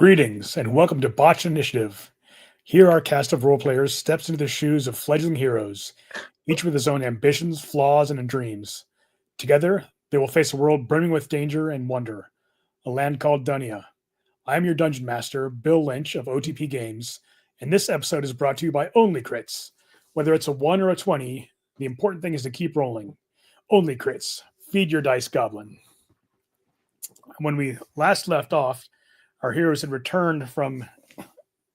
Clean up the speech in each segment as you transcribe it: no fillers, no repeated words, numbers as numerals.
Greetings and welcome to Botched Initiative. Here, our cast of roleplayers steps into the shoes of fledgling heroes, each with his own ambitions, flaws, and dreams. Together, they will face a world brimming with danger and wonder, a land called Dunia. I am your dungeon master, Bill Lynch of OTP Games, and this episode is brought to you by Only Crits. Whether it's a 1 or a 20, the important thing is to keep rolling. Only Crits. Feed your dice, goblin. When we last left off, our heroes had returned from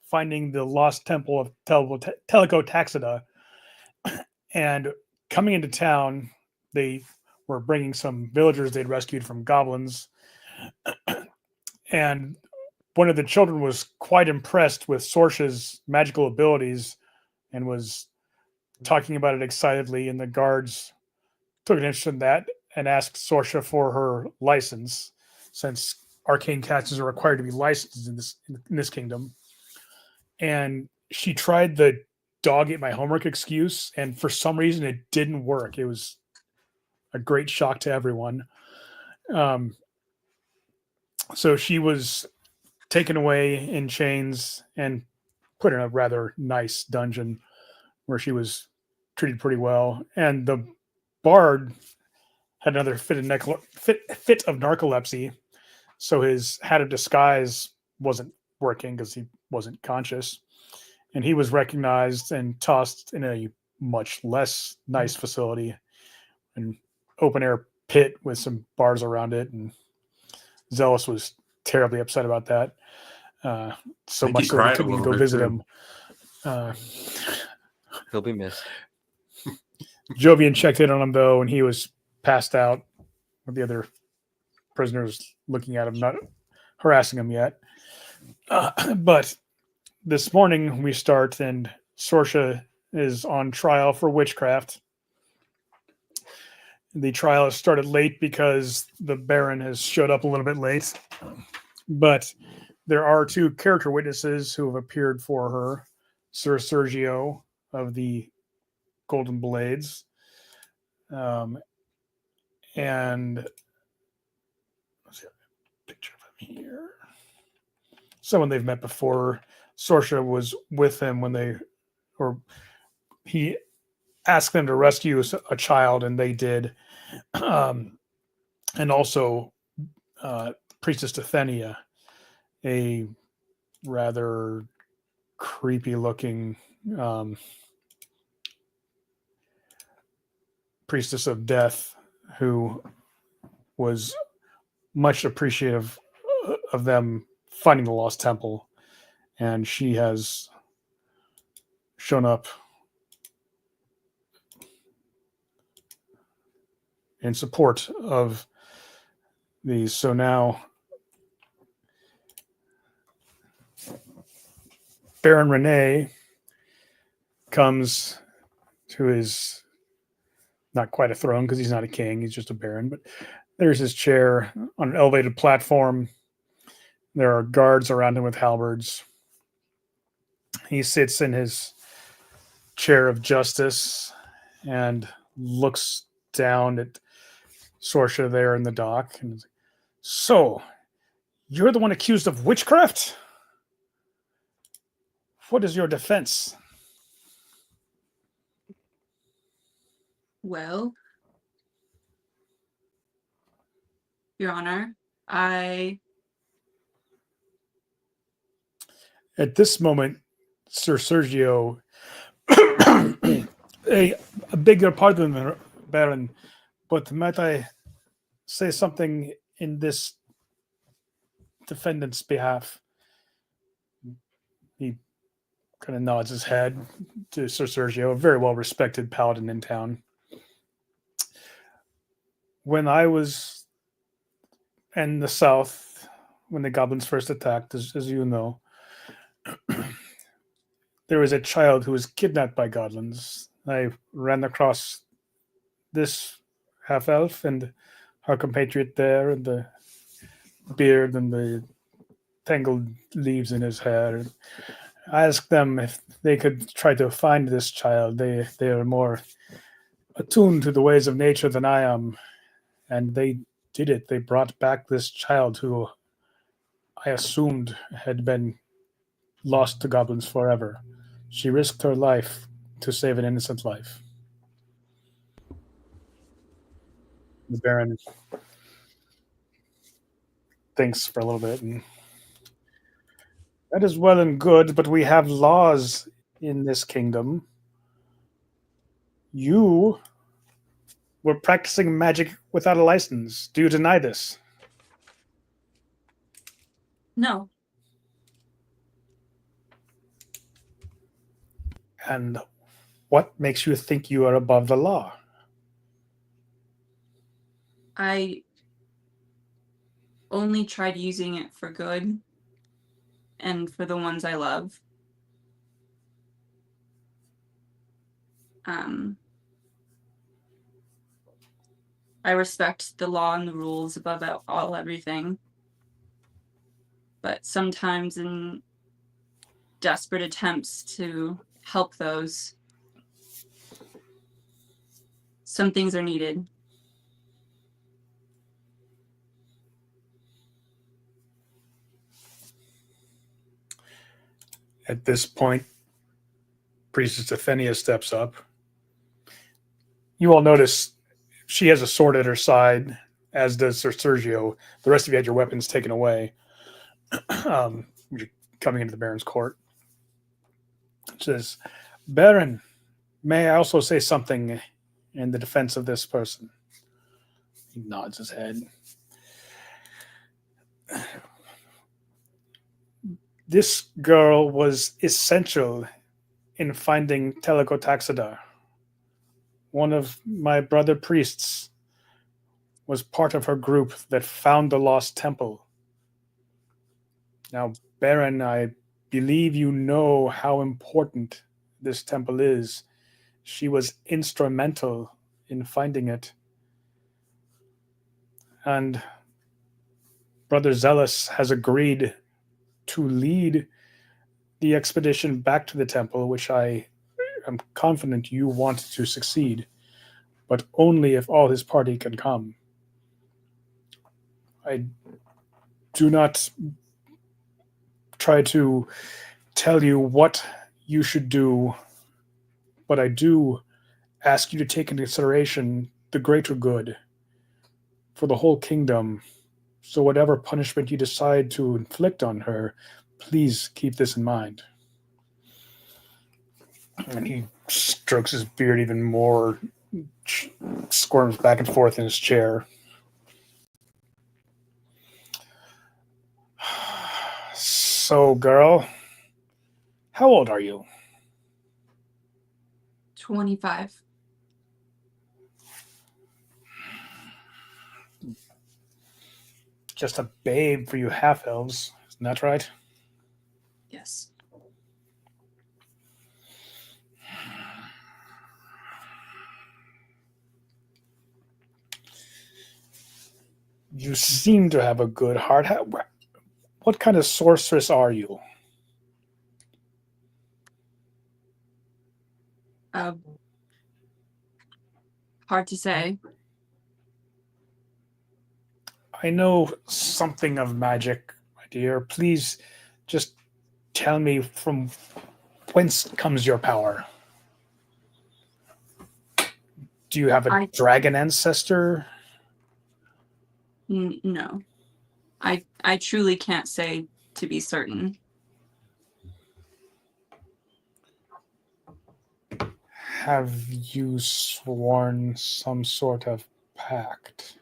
finding the lost temple of Teleco Taxida, and coming into town, they were bringing some villagers they'd rescued from goblins, and one of the children was quite impressed with Sorcha's magical abilities and was talking about it excitedly, and the guards took an interest in that and asked Sorcha for her license, since arcane casters are required to be licensed in this kingdom. And she tried the dog ate my homework excuse, and for some reason it didn't work. It was a great shock to everyone. So she was taken away in chains and put in a rather nice dungeon where she was treated pretty well. And the bard had another fit of narcolepsy, so his hat of disguise wasn't working because he wasn't conscious. And he was recognized and tossed in a much less nice facility, an open air pit with some bars around it. And Zealous was terribly upset about that. So much so he couldn't even go visit him. He'll be missed. Jovian checked in on him, though, and he was passed out with the other prisoners looking at him, not harassing him yet. But this morning we start, and Sorcha is on trial for witchcraft. The trial has started late because the Baron has showed up a little bit late. But there are two character witnesses who have appeared for her. Sir Sergio of the Golden Blades. And let's see a picture of him here. Someone they've met before. Sorcha was with him when he asked them to rescue a child, and they did. And also Priestess Athenia, a rather creepy looking priestess of death who was much appreciative of them finding the lost temple, and she has shown up in support of these. So now Baron Rene comes to his, not quite a throne because he's not a king, he's just a baron, but there's his chair on an elevated platform. There are guards around him with halberds. He sits in his chair of justice and looks down at Sorcha there in the dock. And so, you're the one accused of witchcraft? What is your defense? Well, Your Honor, At this moment, Sir Sergio, a bigger pardon, Baron, but might I say something in this defendant's behalf? He kind of nods his head to Sir Sergio, a very well-respected paladin in town. When I was in the south, when the goblins first attacked, as you know, there was a child who was kidnapped by goblins. I ran across this half-elf and her compatriot there, and the beard and the tangled leaves in his hair. I asked them if they could try to find this child. They are more attuned to the ways of nature than I am, and they did it. They brought back this child who I assumed had been lost to goblins forever. She risked her life to save an innocent life. The Baron thinks for a little bit, and that is well and good, but we have laws in this kingdom. You were practicing magic without a license. Do you deny this? No, And what makes you think you are above the law? I only tried using it for good and for the ones I love. Um, I respect the law and the rules above all everything. But sometimes in desperate attempts to help those, some things are needed. At this point, Priestess Athenia steps up. You all notice she has a sword at her side, as does Sir Sergio. The rest of you had your weapons taken away. You're coming into the Baron's court. It says, Baron, may I also say something in the defense of this person? He nods his head. This girl was essential in finding Telecotaxidar. One of my brother priests was part of her group that found the lost temple. Now, Baron, I believe you know how important this temple is. She was instrumental in finding it. And Brother Zealous has agreed to lead the expedition back to the temple, which I am confident you want to succeed, but only if all his party can come. I do not try to tell you what you should do, but I do ask you to take into consideration the greater good for the whole kingdom. So, whatever punishment you decide to inflict on her, please keep this in mind. And he strokes his beard even more, squirms back and forth in his chair. So, girl, how old are you? 25. Just a babe for you half elves, isn't that right? Yes. You seem to have a good heart. What kind of sorceress are you? Hard to say. I know something of magic, my dear. Please just tell me from whence comes your power? Do you have a dragon ancestor? No. I truly can't say to be certain. Have you sworn some sort of pact?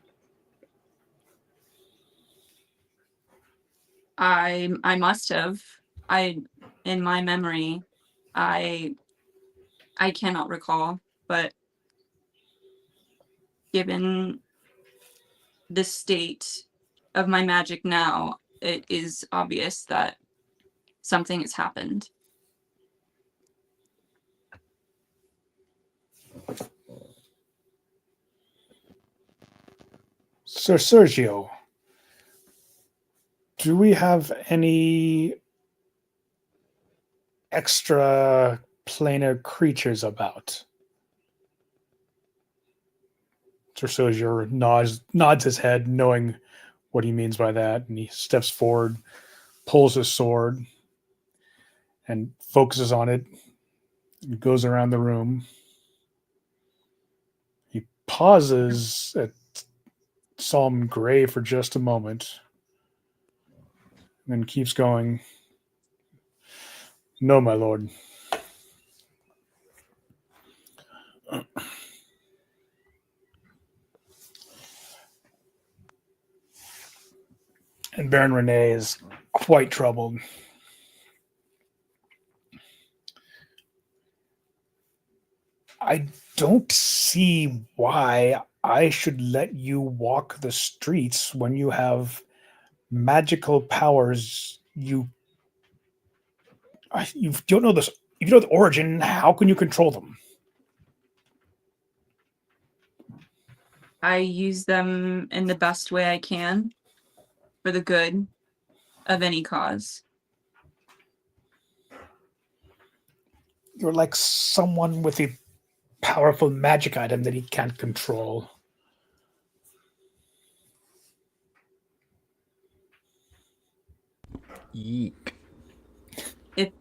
I must have. In my memory, I cannot recall, but given the state of my magic now, it is obvious that something has happened. Sir Sergio, do we have any extra planar creatures about? Sir Sergio nods his head, knowing what he means by that, and he steps forward, pulls his sword and focuses on it and goes around the room. He pauses at Solemn Gray for just a moment and then keeps going. No, my lord. And Baron Rene is quite troubled. I don't see why I should let you walk the streets when you have magical powers. You don't know this. If you know the origin, how can you control them? I use them in the best way I can for the good of any cause. You're like someone with a powerful magic item that he can't control. Yeek. If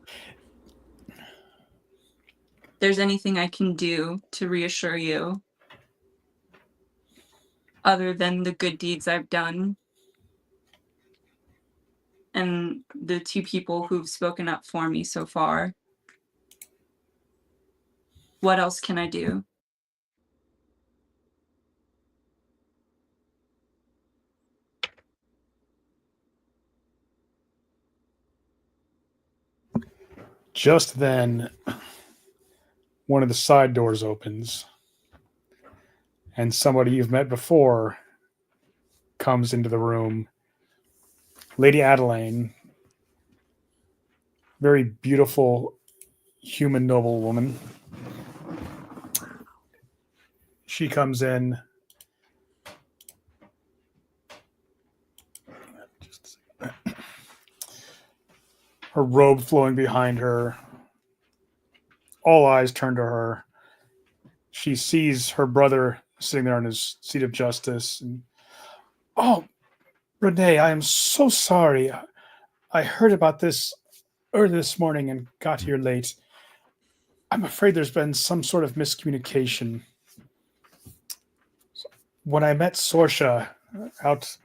there's anything I can do to reassure you, other than the good deeds I've done, and the two people who've spoken up for me so far, what else can I do? Just then, one of the side doors opens, and somebody you've met before comes into the room. Lady Adelaine, very beautiful, human, noble woman. She comes in. Her robe flowing behind her. All eyes turn to her. She sees her brother sitting there on his seat of justice. And, oh, Renee, I am so sorry. I heard about this early this morning and got here late. I'm afraid there's been some sort of miscommunication. When I met Sorcha out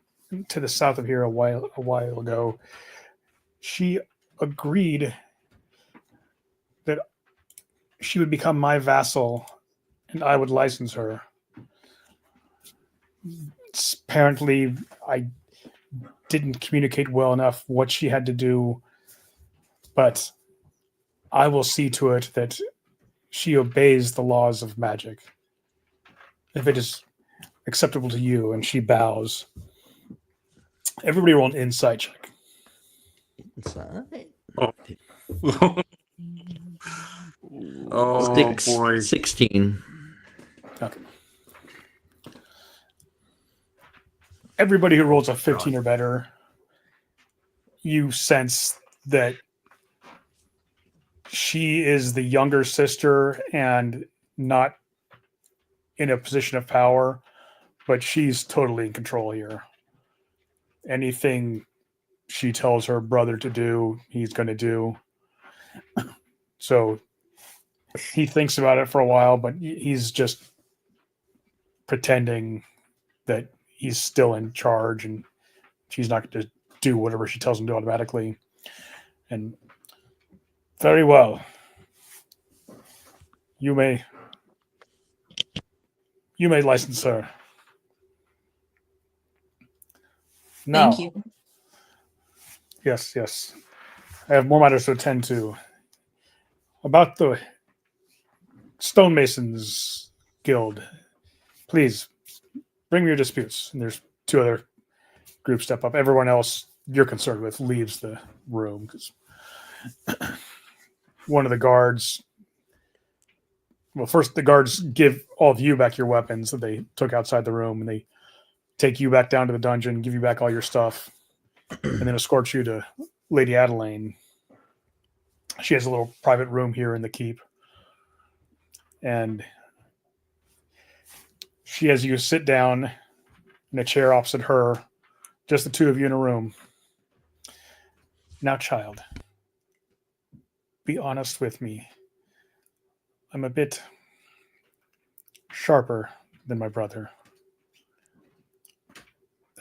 to the south of here a while ago, she agreed that she would become my vassal and I would license her. Apparently, I didn't communicate well enough what she had to do, but I will see to it that she obeys the laws of magic. If it is acceptable to you, and she bows. Everybody roll an insight check. Inside. Oh. Oh, boy. 16. Okay. Everybody who rolls a 15 or better, you sense that she is the younger sister and not in a position of power, but she's totally in control here. Anything she tells her brother to do, he's going to do. So he thinks about it for a while, but he's just pretending that he's still in charge and she's not going to do whatever she tells him to automatically. And very well. You may license her. Now, Thank you. yes. I have more matters to attend to. About the Stonemasons Guild, please bring me your disputes. And there's two other groups step up. Everyone else you're concerned with leaves the room because one of the guards. Well, first the guards give all of you back your weapons that they took outside the room, and they take you back down to the dungeon, give you back all your stuff, and then escort you to Lady Adelaine. She has a little private room here in the keep. And she has you sit down in a chair opposite her, just the two of you in a room. Now, child, be honest with me. I'm a bit sharper than my brother.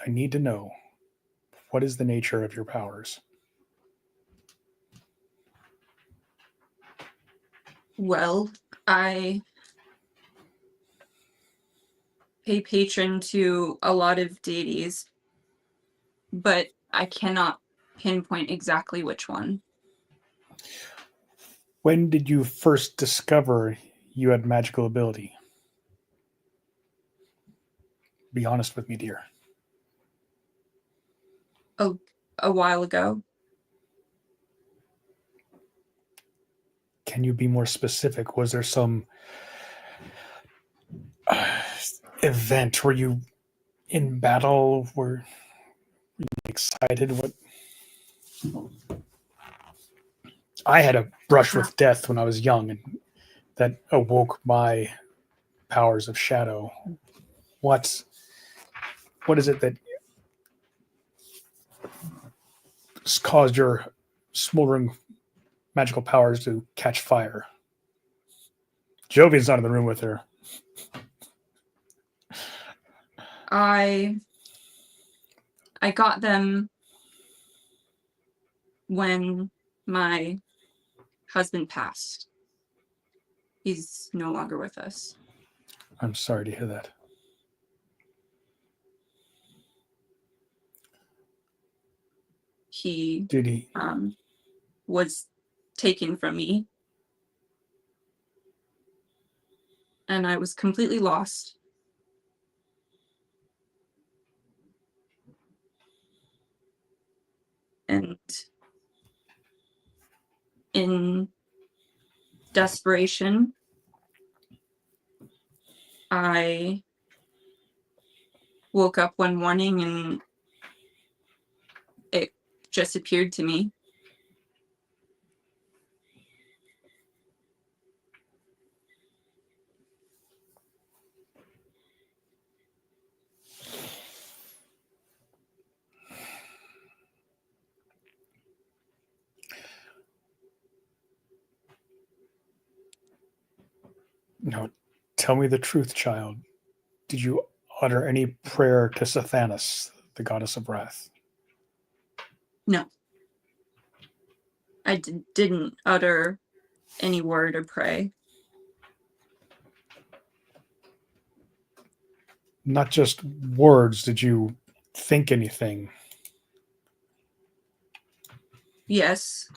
I need to know, what is the nature of your powers? Well, I pay patron to a lot of deities, but I cannot pinpoint exactly which one. When did you first discover you had magical ability? Be honest with me, dear. A while ago. Can you be more specific? Was there some event where you in battle were excited? What I had a brush with death when I was young, and that awoke my powers of shadow. What is it that caused your smoldering magical powers to catch fire? Jovian's not in the room with her. I got them when my husband passed. He's no longer with us. I'm sorry to hear that. He Did he? was taken from me, and I was completely lost. And in desperation, I woke up one morning and it just appeared to me. No, tell me the truth, child. Did you utter any prayer to Sathanas, the goddess of wrath? No, I didn't utter any word or pray. Not just words. Did you think anything? Yes,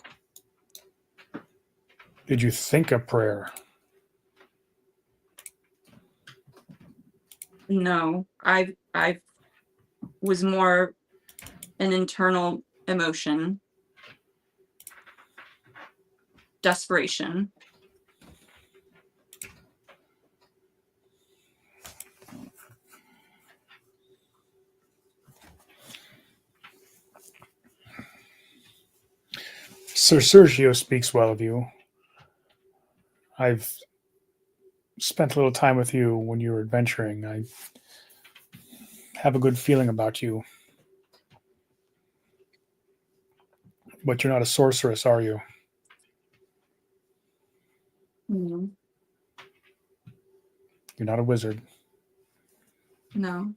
Did you think a prayer? no, I was more an internal emotion, desperation. Sir Sergio speaks well of you. I've spent a little time with you when you were adventuring. I have a good feeling about you. But you're not a sorceress, are you? No, You're not a wizard. no.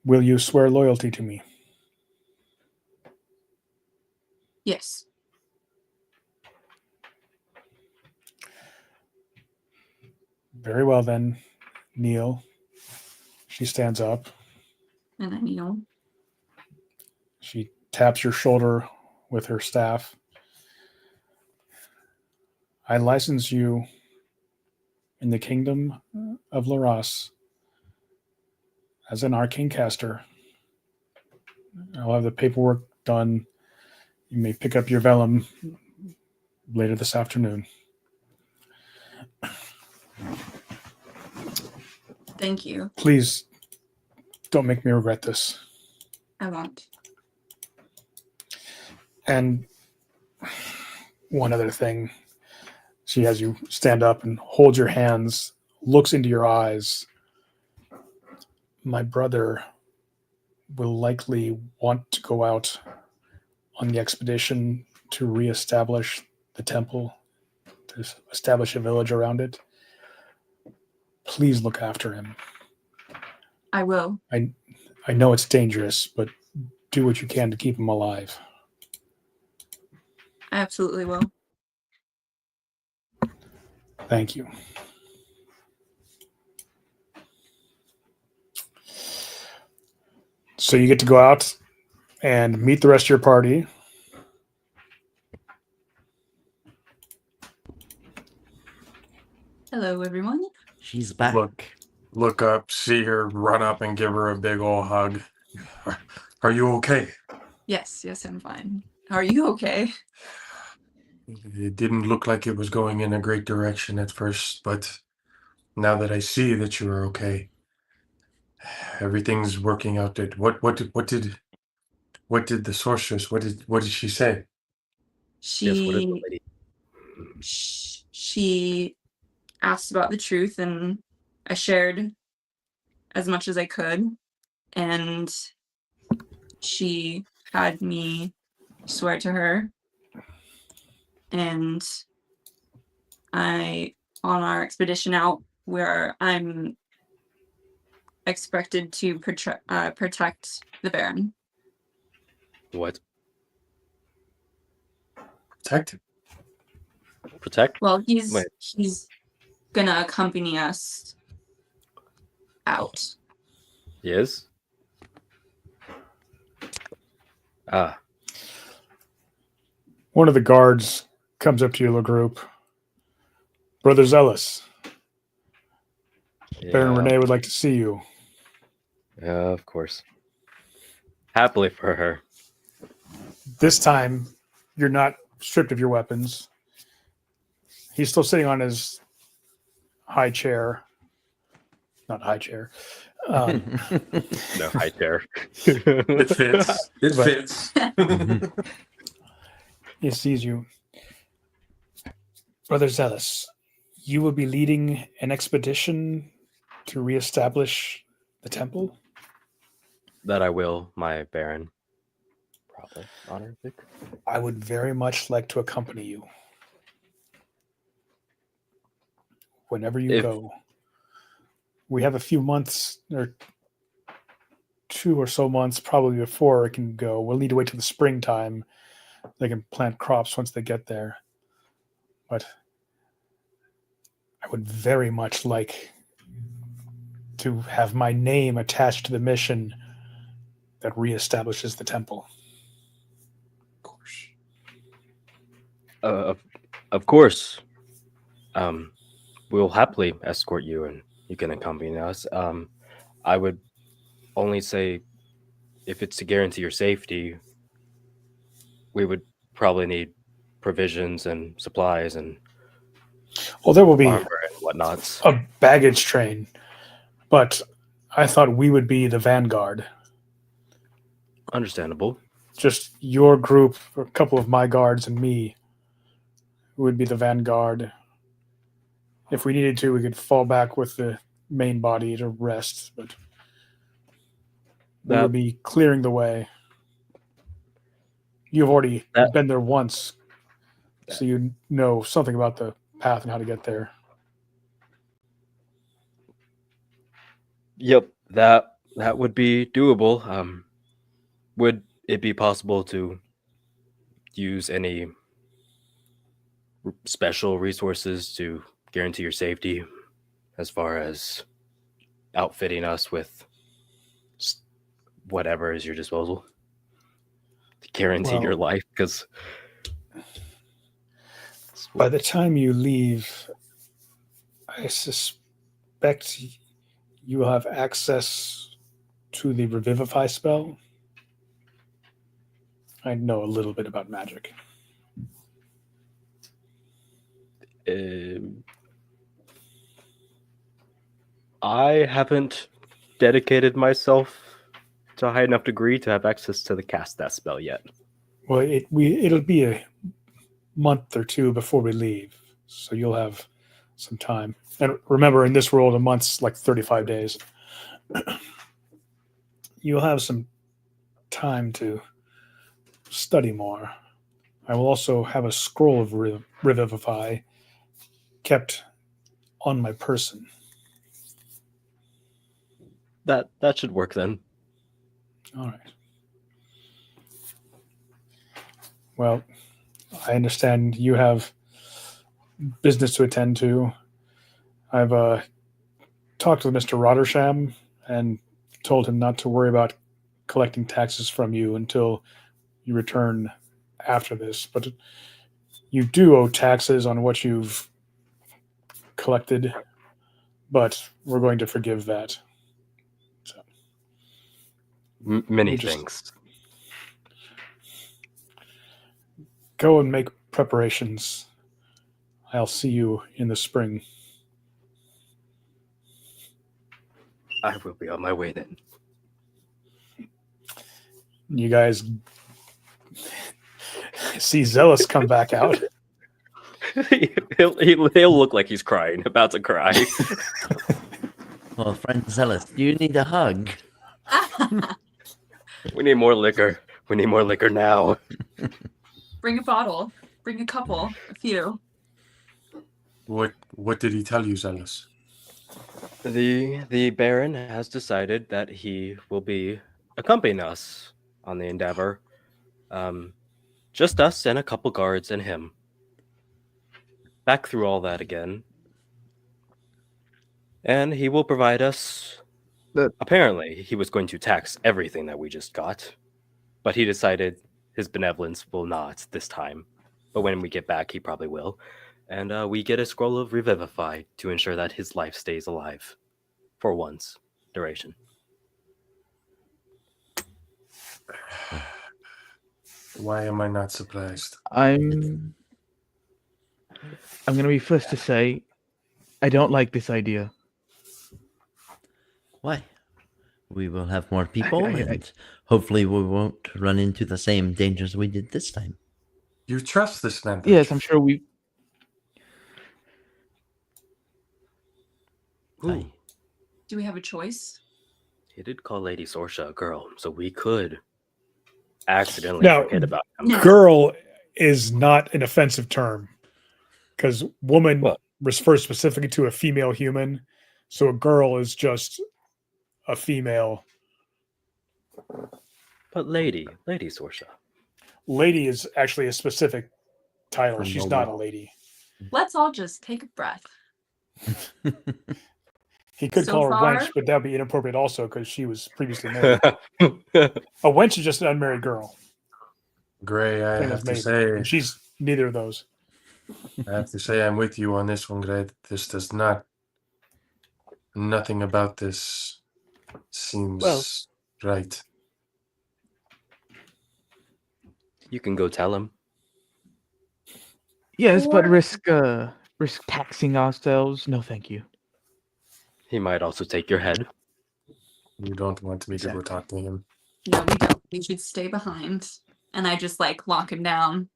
Will you swear loyalty to me? Yes. Very well then. Kneel. She stands up. And I kneel. She taps your shoulder with her staff. I license you in the kingdom of Laras as an arcane caster. I'll have the paperwork done. You may pick up your vellum later this afternoon. Thank you. Please don't make me regret this. I won't. And one other thing. She has you stand up and hold your hands looks into your eyes. My brother will likely want to go out on the expedition to reestablish the temple, to establish a village around it. Please look after him. I will. I know it's dangerous, but do what you can to keep him alive. I absolutely will. Thank you. So you get to go out and meet the rest of your party. Hello, everyone. She's back. Look up, see her, run up and give her a big ol' hug. Are you okay? Yes, I'm fine. Are you okay? It didn't look like it was going in a great direction at first, but now that I see that you are okay, everything's working out good. What did the sorceress? What did she say? Yes, what is the She lady? she asked about the truth, and I shared as much as I could, and she had me swear to her, and on our expedition out, where I'm expected to protect the Baron. What? Protect him. Protect? Well, Wait. he's gonna accompany us out. Yes? Ah, One of the guards comes up to your little group. Brother Zealous, Baron yeah. Renee would like to see you. Yeah, of course. Happily for her. This time, you're not stripped of your weapons. He's still sitting on his high chair. Not high chair. No high chair. It fits. It But- fits. He sees you. Brother Zealous, you will be leading an expedition to reestablish the temple? That I will, my Baron. Probably. Honor, I think. I would very much like to accompany you. Whenever you If- go. We have a few months, or 2 or so months probably before it can go. We'll need to wait till the springtime. They can plant crops once they get there. But I would very much like to have my name attached to the mission that reestablishes the temple. Of course. Of course. We'll happily escort you, and you can accompany us. I would only say, if it's to guarantee your safety, we would probably need provisions and supplies and Well, there will be armor and whatnots. a baggage train, but I thought we would be the vanguard. Understandable. Just your group, a couple of my guards, and me would be the vanguard. If we needed to, we could fall back with the main body to rest, but we That- would be clearing the way. You've already That- been there once, so you know something about the path and how to get there. Yep, that would be doable. Would it be possible to use any special resources to guarantee your safety, as far as outfitting us with whatever is your disposal to guarantee your Well- life? Because By the time you leave, I suspect you will have access to the Revivify spell. I know a little bit about magic. I haven't dedicated myself to a high enough degree to have access to the cast that spell yet. Well, it'll be a month or 2 before we leave, so you'll have some time. And remember, in this world, a month's like 35 days. You'll have some time to study more. I will also have a scroll of Revivify kept on my person. That should work then. All right. Well, I understand you have business to attend to. I've talked with Mr. Rottersham and told him not to worry about collecting taxes from you until you return after this. But you do owe taxes on what you've collected, but we're going to forgive that. So, Many You just- thanks. go and make preparations. I'll see you in the spring. I will be on my way then. You guys see Zealous come back out. he'll look like he's crying, about to cry. Well, friend Zealous, do you need a hug? We need more liquor. We need more liquor now. Bring a bottle. Bring a couple. A few. What did he tell you, Zealous? The Baron has decided that he will be accompanying us on the endeavor. Just us and a couple guards and him. Back through all that again. And he will provide us... Apparently, he was going to tax everything that we just got. But he decided his benevolence will not this time. But when we get back, he probably will. And we get a scroll of Revivify to ensure that his life stays alive. For once. Duration. Why am I not surprised? I'm going to be first to say I don't like this idea. Why? We will have more people, I- and hopefully we won't run into the same dangers we did this time. You trust this man? don't Yes, you? I'm sure we. Aye. Do we have a choice? He did call Lady Sorcha a girl, so we could accidentally No. forget about him. No. Girl is not an offensive term because woman Well- refers specifically to a female human. So a girl is just a female. But Lady Sorcha. Lady is actually a specific title. For She's noble. not a lady. Let's all just take a breath. He could So call her far- wench, but that would be inappropriate also because she was previously married. A wench is just an unmarried girl. Gray, I Same have as to maid. say, And she's neither of those. I'm with you on this one, Gray. This does not. Nothing about this seems Well- right. You can go tell him. Yes, but Or- risk taxing ourselves. No, thank you. He might also take your head. You don't want me to go Exactly. talk to him. No, we don't. We should stay behind. And I just like lock him down.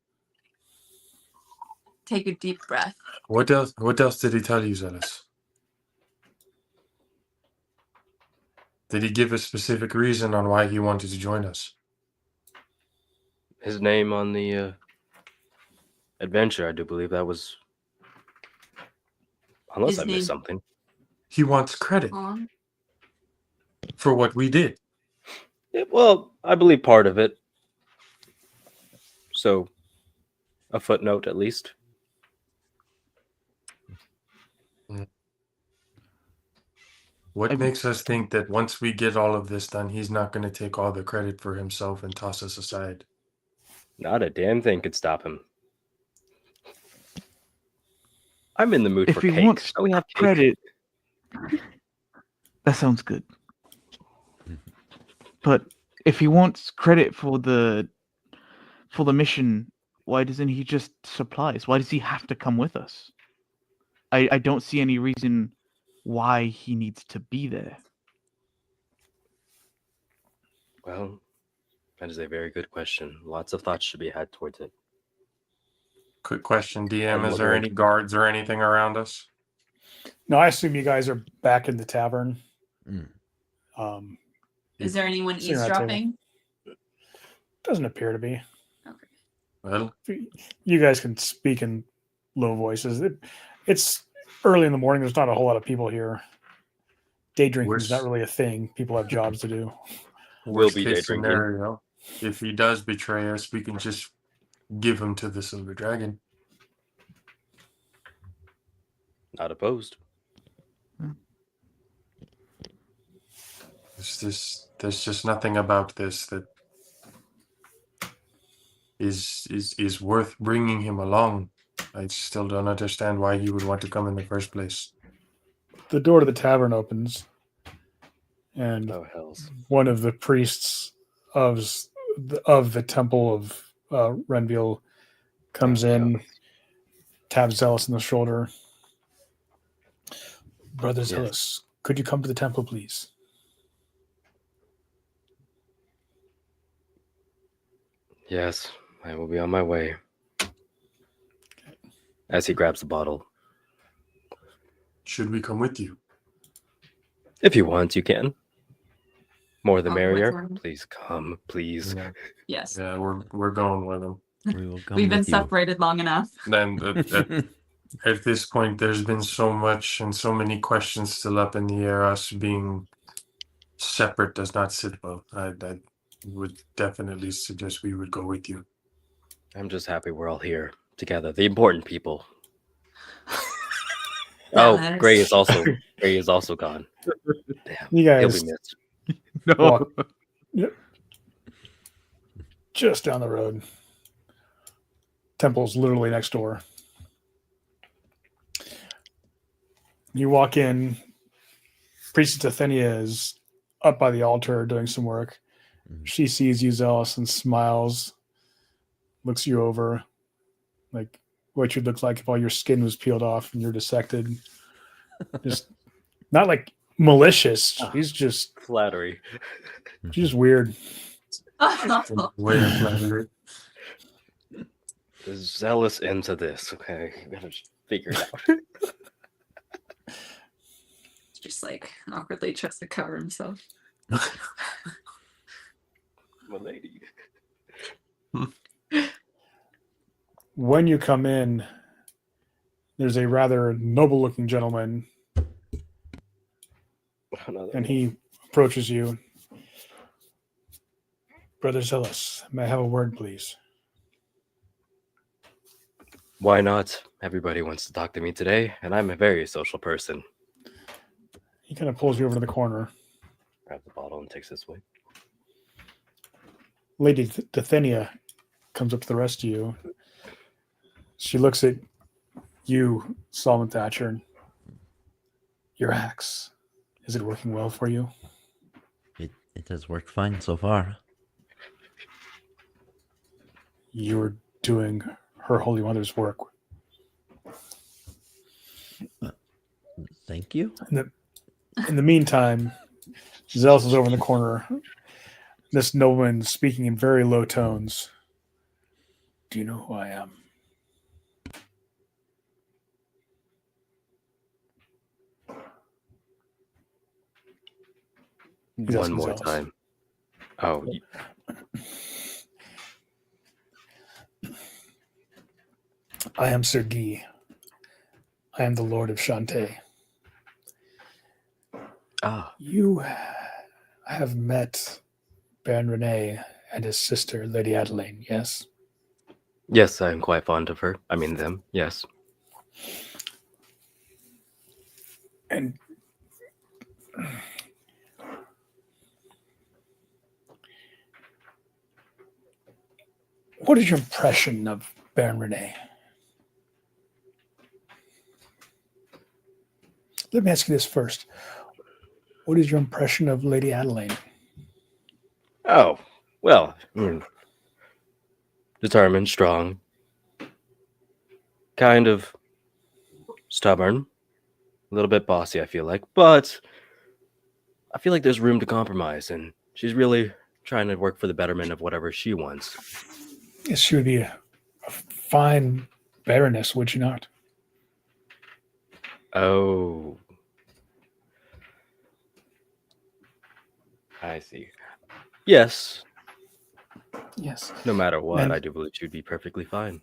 Take a deep breath. What else? What else did he tell you, Zealous? Did he give a specific reason on why he wanted to join us? His name on the adventure, I do believe that was... Unless His I missed name- something. He wants credit On. for what we did. Well, I believe part of it. So, a footnote at least. What I'm- makes us think that once we get all of this done, he's not going to take all the credit for himself and toss us aside? Not a damn thing could stop him. I'm in the mood If for he cake. wants Shall we have cake? credit, that sounds good. But if he wants credit for the mission, why doesn't he just supply us? Why does he have to come with us? I don't see any reason why he needs to be there. Well, that is a very good question. Lots of thoughts should be had towards it. Quick question, DM: And is what there are- any guards or anything around us? No, I assume you guys are back in the tavern. Mm. Is there anyone Sitting around the table. eavesdropping? Doesn't appear to be. Well, You guys can speak in low voices. It's early in the morning. There's not a whole lot of people here. Day drinking is not really a thing. People have jobs to do. We'll worst be case day drinking. scenario, if he does betray us, we can just give him to the Silver Dragon. Not opposed. There's just nothing about this that is worth bringing him along. I still don't understand why he would want to come in the first place. The door to the tavern opens, and Oh hells. one of the priests of the temple of Renville comes in, taps Zealous on the shoulder. Brother Yes. Zealous, could you come to the temple, please? Yes, I will be on my way. As he grabs the bottle. Should we come with you? If you want, you can. More the I'll wait merrier. for him. Please come, please. Yeah, Yes. yeah, we're going with him. We will come We've been with you. separated long enough. Then at this point, there's been so much and so many questions still up in the air. Us being separate does not sit well. I would definitely suggest we would go with you. I'm just happy we're all here together. The important people. Yeah, Oh, that Gray is also gone. Damn, You he'll guys be missed. No. walk just down the road. Temple's literally next door. You walk in. Priestess Athenia is up by the altar doing some work. She sees you, Zealous, and smiles, looks you over, like what you'd look like if all your skin was peeled off and you're dissected. Just not like malicious. She's just Flattery. weird. Way of flattery. The zealous into this. Okay, you gotta just figure it out. Just like awkwardly tries to cover himself. My lady. When you come in, there's a rather noble-looking gentleman, and he approaches you. Brother Zealous, may I have a word, please? Why not? Everybody wants to talk to me today, and I'm a very social person. He kind of pulls you over to the corner. Grab the bottle and takes this way. Lady Dathenia comes up to the rest of you. She looks at you, Solomon Thatcher, and your axe. Is it working well for you? It has worked fine so far. You're doing her Holy Mother's work. Thank you. In the meantime, Zealous is over in the corner. This nobleman speaking in very low tones. Do you know who I am? He's One asking more Zealous. time. Oh, I am Sir Guy. I am the Lord of Shantae. You have met Baron Rene and his sister, Lady Adeline, yes? yes, I am quite fond of her. I mean them, yes. And what is your impression of Baron Rene? Let me ask you this first. What is your impression of Lady Adeline? Oh, well, determined, strong, kind of stubborn, a little bit bossy, I feel like, but I feel like there's room to compromise, and she's really trying to work for the betterment of whatever she wants. Yes, she would be a fine baroness, would she not? Oh, I see. Yes, Yes. no matter what, And I do believe she'd be perfectly fine.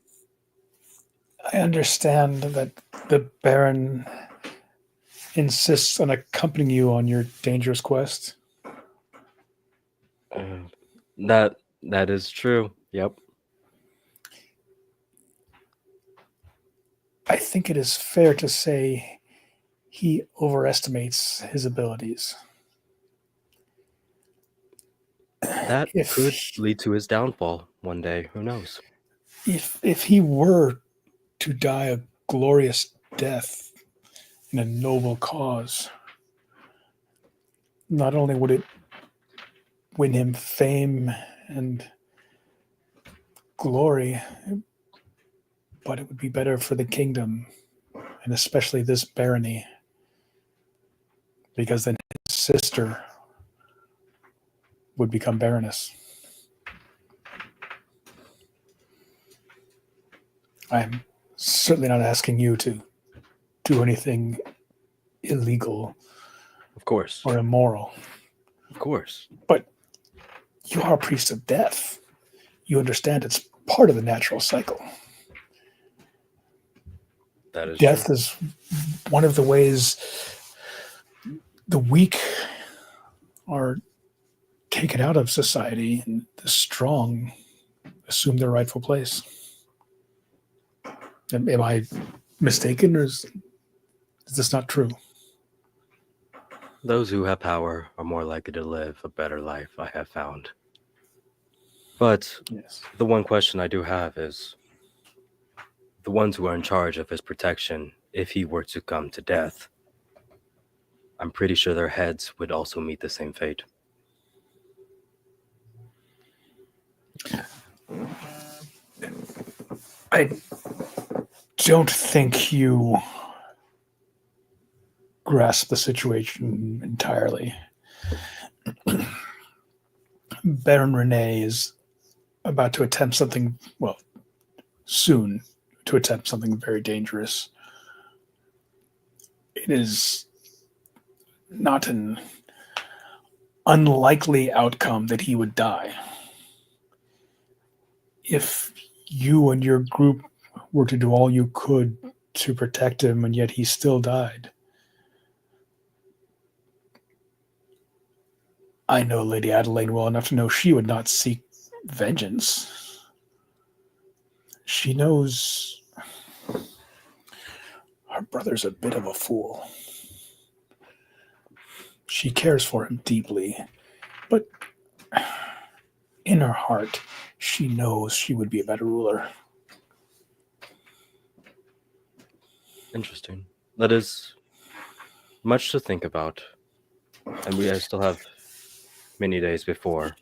I understand that the Baron insists on accompanying you on your dangerous quest. Uh, that is true. Yep. I think it is fair to say he overestimates his abilities. That If could lead to his downfall one day. Who knows? if he were to die a glorious death in a noble cause, not only would it win him fame and glory, but it would be better for the kingdom, and especially this barony, because then his sister would become baroness. I'm certainly not asking you to do anything illegal Of course. or immoral, Of course. but you are a priest of death. You understand it's part of the natural cycle. That is Death true. is one of the ways the weak are taken out of society and the strong assume their rightful place. Am I mistaken, or is this not true? Those who have power are more likely to live a better life, I have found. But Yes. the one question I do have is the ones who are in charge of his protection, if he were to come to death, I'm pretty sure their heads would also meet the same fate. I don't think you grasp the situation entirely. Baron Rene is about to attempt something, well, soon to attempt something very dangerous. It is not an unlikely outcome that he would die. If you and your group were to do all you could to protect him and yet he still died, I know Lady Adelaide well enough to know she would not seek vengeance. She knows her brother's a bit of a fool. She cares for him deeply, but in her heart, she knows she would be a better ruler. Interesting. That is much to think about. And I still have many days before.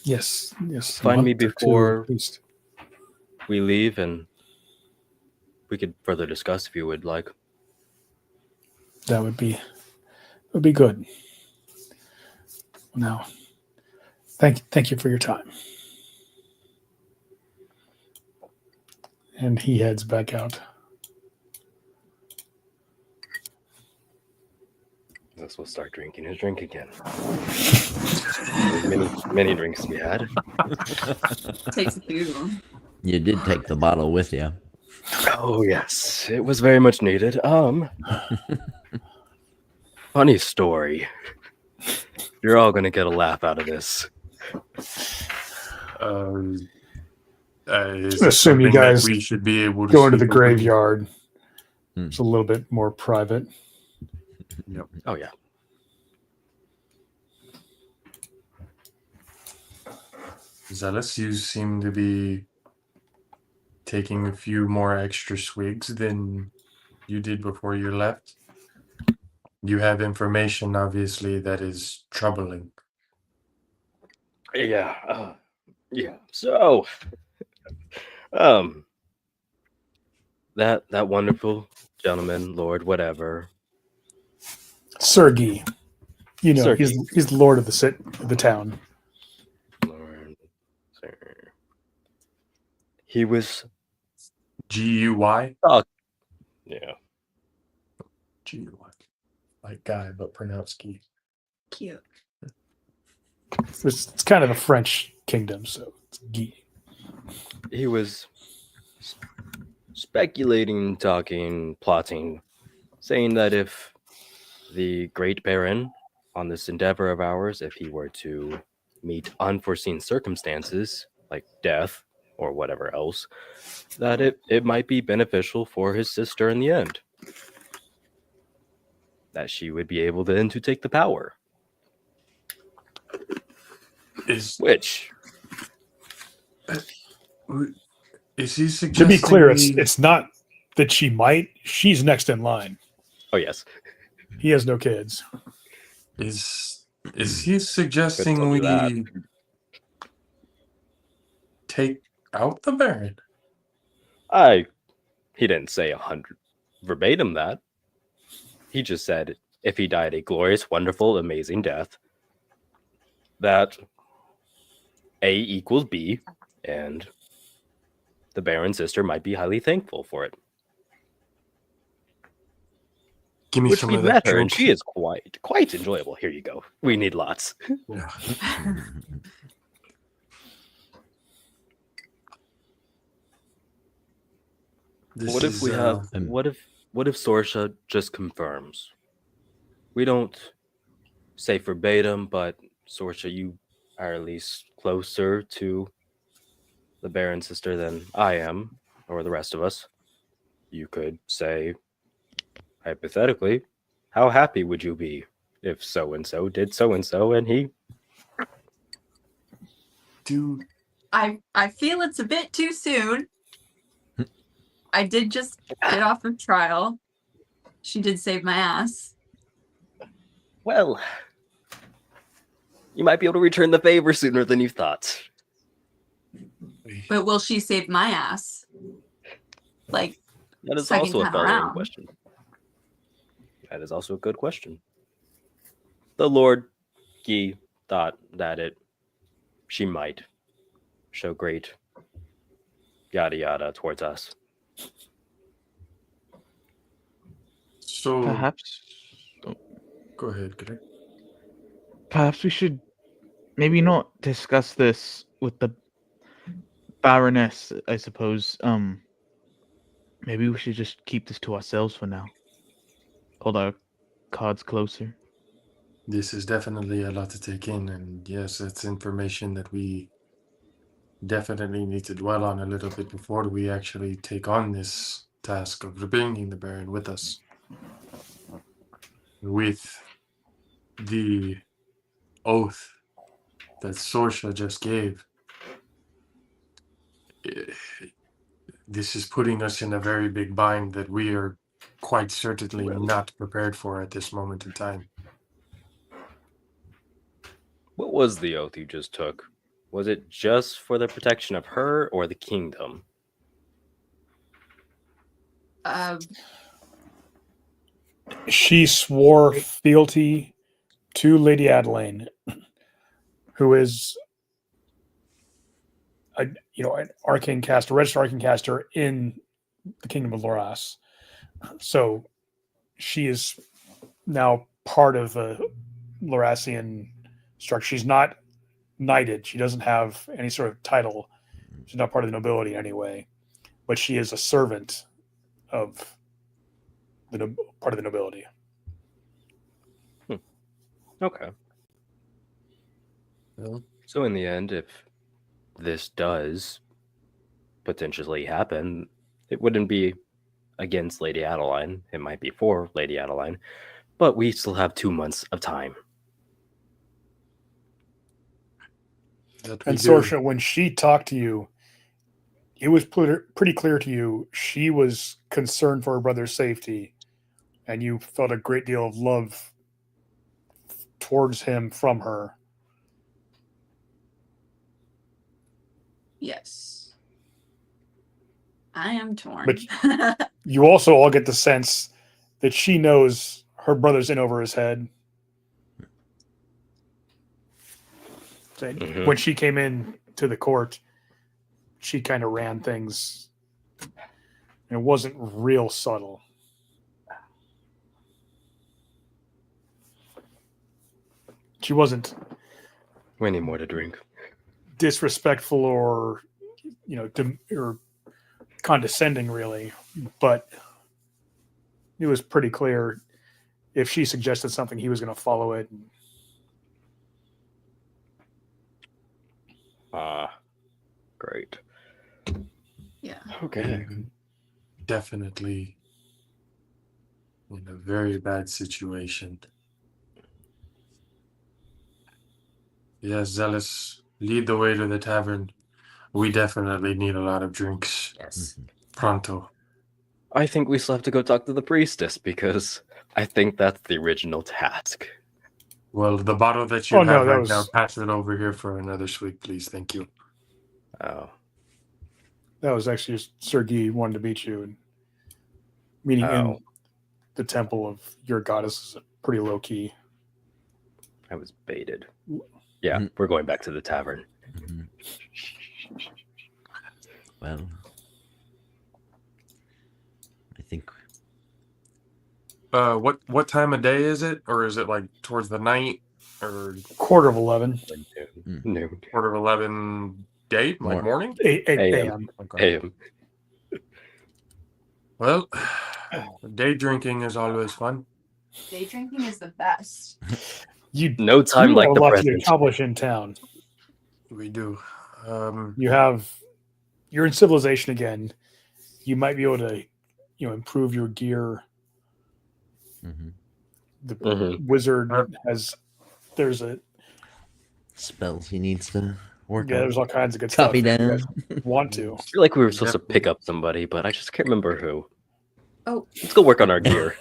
Yes, a Find me month or two before at least. we leave, and we could further discuss if you would like. That would be good. Now, thank you for your time. And he heads back out. Guess we'll start drinking his drink again. Many drinks to be had. Takes a few. You did take the bottle with you. Oh yes, it was very much needed. Funny story. You're all gonna get a laugh out of this. Is I it assume you something that guys we should be able to go into the speak openly? graveyard. Hmm. It's a little bit more private. Yep. Oh yeah. Zealous, you seem to be taking a few more extra swigs than you did before you left. You have information, obviously, that is troubling. Yeah. Yeah. So, that wonderful gentleman, Lord, whatever. Sergei, you know, Sergei. he's the lord of the town. Lord, sir. He was. GUY? Oh, yeah. G like guy, but pronounced key. Cute. It's kind of a French kingdom, so it's Guy. He was speculating, talking, plotting, saying that if the Great Baron on this endeavor of ours, if he were to meet unforeseen circumstances like death or whatever else, that it might be beneficial for his sister in the end. That she would be able then to take the power. Which is he To suggesting? be clear, it's not that she might. She's next in line. Oh yes. He has no kids. Is he suggesting Couldn't we tell you take out the Baron? He didn't say 100 verbatim that. He just said if he died a glorious, wonderful, amazing death, that A equals B, and the Baron's sister might be highly thankful for it. Give me Which some we of that met her, and joke. she is quite enjoyable. Here you go. We need lots. Yeah. What if we have? What if Sorcha just confirms? We don't say verbatim, but Sorcha, you are at least closer to the Baron's sister than I am, or the rest of us. You could say, hypothetically, how happy would you be if so and so did so and he? I feel it's a bit too soon. I did just get off of trial. She did save my ass. Well, you might be able to return the favor sooner than you thought. But will she save my ass? Like, That is second also a time following around. question. That is also a good question. The Lord Guy thought that she might show great yada yada towards us. So Perhaps go ahead, Greg. perhaps we should maybe not discuss this with the Baroness, I suppose. Maybe we should just keep this to ourselves for now. Hold our cards closer. This is definitely a lot to take in, and yes, it's information that we definitely need to dwell on a little bit before we actually take on this task of bringing the Baron with us. With the oath that Sorcha just gave, this is putting us in a very big bind that we are quite certainly not prepared for at this moment in time. What was the oath you just took? Was it just for the protection of her or the kingdom? She swore fealty to Lady Adelaine, who is an arcane caster, registered arcane caster in the Kingdom of Loras. So she is now part of the Lorasian structure. She's not knighted. She doesn't have any sort of title. She's not part of the nobility anyway, but she is a servant of the part of the nobility. Okay. Well, So in the end, if this does potentially happen, it wouldn't be against Lady Adeline. It might be for Lady Adeline, but we still have 2 months of time. And Sorcha, when she talked to you, it was pretty clear to you she was concerned for her brother's safety, and you felt a great deal of love towards him from her. Yes. I am torn. But you also all get the sense that she knows her brother's in over his head. Mhm. When she came in to the court, she kind of ran things. And it wasn't real subtle. She wasn't We need more to drink. disrespectful or or condescending, really, but it was pretty clear if she suggested something, he was going to follow it. Great. Yeah. Okay. Definitely in a very bad situation. Yes, Zealous, lead the way to the tavern. We definitely need a lot of drinks. Yes. Pronto. I think we still have to go talk to the priestess because I think that's the original task. Well, the bottle that you Oh, no, have that right was- now, pass it over here for another swig, please. Thank you. Oh. That was actually just Sergei wanted to meet you, and meeting in Oh. the temple of your goddess is pretty low key. I was baited. Yeah, Mhm. we're going back to the tavern. Mhm. Well, I think What time of day is it? Or is it like towards the night? Or 11:15 Noon. quarter of 11 day? Like More- morning? 8 AM. a.m. Okay. AM. Well, day drinking is always fun. Day drinking is the best. You No time do like have the a lot to present. accomplish in town. We do. You're in civilization again. You might be able to, improve your gear. Mhm. The Mhm. wizard Uh, there's a spells he needs to work yeah, on. there's all kinds of good Copy stuff. if you down. guys want to? I feel like we were supposed to Definitely. pick up somebody, but I just can't remember who. Oh. Let's go work on our gear.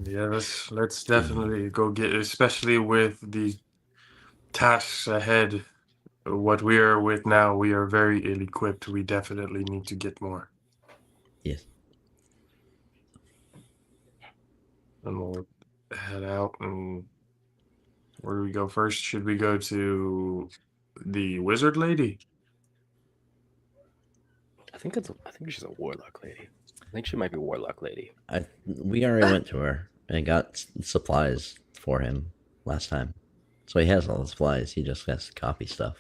Yeah, let's definitely go get, especially with the tasks ahead. What we are with now, we are very ill equipped. We definitely need to get more. Yes. And we'll head out. And where do we go first? Should we go to the wizard lady? I think she's a warlock lady. I think she might be warlock lady. We already went to her and got supplies for him last time. So he has all the supplies. He just has to copy stuff.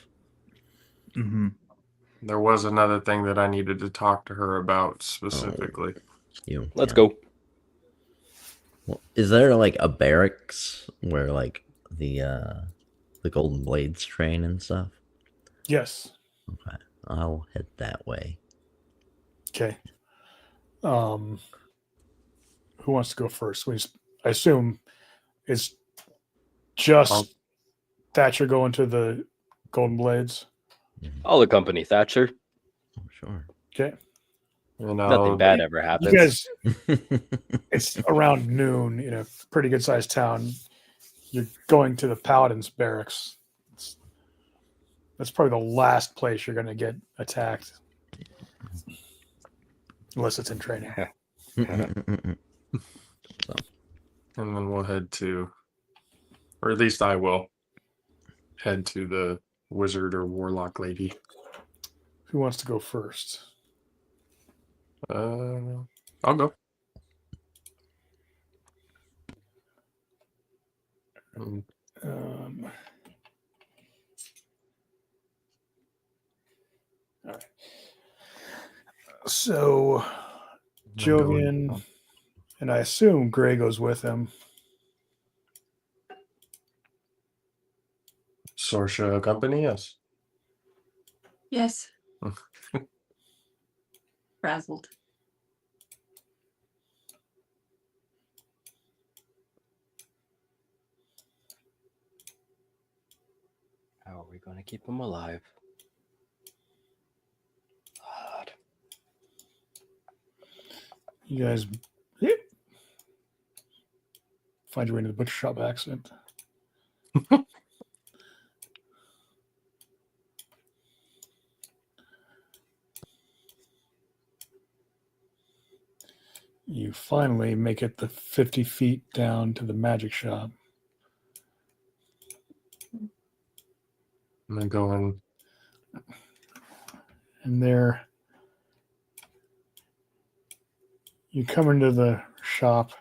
Mm-hmm. There was another thing that I needed to talk to her about specifically. Let's Yeah. go. Well, is there like a barracks where like the Golden Blades train and stuff? Yes. Okay, I'll head that way. Okay. Who wants to go first? I assume it's just I'll- Thatcher going to the Golden Blades. I'll accompany Thatcher. Oh, sure. Okay. You Nothing know, bad ever happens. You guys, it's around noon in a pretty good sized town. You're going to the Paladin's barracks. That's probably the last place you're going to get attacked. Unless it's in training. and then we'll head to, or at least I will head to the wizard or warlock lady. Who wants to go first? I'll go. Um, all right. So, Jovian, and I assume Gray goes with him. Sorcha company, yes. Yes. Frazzled. How are we going to keep him alive? God. You guys find your way into the butcher shop by accident. You finally make it the 50 feet down to the magic shop. I'm going. And there, you come into the shop.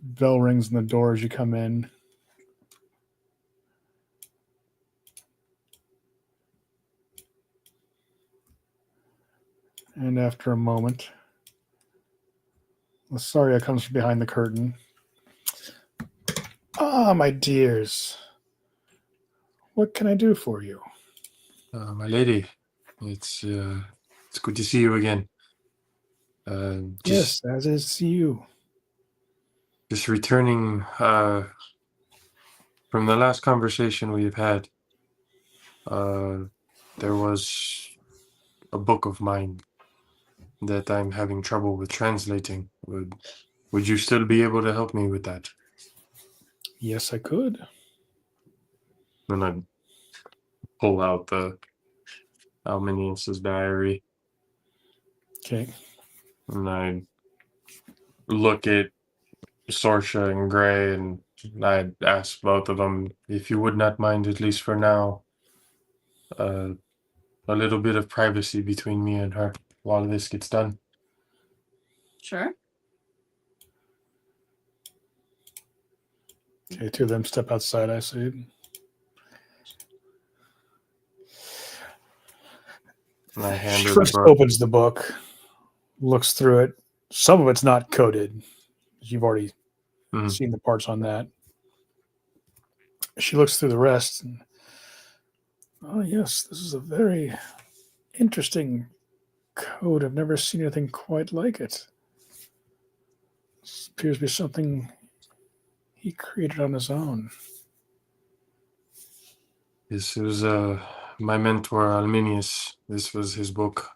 Bell rings on the door as you come in. And after a moment, Lasaria comes from behind the curtain. Ah, my dears. What can I do for you? My lady, it's good to see you again. Yes, as is you. Just returning from the last conversation we've had. There was a book of mine that I'm having trouble with translating. Would you still be able to help me with that? Yes, I could. Then I pull out the Alminius's diary Okay. and I look at Sorcha and Gray, and I ask both of them if you would not mind, at least for now, a little bit of privacy between me and her while this gets done. Sure. Okay, two of them step outside, I see. And I hand her the Trist book. opens the book, looks through it. Some of it's not coded. You've already Mhm. seen the parts on that. She looks through the rest. And, oh, yes, this is a very interesting code. I've never seen anything quite like it. This appears to be something he created on his own. This was my mentor, Alminius. This was his book.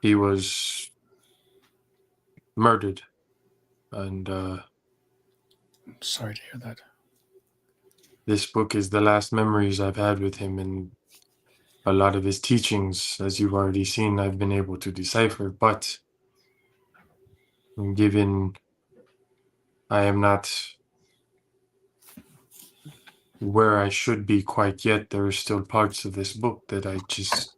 He was murdered, and Sorry to hear that. this book is the last memories I've had with him, and a lot of his teachings, as you've already seen, I've been able to decipher, but given I am not where I should be quite yet, there are still parts of this book that I just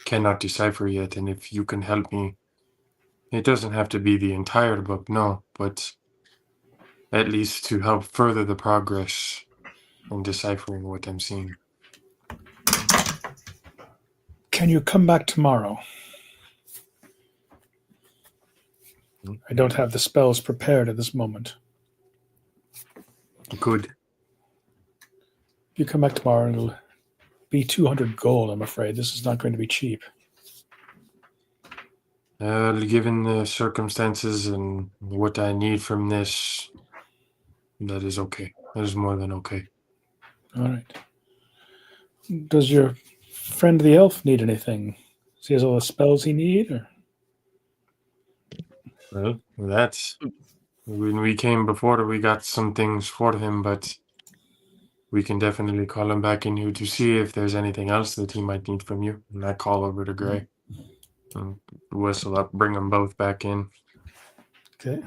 cannot decipher yet, and if you can help me, it doesn't have to be the entire book, no, but at least to help further the progress in deciphering what I'm seeing. Can you come back tomorrow? I don't have the spells prepared at this moment. Good. If you come back tomorrow, it'll be 200 gold, I'm afraid. This is not going to be cheap. Given the circumstances and what I need from this, that is okay. That is more than okay. All right. Does your friend the elf need anything? Does he has all the spells he need? Or? Well, that's when we came before, we got some things for him, but we can definitely call him back in here to see if there's anything else that he might need from you. And I call over to Gray and whistle up, bring them both back in. Okay.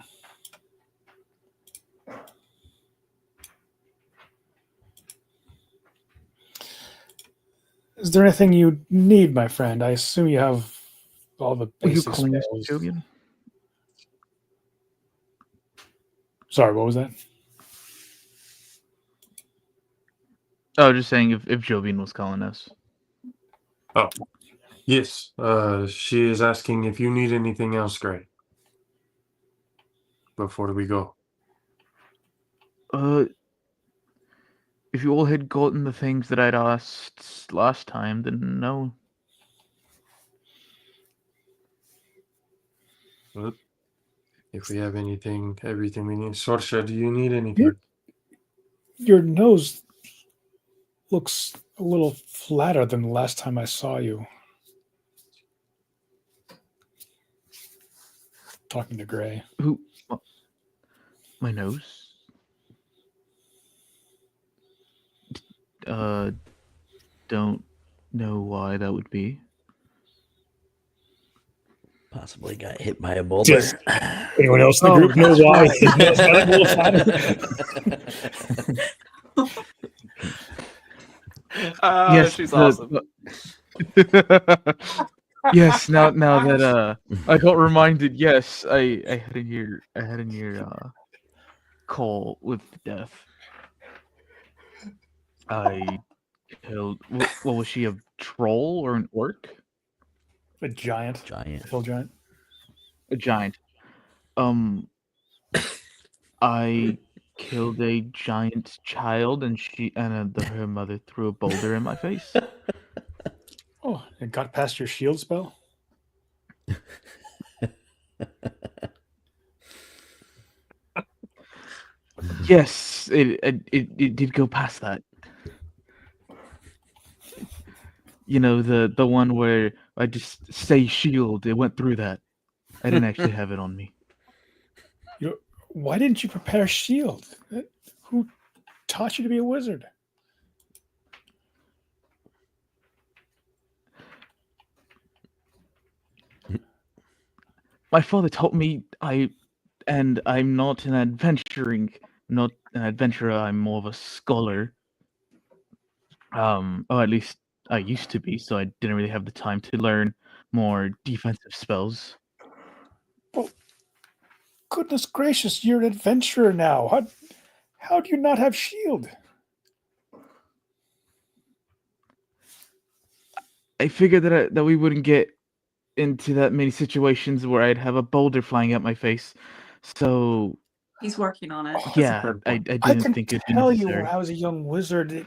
Is there anything you need, my friend? I assume you have all the Were you basic calling us spells. Jovian? Sorry, what was that? Oh, just saying if Jovian was calling us. Oh, yes. She is asking if you need anything else, Gray, before we go. If you all had gotten the things that I'd asked last time, then no. Well, if we have anything, everything we need. Sorcha, do you need anything? Your nose looks a little flatter than the last time I saw you. Talking to Gray. Who? My nose? Don't know why that would be. Possibly got hit by a boulder. Just- Anyone else in the group know why? His nose got a little flatter? Yes, she's the- awesome. Yes, now that I got reminded, yes, I had in your call with death. I killed what was she, a troll or an orc? A giant. Giant. Hill giant. A giant. I killed a giant child and her mother threw a boulder in my face. Oh, it got past your shield spell? Yes, it did go past that. You know, the one where I just say shield, it went through that. I didn't actually have it on me. Why didn't you prepare a shield? Who taught you to be a wizard? My father taught me I'm not not an adventurer, I'm more of a scholar. Or at least I used to be, so I didn't really have the time to learn more defensive spells. Well, goodness gracious, you're an adventurer now. How do you not have shield? I figured that we wouldn't get into that many situations where I'd have a boulder flying at my face. So He's working on it. yeah, fair I point. I didn't can think it'd be tell you when necessary. I was a young wizard,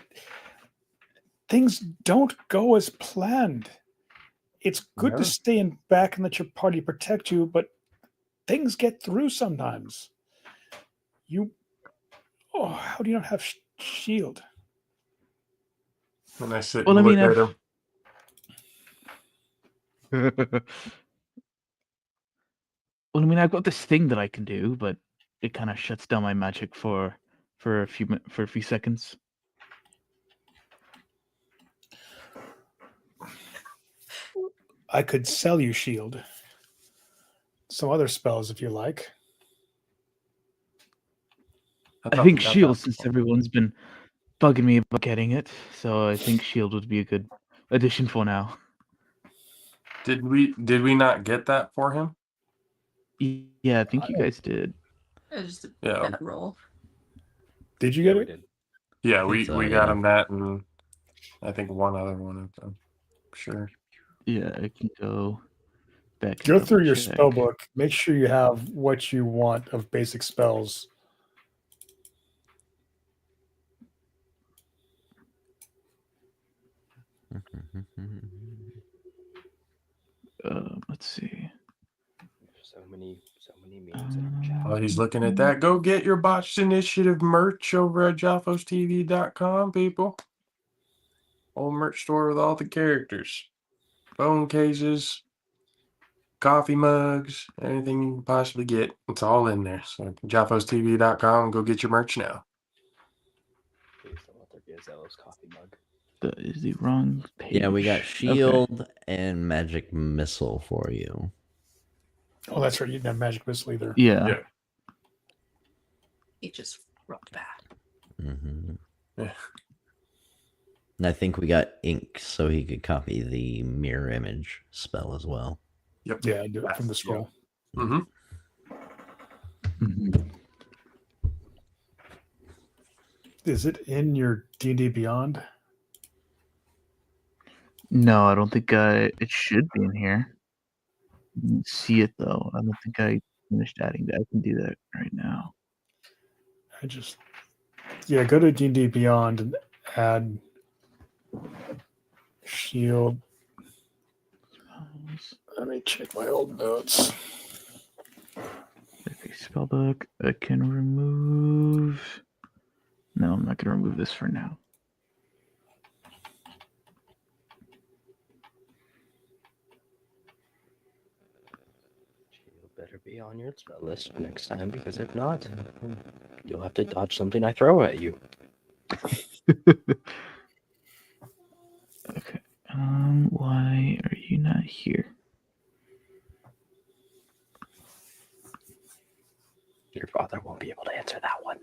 things don't go as planned. It's good to Yeah. stay back and let your party protect you, but things get through sometimes. How do you not have shield? And I sit Well, I and mean, look at him. I've got this thing that I can do, but it kind of shuts down my magic for a few seconds. I could sell you shield. Some other spells if you like. I thought think we got shield, that since before. everyone's been bugging me about getting it, so I think shield would be a good addition for now. Did we not get that for him? Yeah, I think you guys did. It was just a Yeah. bad roll. Did you Yeah, get we it? did. Yeah, I we think so, got yeah. him that, and I think one other one. I'm sure. Yeah, I can go back and Go through your double-check. spell book. Make sure you have what you want of basic spells. Let's see. So many memes in our chat. While he's looking at that, go get your Botched Initiative merch over at JaphosTV.com, people. Old merch store with all the characters. Phone cases, coffee mugs, anything you can possibly get. It's all in there. So JaphosTV.com, go get your merch now. Please don't let there be a Zealous coffee mug. That is the wrong page. Yeah, we got Okay. shield and magic missile for you. Oh, that's right. You didn't have magic missile either. Yeah. It just rolled back. Mm-hmm. Yeah. And I think we got ink so he could copy the mirror image spell as well. Yep. Yeah, do it from the scroll. Mm-hmm. Mhm. Is it in your D&D Beyond? No, I don't think it should be in here. I didn't see it though. I don't think I finished adding that. I can do that right now. Go to D&D Beyond and add shield. Let me check my old notes. Okay, spellbook. I can remove. No, I'm not gonna remove this for now. You better be on your spell list for next time, because if not, you'll have to dodge something I throw at you. Okay. Why are you not here? Your father won't be able to answer that one.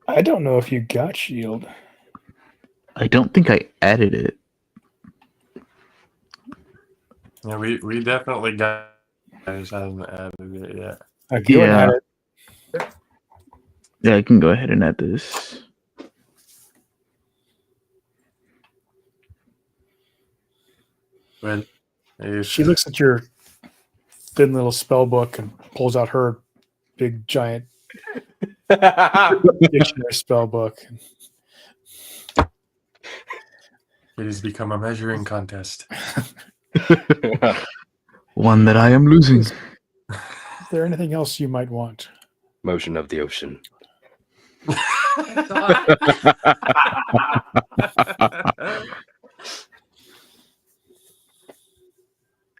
I don't know if you got shield. I don't think I added it. Yeah, we definitely got. I just haven't added it yet. Go and add it. Yeah, I can go ahead and add this. Well, if She looks at your thin little spell book and pulls out her big giant dictionary spell book. it has become a measuring contest. One that I am losing. Is there anything else you might want? Motion of the ocean.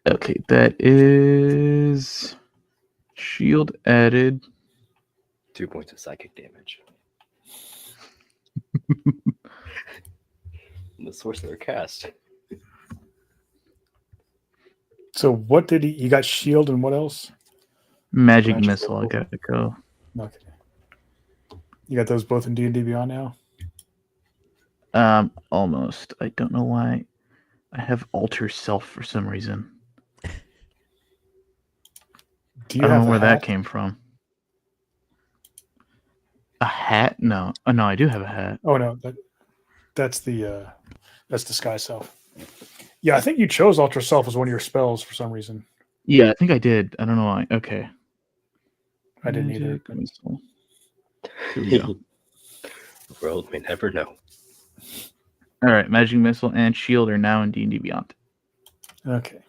Okay, that is shield added. 2 points of psychic damage. The sorcerer cast. So what did he got shield and what else? Magic Magic missile. I missile. gotta go. Okay. You got those both in D&D Beyond now? Almost. I don't know why. I have alter self for some reason. Do you I don't have know a where that hat? came from. A hat? No. Oh no, I do have a hat. Oh no, that's Sky Self. Yeah, I think you chose Ultra Self as one of your spells for some reason. Yeah, I think I did. I don't know why. Okay. I didn't either. Magic missile. Here we go. The world may never know. All right, magic missile and shield are now in D&D Beyond. Okay.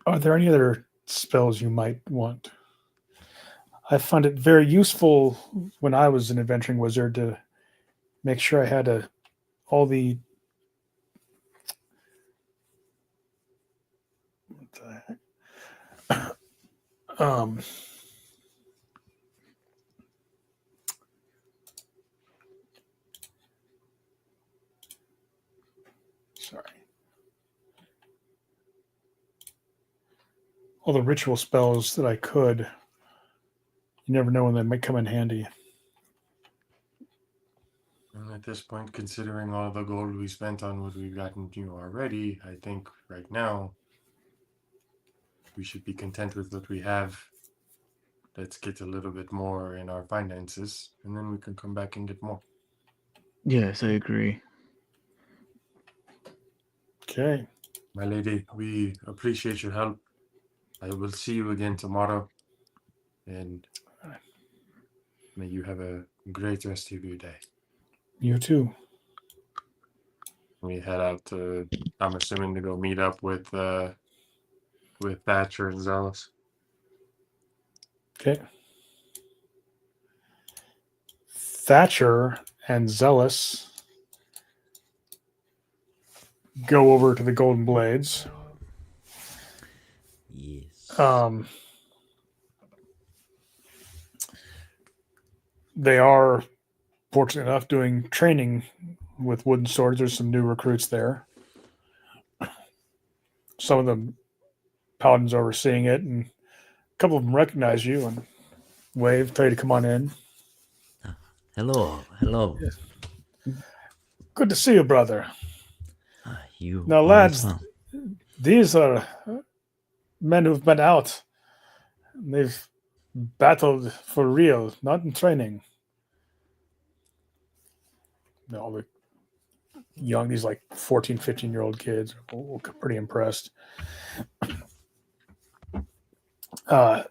Are there any other spells you might want? I found it very useful when I was an adventuring wizard to make sure I had all the what the heck? Sorry. All the ritual spells that I could. You never know when they might come in handy. And at this point, considering all the gold we spent on what we've gotten you already, I think right now we should be content with what we have. Let's get a little bit more in our finances, and then we can come back and get more. Yes, I agree. Okay. My lady, we appreciate your help. I will see you again tomorrow, and may you have a great rest of your day. You too. We head out to, I'm assuming, to go meet up with Thatcher and Zealous. Okay. Thatcher and Zealous go over to the Golden Blades. Yes. They are fortunate enough doing training with wooden swords. There's some new recruits there. Some of the paladins are overseeing it, and a couple of them recognize you and wave, tell you to come on in. Hello. Yes. Good to see you, brother. You Now, are lads, as well. these are men who've been out. They've battled for real, not in training. All the young, these like 14, 15-year-old kids are pretty impressed. What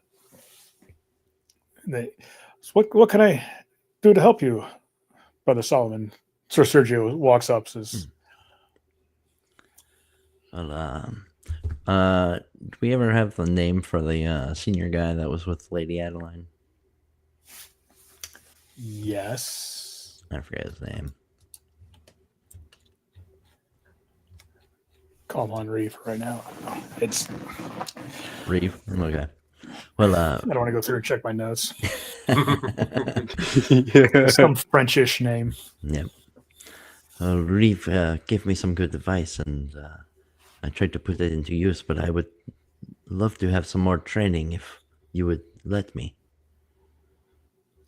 can I do to help you, Brother Solomon? Sir Sergio walks up, says, Well, do we ever have the name for the senior guy that was with Lady Adeline? yes. I forget his name. Call him on Reeve right now. It's Reeve? Okay. Well, I don't want to go through and check my notes. Yeah. Some Frenchish name. Yep. Reeve gave me some good advice, and I tried to put it into use, but I would love to have some more training if you would let me.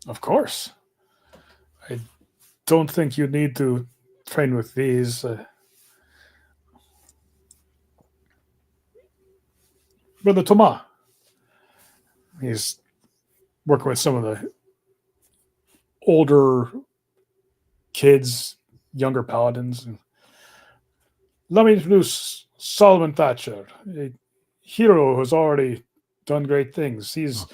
Of course. I don't think you need to train with these. Brother Thomas, he's working with some of the older kids, younger paladins. Let me introduce Solomon Thatcher, a hero who's already done great things. He's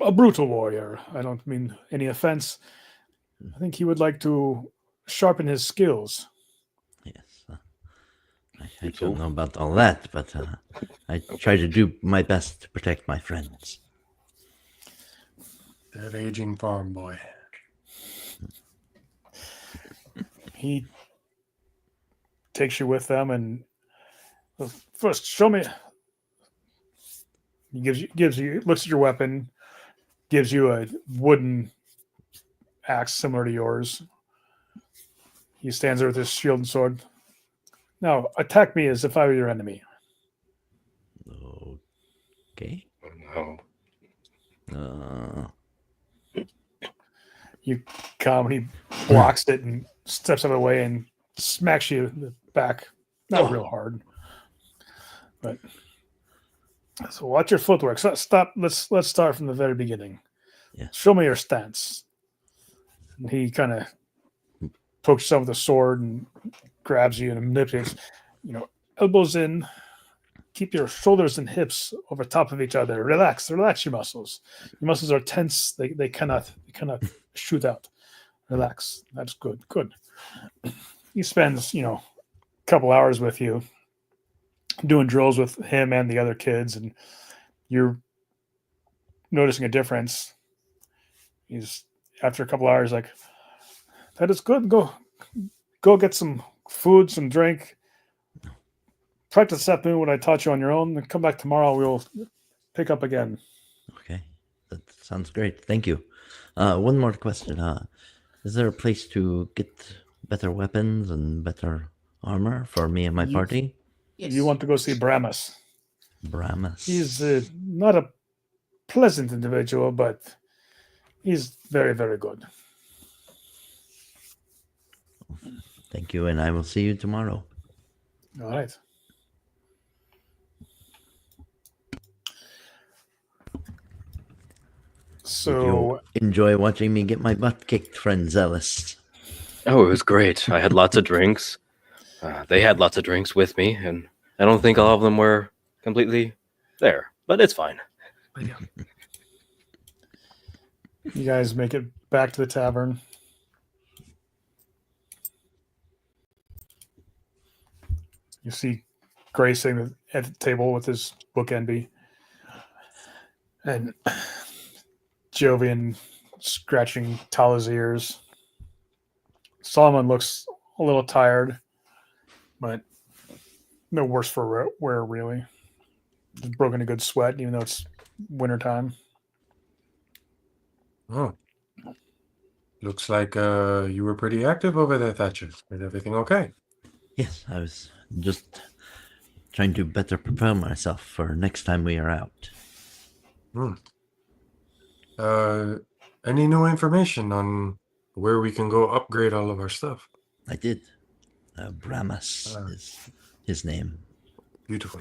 a brutal warrior. I don't mean any offense. I think he would like to sharpen his skills. Yes. I don't know about all that, but I try to do my best to protect my friends. That aging farm boy. He takes you with them and first show me. He gives you looks at your weapon, gives you a wooden axe similar to yours. He stands there with his shield and sword. Now attack me as if I were your enemy. Okay. Oh, no. You come and he blocks it and steps out of the way and smacks you in the back. Not real hard. But so watch your footwork. So stop. Let's start from the very beginning. Yeah. Show me your stance. And he kind of pokes yourself with a sword and grabs you and manipulates. Elbows in. Keep your shoulders and hips over top of each other. Relax your muscles. Your muscles are tense. They cannot shoot out. Relax. That's good. Good. He spends, a couple hours with you doing drills with him and the other kids, and you're noticing a difference. He's after a couple hours like, that is good. Go get some food, some drink. Practice this afternoon what I taught you on your own, and come back tomorrow. We'll pick up again. Okay. That sounds great. Thank you. One more question. Is there a place to get better weapons and better armor for me and my party? Yes. You want to go see Bramus. Bramus. He's not a pleasant individual, but he's very, very good. Thank you, and I will see you tomorrow. All right. Did So you enjoy watching me get my butt kicked, friend Zealous? Oh, it was great. I had lots of drinks. They had lots of drinks with me, and I don't think all of them were completely there, but it's fine. you guys make it back to the tavern. You see Gray sitting at the table with his book envy. And Jovian scratching Tala's ears. Solomon looks a little tired, but no worse for wear, really. Just broken a good sweat, even though it's wintertime. Oh. Looks like you were pretty active over there, Thatcher. Is everything okay? Yes, I was just trying to better prepare myself for next time we are out. Any new information on where we can go upgrade all of our stuff? I did. Bramus is his name. Beautiful.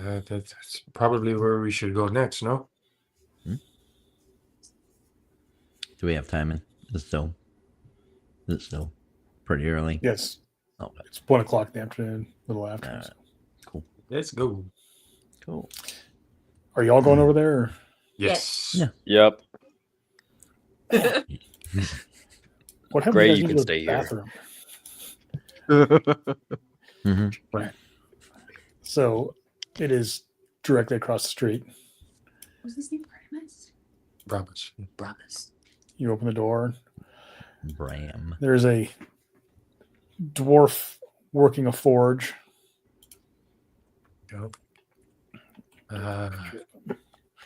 That's probably where we should go next, no? Do we have time? Is it still pretty early? Yes. Oh, It's 1 o'clock in the afternoon, a little after. Alright. Cool. Let's go. Cool. Are y'all going over there? Or? Yes. Yeah. Yep. What happened? Gray, to you can the stay here. bathroom? Mm-hmm. So it is directly across the street. Was his name Bramus? Bramus. Bramus. You open the door. Bram. There's a dwarf working a forge. Yep.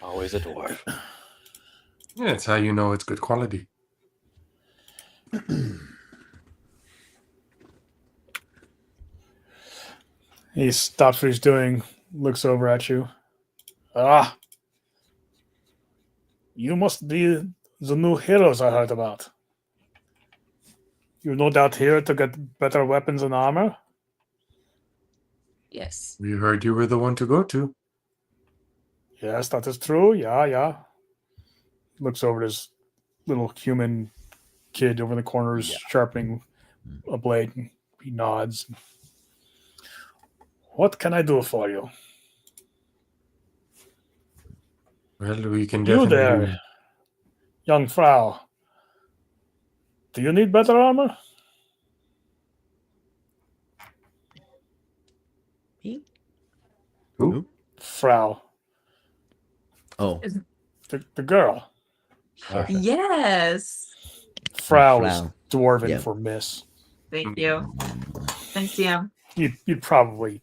Always a dwarf. Yeah, that's how you know it's good quality. He stops what he's doing, looks over at you. Ah, you must be the new heroes I heard about. You're no doubt here to get better weapons and armor. Yes. We heard you were the one to go to. Yes, that is true. Yeah. Looks over at his little human kid over in the corners, Yeah. sharpening a blade. And he nods. What can I do for you? Well, we can You definitely. there, young Frau. Do you need better armor? Me? Who? Frau, Oh, the girl. Sorcha. Yes. Frau is Frau. dwarven Yeah. for miss. Thank you. Thanks, Sam. You'd probably,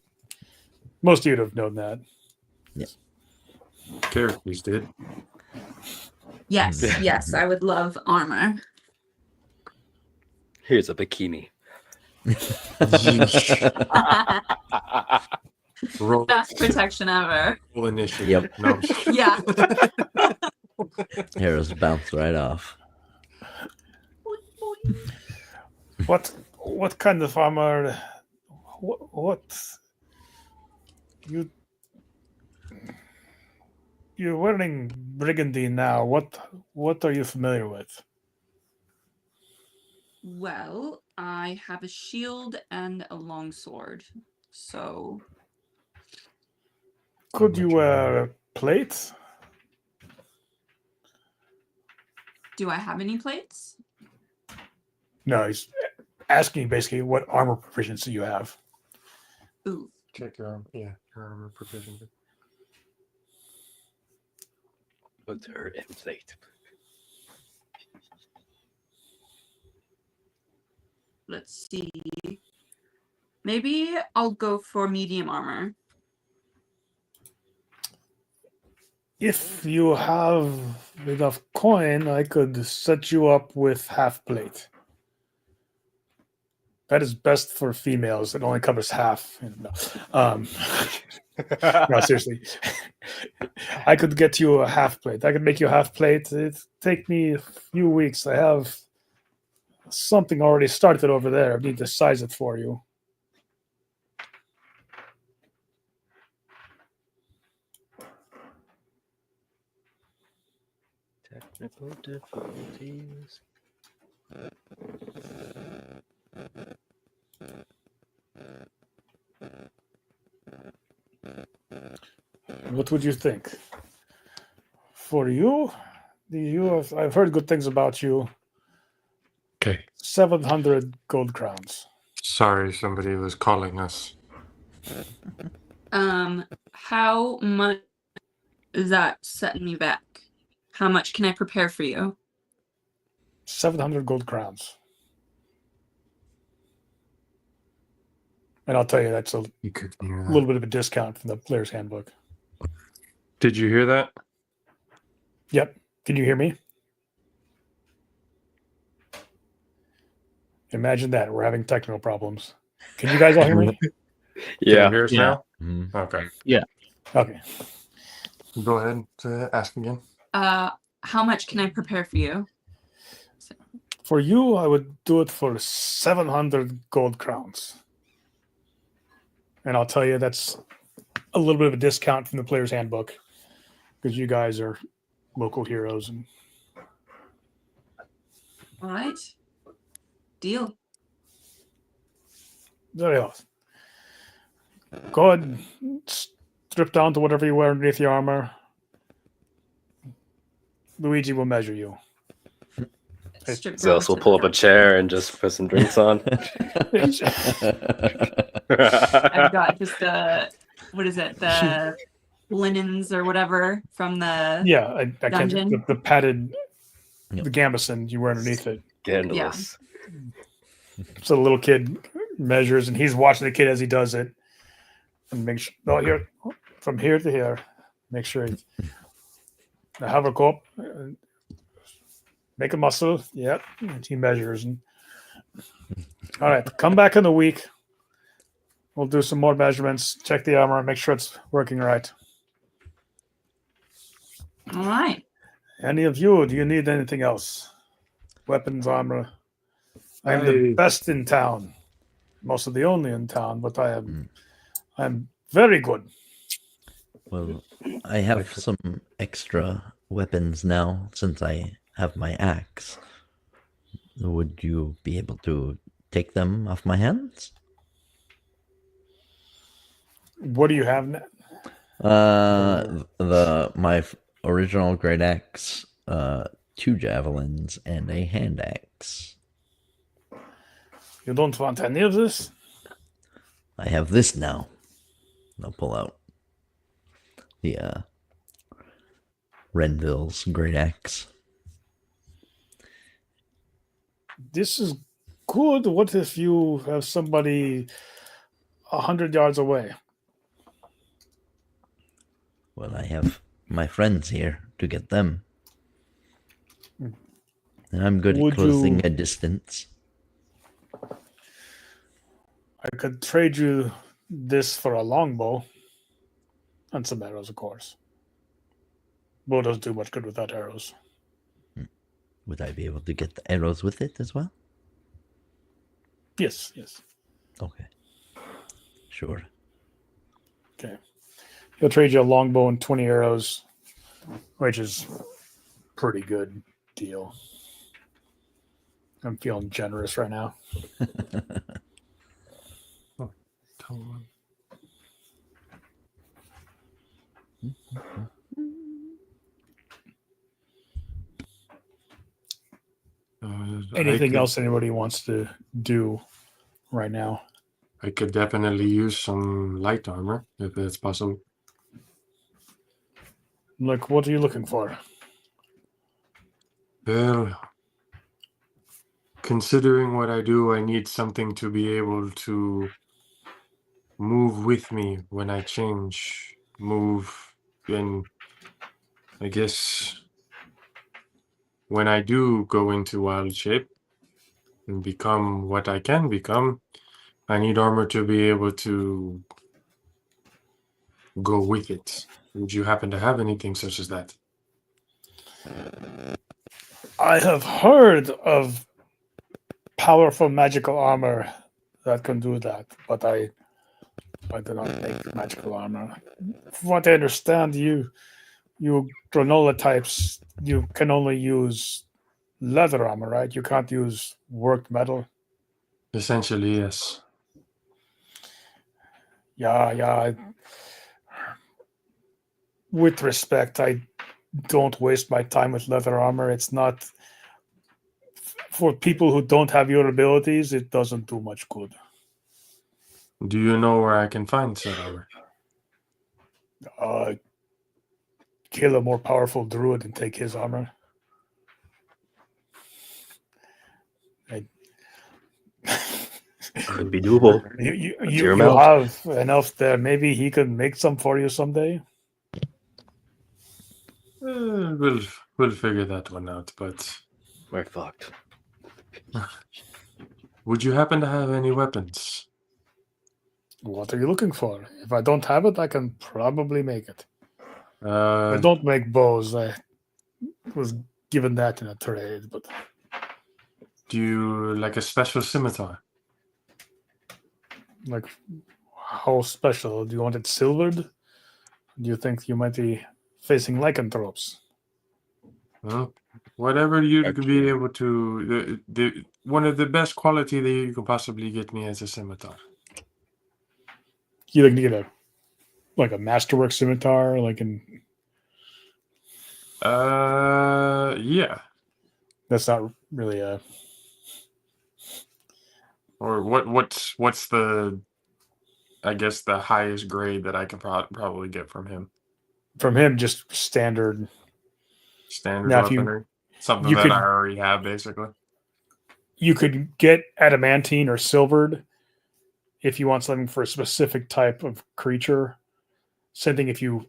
most of you'd have known that. Characters did. Yes, yes, I would love armor. Here's a bikini. Roll, Best protection ever. roll initiative. Yep. No. Yeah. Heroes bounce right off. What kind of armor? What you're wearing brigandine now. What are you familiar with? Well, I have a shield and a longsword. So Could you wear plates? do I have any plates? No, he's asking basically what armor proficiency you have. Ooh. Check your arm. Yeah, your armor proficiency. Put her in plate. Let's see. Maybe I'll go for medium armor. If you have enough coin, I could set you up with half plate. That is best for females. It only covers half. No, no, seriously. I could get you a half plate. I could make you a half plate. It'd take me a few weeks. I have something already started over there. I need to size it for you. Technical difficulties. What would you think? For you, I've heard good things about you. Okay. 700 gold crowns. Sorry, somebody was calling us. How much is that setting me back? How much can I prepare for you? 700 gold crowns. And I'll tell you, that's a You couldn't hear that. little bit of a discount from the player's handbook. Did you hear that? Yep. Can you hear me? Imagine that. We're having technical problems. Can you guys all hear me? Can Yeah. you hear us Yeah. now? Mhm. Okay. Okay. Go ahead. Ask again. How much can I prepare for you? For you, I would do it for 700 gold crowns. And I'll tell you, that's a little bit of a discount from the player's handbook because you guys are local heroes. And All right. Deal. there you go. Go ahead and strip down to whatever you wear underneath your armor. Luigi will measure you. Strip Zeus down will to pull the up a chair and just put some drinks on. I've got just what is it? The linens or whatever from the Yeah, I can't. Dungeon? The padded, Yep. the gambeson you wear underneath it. Scandalous. So the little kid measures, and he's watching the kid as he does it, and make sure. Oh, here, from here to here, make sure. I have a cup. Make a muscle. Yep. And he measures. And all right, come back in a week. We'll do some more measurements, check the armor, make sure it's working right. All right. Any of you, do you need anything else? Weapons, armor? I am the best in town. Most of the only in town, but I'm very good. Well, I have some extra weapons now since I have my axe. Would you be able to take them off my hands? What do you have now? My original great axe, 2 javelins, and a hand axe. You don't want any of this? I have this now. I'll pull out the Renville's great axe. This is good. What if you have somebody 100 yards away? Well, I have my friends here to get them. And I'm good Would at closing you- a distance. I could trade you this for a longbow. And some arrows, of course. Bow doesn't do much good without arrows. Would I be able to get the arrows with it as well? Yes. Okay. Sure. Okay. He'll trade you a longbow and 20 arrows, which is pretty good deal. I'm feeling generous right now. Anything else anybody wants to do right now? I could definitely use some light armor if it's possible. Look, what are you looking for? Well, considering what I do, I need something to be able to move with me when I change, move, and I guess when I do go into wild shape and become what I can become, I need armor to be able to go with it. Would you happen to have anything such as that? I have heard of powerful magical armor that can do that, but I do not make magical armor. From what I understand, you granola types, you can only use leather armor, right? You can't use worked metal. Essentially, yes. Yeah. With respect, I don't waste my time with leather armor. It's not for people who don't have your abilities. It doesn't do much good. Do you know where I can find said armor? Kill a more powerful druid and take his armor. Could be doable. You amount. have enough there. Maybe he could make some for you someday. We'll figure that one out. But We're fucked. would you happen to have any weapons? What are you looking for? If I don't have it, I can probably make it. I Uh, don't make bows. I was given that in a trade, but do you like a special scimitar? like, how special? Do you want it silvered? Do you think you might be facing lycanthropes? Well, whatever you could be Okay. able to. The one of the best quality that you could possibly get me is a scimitar. You like to get a masterwork scimitar, like in. Yeah. That's not really a. Or what's the, I guess, the highest grade that I can probably get from him? From him, just standard. Standard Now, if you- weaponry, something you that could- I already have, basically. You could get adamantine or silvered if you want something for a specific type of creature. Same thing if you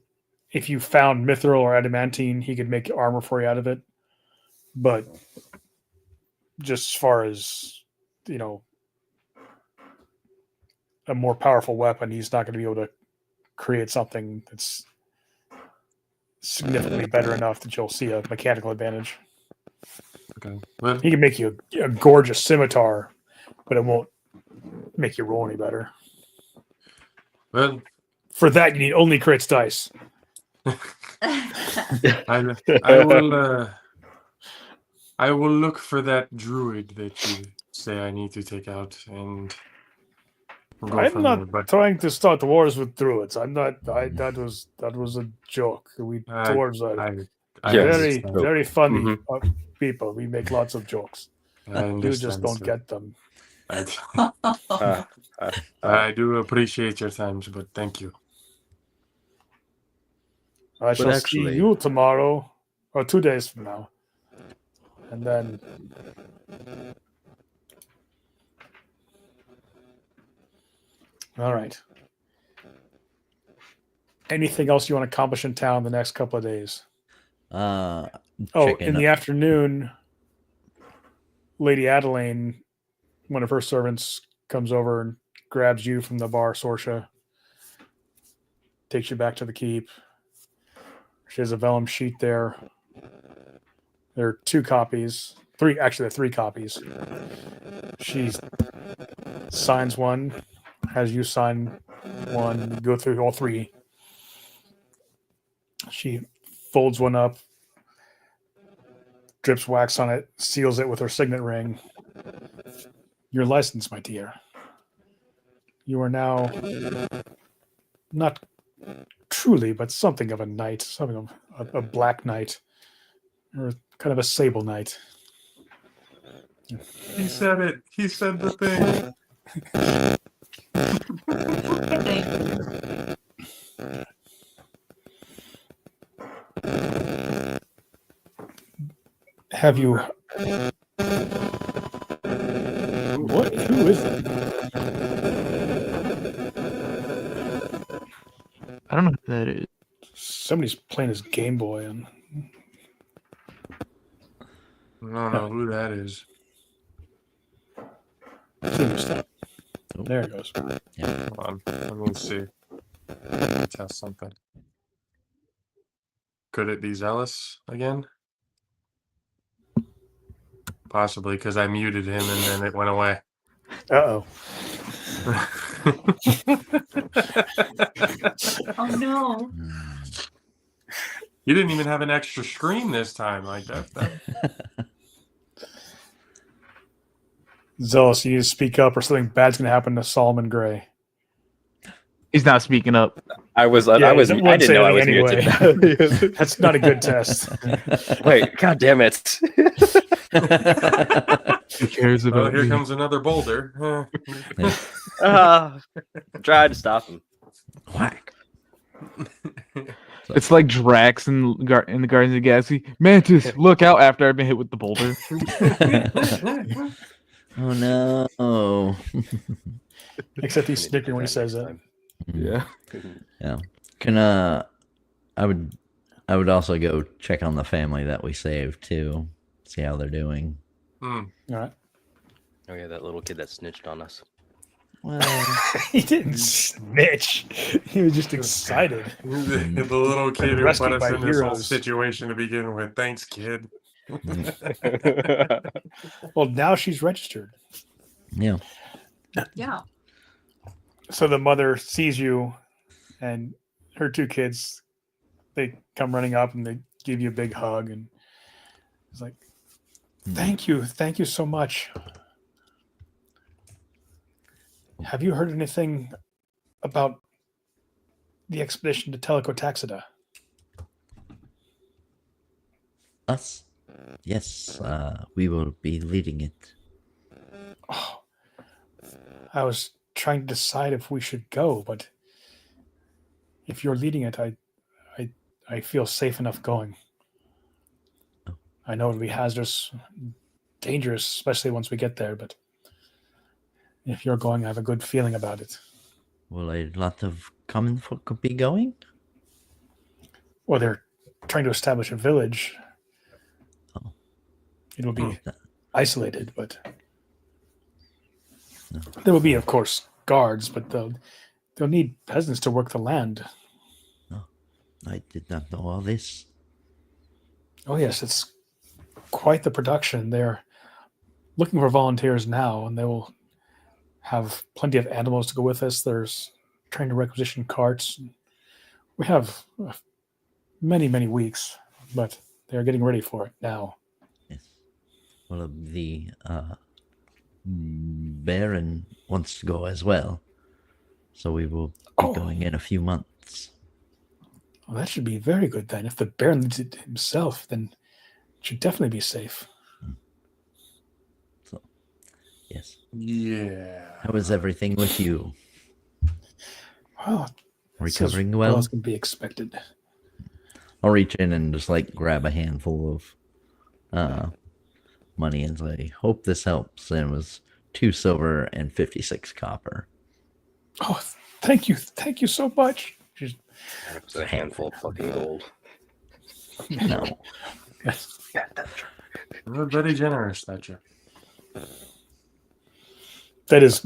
found mithril or adamantine, he could make armor for you out of it. But just as far as a more powerful weapon, he's not going to be able to create something that's significantly better enough that you'll see a mechanical advantage. Okay. Well, He can make you a gorgeous scimitar, but it won't make you roll any better. well, For that, you need only crits dice. I will look for that druid that you say I need to take out and go I'm from not there. But trying to start the wars with druids. I'm not. That was a joke. We dwarves are I Yes. very understand. very funny Mhm. people. We make lots of jokes. I You just understand, don't sir. get them. I do appreciate your times, but thank you. I shall see actually- you tomorrow, or 2 days from now, and then. All right. Anything else you want to accomplish in town the next couple of days? Oh, Checking in the up. afternoon, Lady Adelaine, one of her servants, comes over and grabs you from the bar, Sorcha, takes you back to the keep. She has a vellum sheet there. There are 2 copies. 3, actually, there are 3 copies. She signs one, has you sign one, go through all 3. She folds one up, drips wax on it, seals it with her signet ring. Your license, my dear. You are now not truly, but something of a knight, something of a black knight, or kind of a sable knight. He said it. He said the thing. Have you? What? Who is that? I don't know who that is. Somebody's playing his Game Boy. And I don't know who that is. there it goes. Hold on. Let me see. Test something. Could it be Zealous again? Possibly, because I muted him and then it went away. Uh-oh. Oh no. You didn't even have an extra screen this time. Like that. Zealous, you need to speak up or something bad's going to happen to Solomon Gray. He's not speaking up. I didn't know I was muted. That's not a good test. Wait, god damn it. Who cares Oh, about here me? comes another boulder. Try to stop him. Whack. It's like Drax in the Guardians of the Galaxy. Mantis, look out after I've been hit with the boulder. Oh no. Except he's snickering when he says that. Yeah. Yeah. Can I would also go check on the family that we saved too. See how they're doing. All right. Oh yeah, that little kid that snitched on us. Well, He didn't snitch. He was just excited. The little kid who put Rescued us by in this whole heroes. situation to begin with. Thanks, kid. Well, now she's registered. yeah. Yeah. So the mother sees you and her 2 kids, they come running up and they give you a big hug and it's like, thank you so much. Have you heard anything about the expedition to Telecotaxida? Us? Yes, we will be leading it. Oh, I was trying to decide if we should go, but if you're leading it, I feel safe enough going. I know it'll be hazardous, dangerous, especially once we get there, but if you're going, I have a good feeling about it. Will a lot of common folk be going? Well, they're trying to establish a village. Oh. It will be That- isolated, but there will be, of course, guards, but they'll need peasants to work the land. I did not know all this. Oh yes, it's quite the production. They're looking for volunteers now, and they will have plenty of animals to go with us. There's trying to requisition carts. We have many weeks, but they're getting ready for it now. Yes. Well, the Baron wants to go as well, so we will be going in a few months. Well, that should be very good then. If the Baron leads it himself, then it should definitely be safe. So, yes. Yeah. How is everything with you? Well, Recovering as well? as can be expected. I'll reach in and just like grab a handful of money and say, "Hope this helps." And it was 2 silver and 56 copper. Oh, thank you so much. Just, It's a handful of fucking gold. No. yes. You're very generous, Thatcher. That is,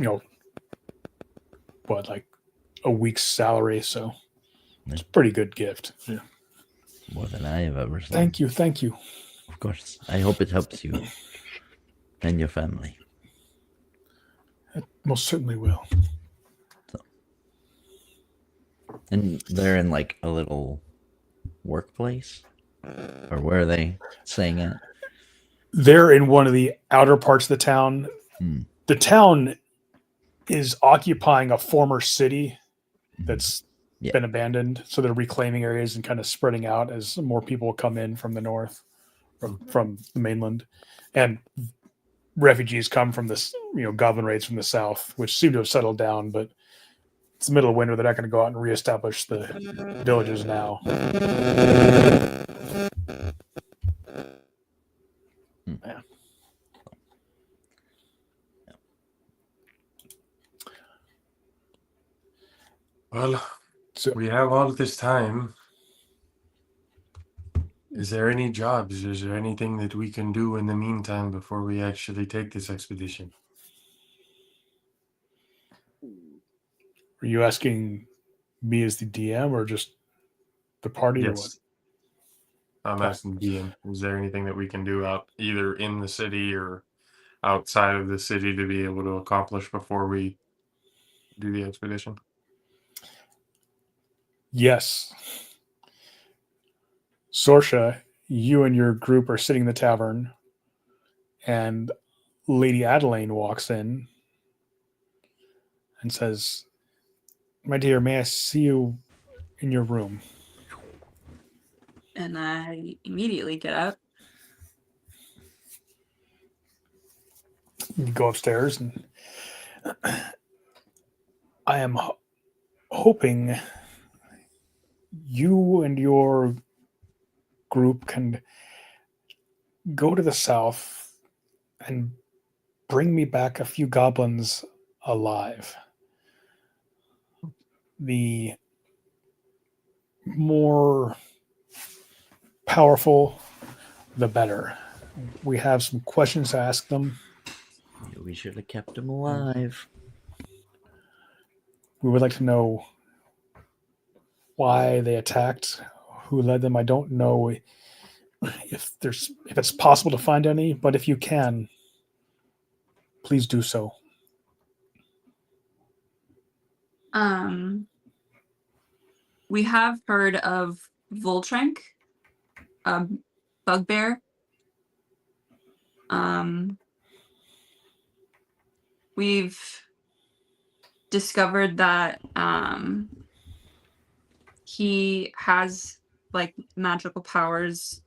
what, like a week's salary, so it's a pretty good gift. Yeah. More than I have ever seen. Thank you. Of course. I hope it helps you and your family. It most certainly will. And they're in like a little workplace? Or where are they staying at? They're in one of the outer parts of the town. The town is occupying a former city that's been abandoned, so they're reclaiming areas and kind of spreading out as more people come in from the north, from the mainland, and refugees come from this, goblin raids from the south, which seem to have settled down, but it's the middle of winter. They're not going to go out and reestablish the villages now. Yeah. Well, So we have all this time. Is there any jobs? Is there anything that we can do in the meantime before we actually take this expedition? are you asking me as the DM or just the party or what? Yes. I'm asking DM, is there anything that we can do out either in the city or outside of the city to be able to accomplish before we do the expedition? Yes. Sorcha, you and your group are sitting in the tavern, and Lady Adelaine walks in and says, "My dear, may I see you in your room?" And I immediately get up. You go upstairs, and I am hoping you and your group can go to the south and bring me back a few goblins alive. The more powerful, the better. We have some questions to ask them. We should have kept him alive. We would like to know why they attacked, who led them. I don't know if it's possible to find any, but if you can, please do so. We have heard of Voltrank, bugbear. We've discovered that he has like magical powers,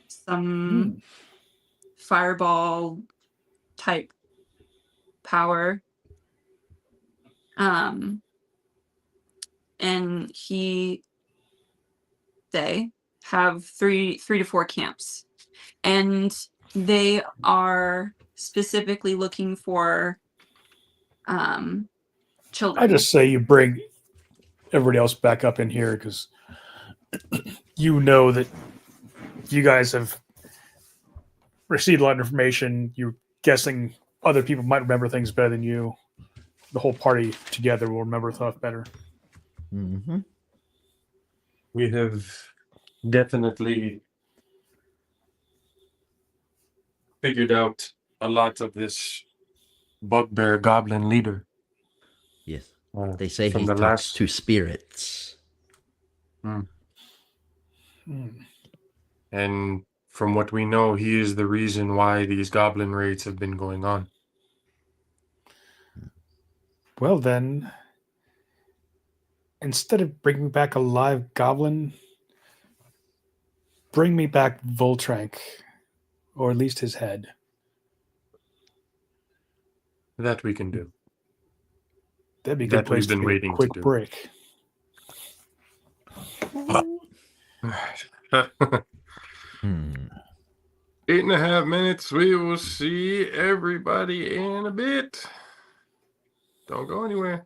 some fireball type power. And they have three to four camps, and they are specifically looking for children. I just say you bring everybody else back up in here because you know that you guys have received a lot of information. You're guessing other people might remember things better than you. the whole party together will remember Thoth better. Mm-hmm. We have definitely figured out a lot of this bugbear goblin leader. Yes. They say from he the talks last- to spirits. Hmm. And from what we know, he is the reason why these goblin raids have been going on. Well, then, instead of bringing back a live goblin, bring me back Voltrank, or at least his head. That we can do. That'd be a That good place we've been to take waiting a to quick do. break. Hmm. 8.5 minutes. We will see everybody in a bit. Don't go anywhere.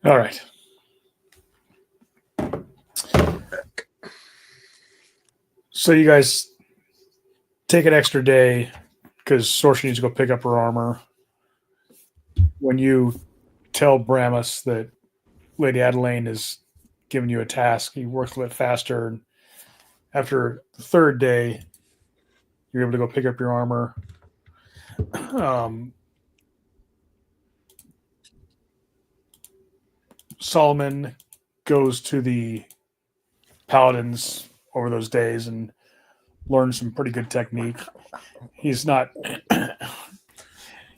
All right. So you guys take an extra day because Sorcha needs to go pick up her armor. When you tell Bramus that Lady Adelaine is giving you a task, he works a little faster. And after the third day, you're able to go pick up your armor. Solomon goes to the paladins over those days and learns some pretty good technique. He's not he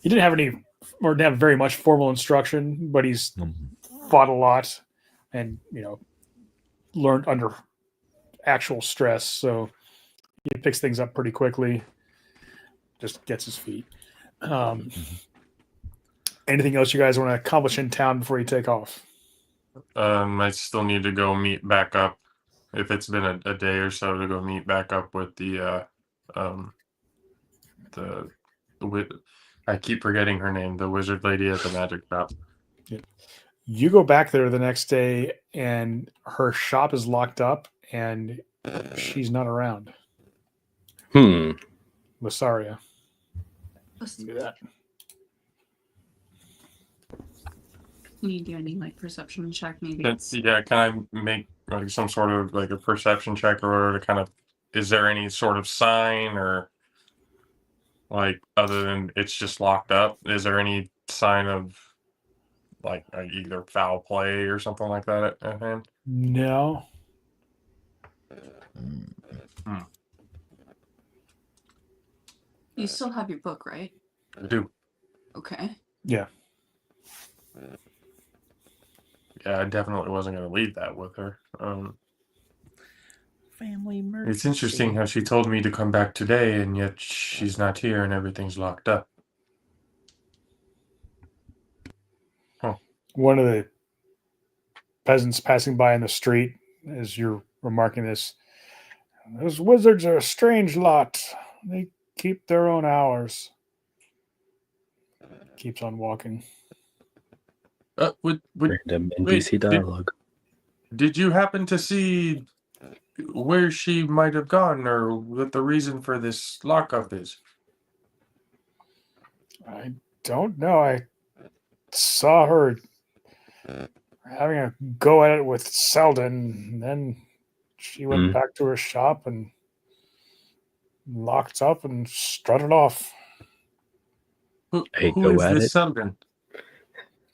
didn't have any or didn't have very much formal instruction, but he's fought a lot and learned under actual stress, so he picks things up pretty quickly, just gets his feet. Anything else you guys want to accomplish in town before you take off? I still need to go meet back up, if it's been a day or so, to go meet back up with the I keep forgetting her name, the wizard lady at the magic shop. You go back there the next day and her shop is locked up and she's not around. Lysaria. Let's Do that. Can you do any perception check maybe? Can I make some sort of a perception check or to kind of, is there any sort of sign or other than it's just locked up? Is there any sign of either foul play or something like that at hand? No. You still have your book, right? I do. Okay. Yeah. Yeah, I definitely wasn't going to leave that with her. Family emergency. It's interesting how she told me to come back today, and yet she's not here, and everything's locked up. One of the peasants passing by in the street, as you're remarking this, those wizards are a strange lot. They keep their own hours. Keeps on walking. Random NPC dialogue. Did you happen to see where she might have gone, or what the reason for this lockup is? I don't know. I saw her having a go at it with Selden, and then she went back to her shop and locked up and strutted off. Who is this Selden?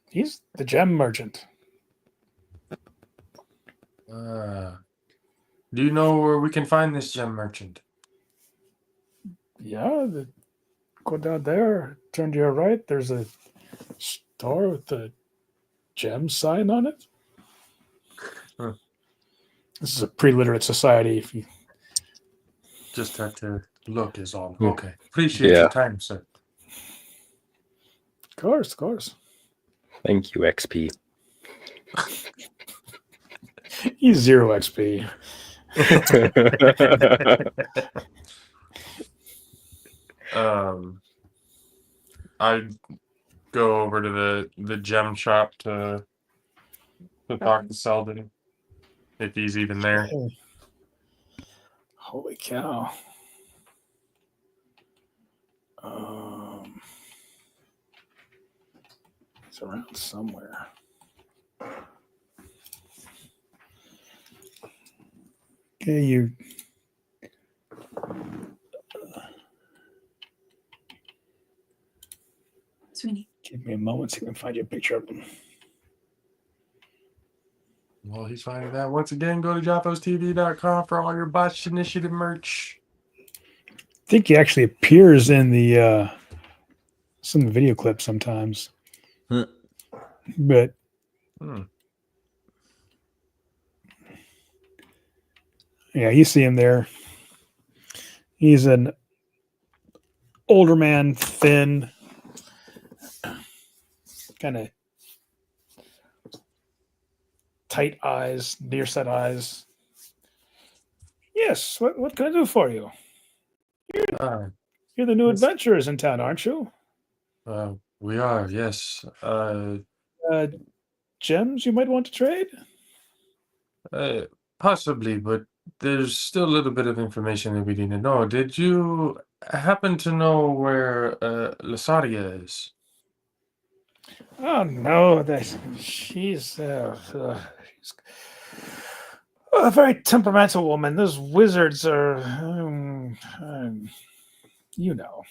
He's the gem merchant. Do you know where we can find this gem merchant? Yeah, go down there, turn to your right. There's a store with the gem sign on it. Huh. This is a pre-literate society. If you just have to look is all. Okay. Appreciate your time, sir. Of course. Thank you, XP. He's 0 XP. I'd go over to the gem shop to talk to Selden, if he's even there. Holy cow. It's around somewhere. Okay, you Sweeney. give me a moment so I can find you a picture of them. Well, he's finding that. Once again, go to JathosTV.com for all your Botched Initiative merch. I think he actually appears in the some video clips sometimes. But yeah, you see him there. He's an older man, thin, kind of tight eyes, near-set eyes. Yes, what can I do for you? You're the new adventurers in town, aren't you? We are, yes. gems you might want to trade? Possibly, but there's still a little bit of information that we need to know. Did you happen to know where Lasaria is? Oh no, she's a very temperamental woman. Those wizards are, you know.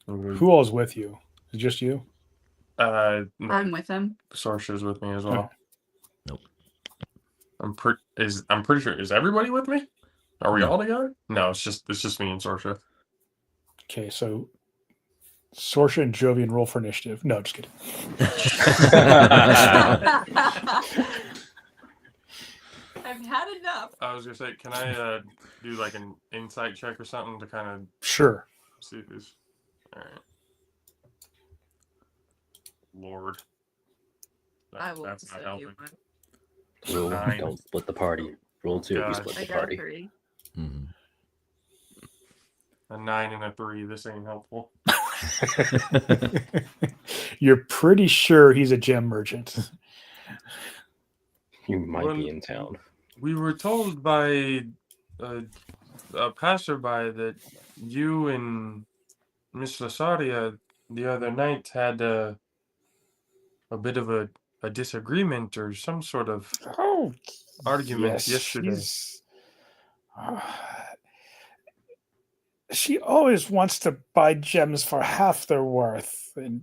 Who all's with you? Is it just you? No, I'm with him. Sorcha's with me as well. Nope. I'm pretty sure. Is everybody with me? Are we No. all together? No, it's just me and Sorcha. Okay, so Sorcha and Jovian roll for initiative. No, just kidding. I've had enough. I was gonna say, can I do like an insight check or something to kind of Sure. see who's all right? Lord, I will that's not send helping. you one. Rule, 9. don't split the party. Rule 2, you God. split I the got a party. 3. Mhm. A 9 and a 3. This ain't helpful. You're pretty sure he's a gem merchant. You might be Well, in town. We were told by a passerby that you and Miss Lasaria the other night had a bit of a disagreement or some sort of Oh, argument yes, yesterday. She always wants to buy gems for half their worth, and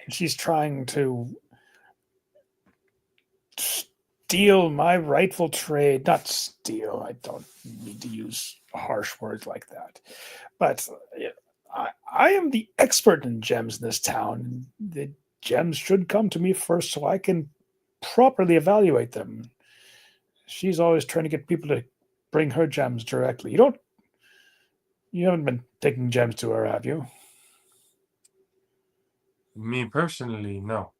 she's trying to steal my rightful trade. Not steal. I don't need to use harsh words like that. But I am the expert in gems in this town. The gems should come to me first so I can properly evaluate them. She's always trying to get people to bring her gems directly. You haven't been taking gems to her, have you? Me personally, no.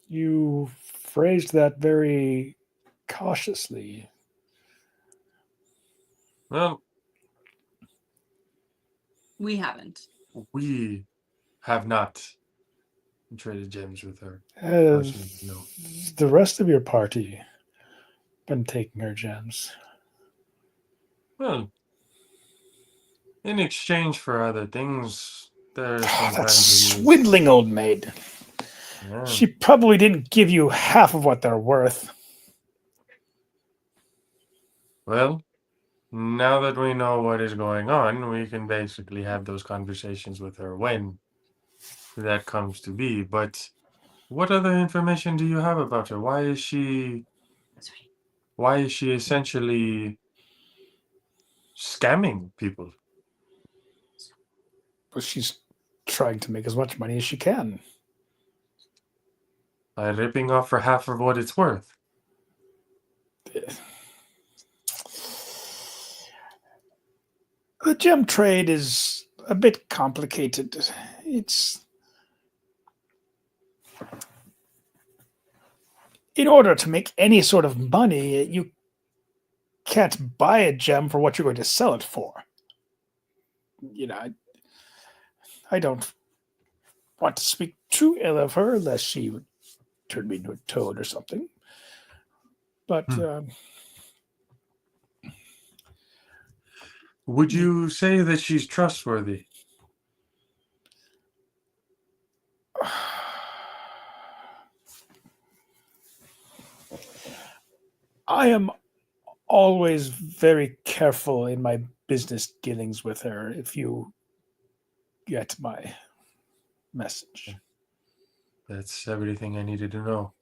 You phrased that very cautiously. Well, We haven't. we have not traded gems with her. Has Personally, no. the rest of your party been taking her gems? Well, in exchange for other things, there's That sometimes swindling old maid. Yeah. She probably didn't give you half of what they're worth. Well, now that we know what is going on, we can basically have those conversations with her when that comes to be. But what other information do you have about her? Why is she essentially scamming people? But she's trying to make as much money as she can. By ripping off for half of what it's worth. The gem trade is a bit complicated. It's in order to make any sort of money, you can't buy a gem for what you're going to sell it for. I don't want to speak too ill of her, unless she would turn me into a toad or something. But would you say that she's trustworthy? I am always very careful in my business dealings with her, if you get my message. That's everything I needed to know.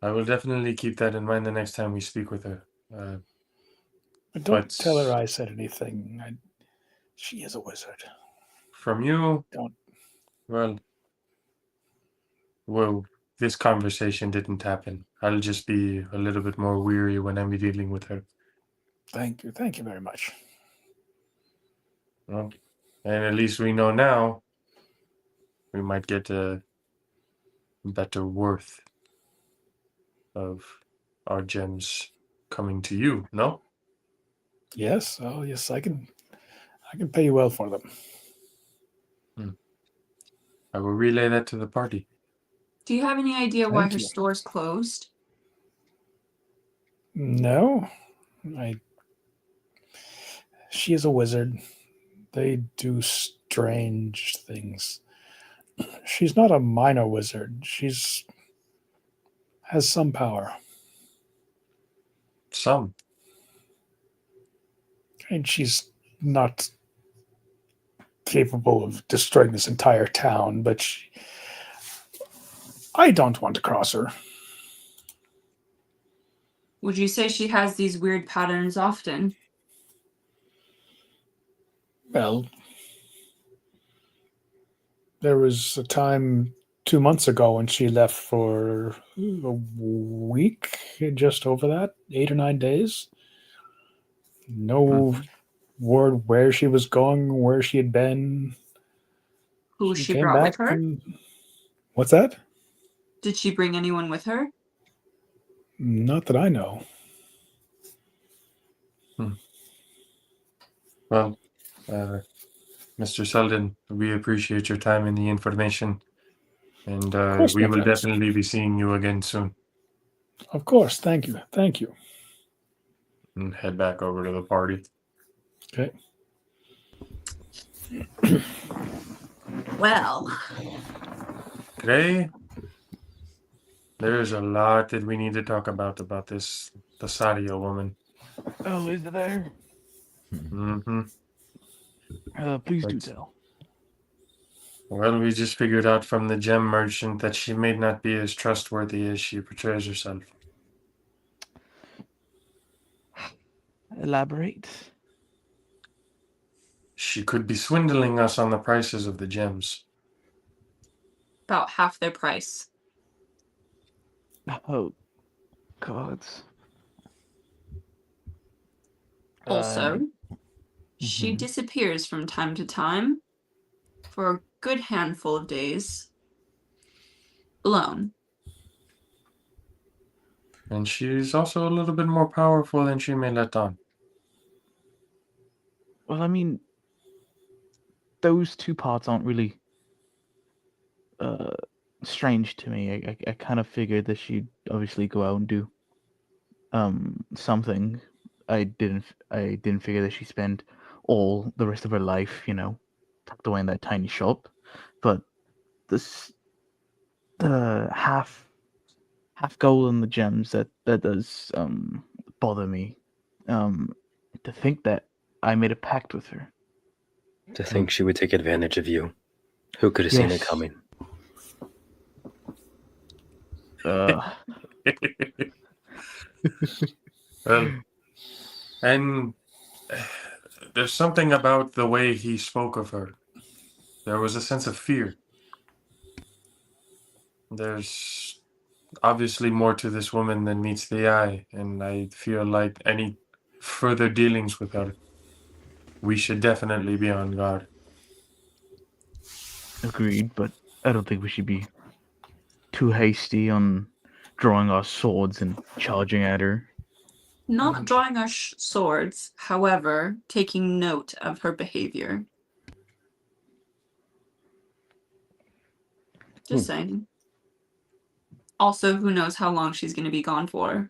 I will definitely keep that in mind the next time we speak with her. But don't tell her I said anything. She is a wizard. From you? Don't. Well, this conversation didn't happen. I'll just be a little bit more weary when I'm dealing with her. Thank you. Thank you very much. Well, and at least we know now we might get a better worth of our gems coming to you, no? Yes. Oh, yes. I can pay you well for them. I will relay that to the party. Do you have any idea why Thank her you. store's closed? No, she is a wizard. They do strange things. She's not a minor wizard. She's has some power, Some. and she's not capable of destroying this entire town. But I don't want to cross her. Would you say she has these weird patterns often? Well, there was a time 2 months ago when she left for a week, just over that, 8 or 9 days. No word where she was going, where she had been. Who She she came brought with back her? and what's that? Did she bring anyone with her? Not that I know. Well, Mr. Selden, we appreciate your time and the information. And Of course, we my will friends. definitely be seeing you again soon. Of course. Thank you. Thank you. And head back over to the party. Okay. Well, Today, there's a lot that we need to talk about this Tasadia woman. Oh, is there? Mm-hmm. Please do Right. tell. Well, we just figured out from the gem merchant that she may not be as trustworthy as she portrays herself. Elaborate. She could be swindling us on the prices of the gems. about half their price. Oh, God. Also, Um, she mhm. disappears from time to time for a good handful of days alone. And she's also a little bit more powerful than she may let on. Well, I mean, those two parts aren't really strange to me. I kind of figured that she'd obviously go out and do something. I didn't figure that she'd spend all the rest of her life, tucked away in that tiny shop. But the half gold and the gems, that does bother me. To think that I made a pact with her. To think she would take advantage of you. Who could have seen it Yes. coming? Well, and there's something about the way he spoke of her. There was a sense of fear. There's obviously more to this woman than meets the eye, and I feel like any further dealings with her, we should definitely be on guard. Agreed, but I don't think we should be too hasty on drawing our swords and charging at her. Not drawing our swords, however, taking note of her behavior. Just saying. Also, who knows how long she's going to be gone for.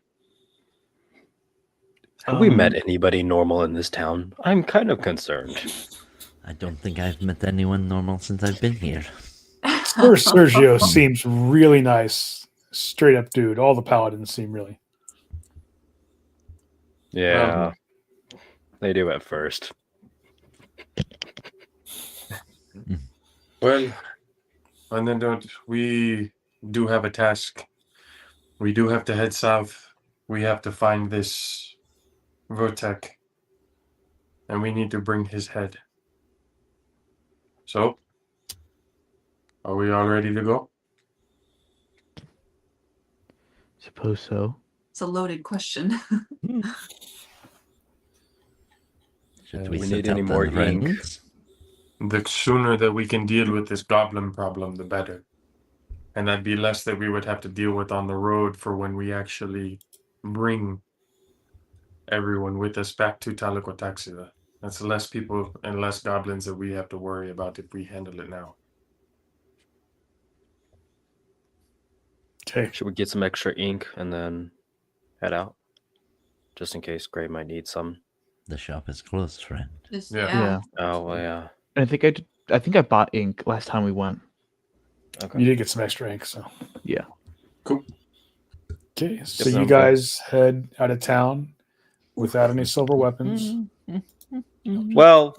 Have we met anybody normal in this town? I'm kind of concerned. I don't think I've met anyone normal since I've been here. Sir Sergio seems really nice. Straight up dude. All the paladins seem really. Yeah. They do at first. Well, on that note, we do have a task. We do have to head south. We have to find this Votek. And we need to bring his head. So, are we all ready to go? Suppose so. It's a loaded question. Should we we need set any out more then, ink? friends? The sooner that we can deal with this goblin problem, the better. And that'd be less that we would have to deal with on the road for when we actually bring everyone with us back to Talokotaxila. That's less people and less goblins that we have to worry about if we handle it now. Okay. Should we get some extra ink and then head out? Just in case Gray might need some. The shop is closed, friend. Yeah. Oh, well, yeah. And I think I bought ink last time we went. Okay. You did get some extra ink, so. Yeah. Cool. Okay, so Yep, you I'm guys head out of town without any silver weapons. Well,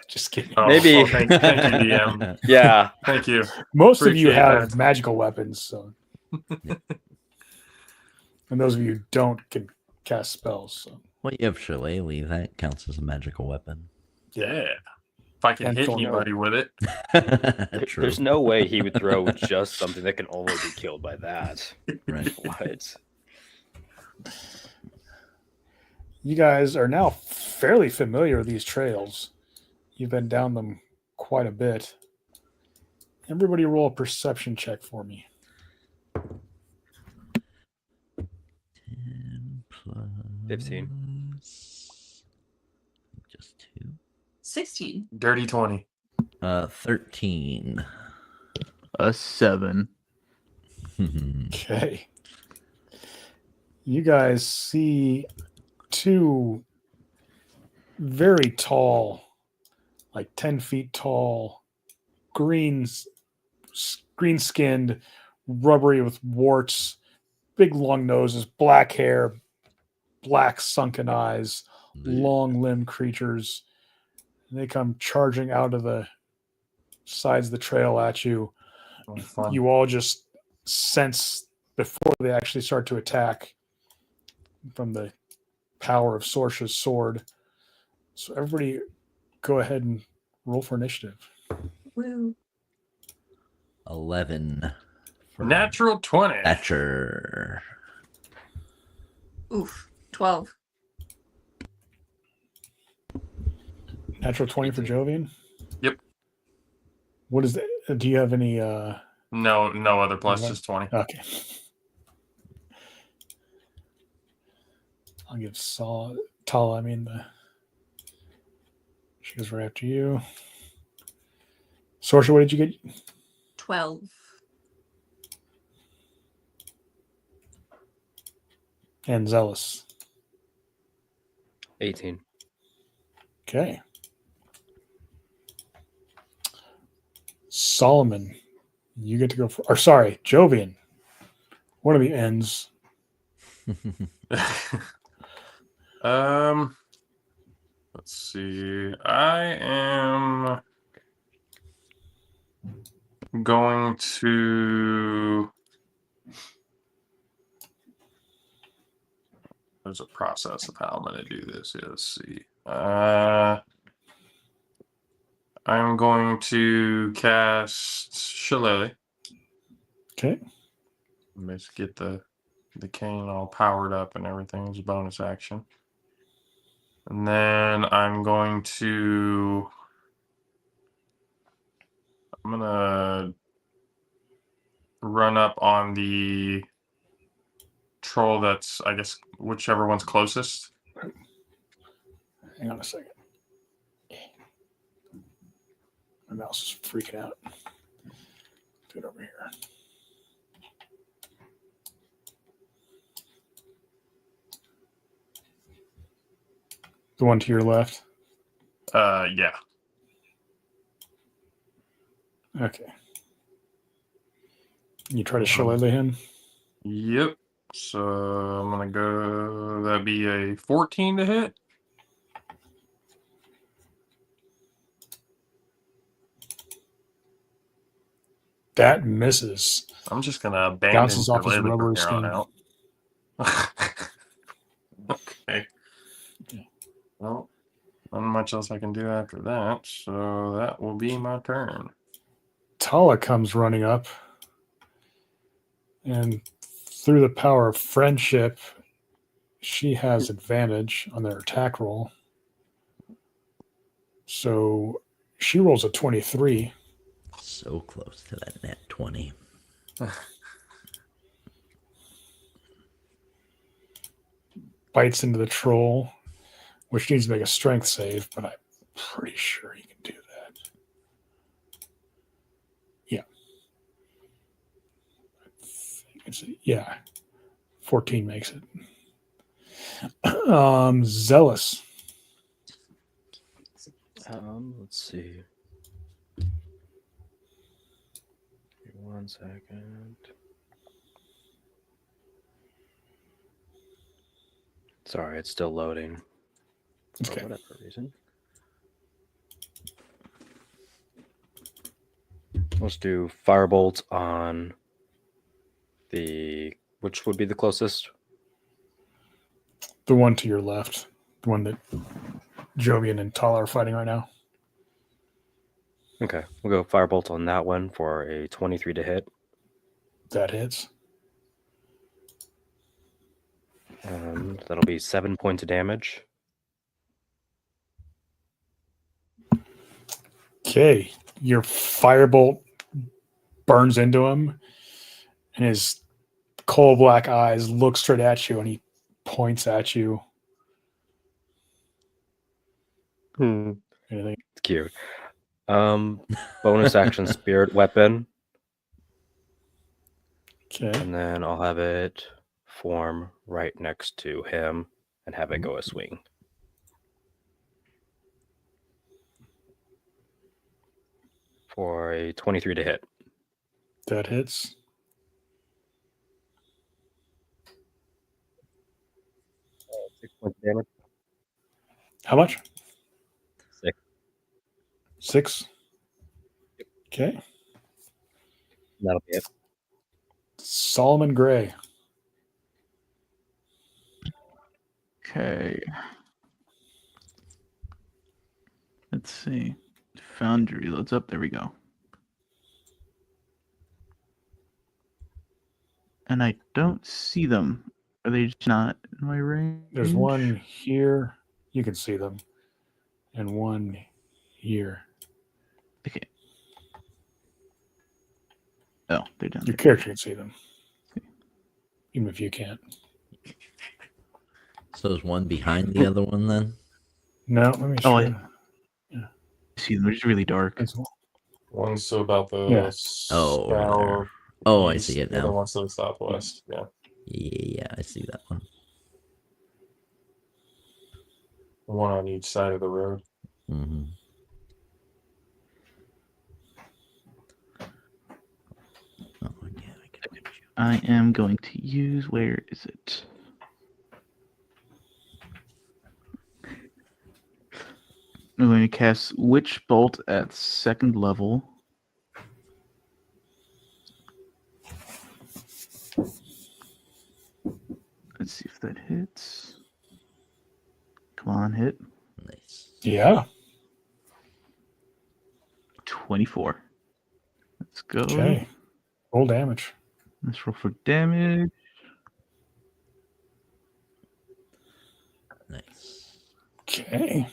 Just kidding. Oh, Maybe- well, thank you, DM. yeah. Thank you. Most of you appreciate have that. magical weapons, so. And those of you who don't can cast spells. So. Well, you have Shillelagh. That counts as a magical weapon. Yeah. If I can And hit Thornhill. anybody with it. True. There's no way he would throw just something that can only be killed by that. Right. What? You guys are now fairly familiar with these trails. You've been down them quite a bit. Everybody roll a perception check for me. 10 plus 15. Just 2. 16. Dirty 20. 13. A 7. Okay. You guys see two very tall, like 10 feet tall, green-skinned, rubbery with warts, big long noses, black hair, black sunken eyes, long-limbed creatures. And they come charging out of the sides of the trail at you. Oh, fun. You all just sense before they actually start to attack from the power of Sorcha's sword. So everybody go ahead and roll for initiative. Woo. 11. For Natural 20. Thatcher. Oof. 12. Natural 20 for Jovian? Yep. What is that? Do you have any No other plus, Okay. just 20. okay. I'll give Tala, she goes right after you. Sorcha, what did you get? 12. And Zealous. 18. Okay. Solomon, you get to go for, or sorry, Jovian. One of the ends. Let's see. I am going to. There's a process of how I'm going to do this. Yeah, let's see. I'm going to cast Shillelagh. Okay. Let's get the cane all powered up and everything as a bonus action. And then I'm going to run up on the troll that's, I guess, whichever one's closest. Hang on a second. My mouse is freaking out. Do it over here. The one to your left. Yeah. Okay. You try to shillelagh him. Yep. So I'm gonna go. That'd be a 14 to hit. That misses. I'm just gonna abandon Bounces off his Shillelagh rubber from here on skin. out. Okay. Yeah. Well, not much else I can do after that, so that will be my turn. Tala comes running up, and through the power of friendship, she has advantage on their attack roll. So she rolls a 23. So close to that net 20. bites into the troll, which needs to make a strength save, but I'm pretty sure he can do that. Yeah. Yeah. 14 makes it. Zealous. Let's see. Give me 1 second. Sorry, it's still loading. For Okay. whatever reason. Let's do firebolt on which would be the closest? The one to your left. The one that Jovian and Tala are fighting right now. Okay, we'll go firebolt on that one for a 23 to hit. That hits. And that'll be 7 points of damage. Okay. Your firebolt burns into him, and his coal black eyes look straight at you, and he points at you. Anything? It's cute. Bonus action spirit weapon. Okay. And then I'll have it form right next to him and have it go a swing. For a 23 to hit. That hits. Six points of damage. How much? 6. 6. Okay. That'll be it. Solomon Gray. Okay. Let's see. Foundry loads up. There we go. And I don't see them. Are they just not in my range? There's one here. You can see them. And one here. Okay. Oh, they're down Your there. character can see them. Even if you can't. So is one behind the other one then? No, let me Oh, show you. I see them. They're just really dark. That's one. One's to about the Yeah. Oh, over south. there. Oh, I east, see it The other now. one's to the southwest. Yeah. Yeah, I see that one. One on each side of the road. Mm-hmm. Oh, yeah, I can reach you. I am going to use. Where is it? I'm going to cast Witch Bolt at 2nd level. Let's see if that hits. Come on, hit. Nice. Yeah. 24. Let's go. Okay. Roll damage. Let's roll for damage. Nice. Okay.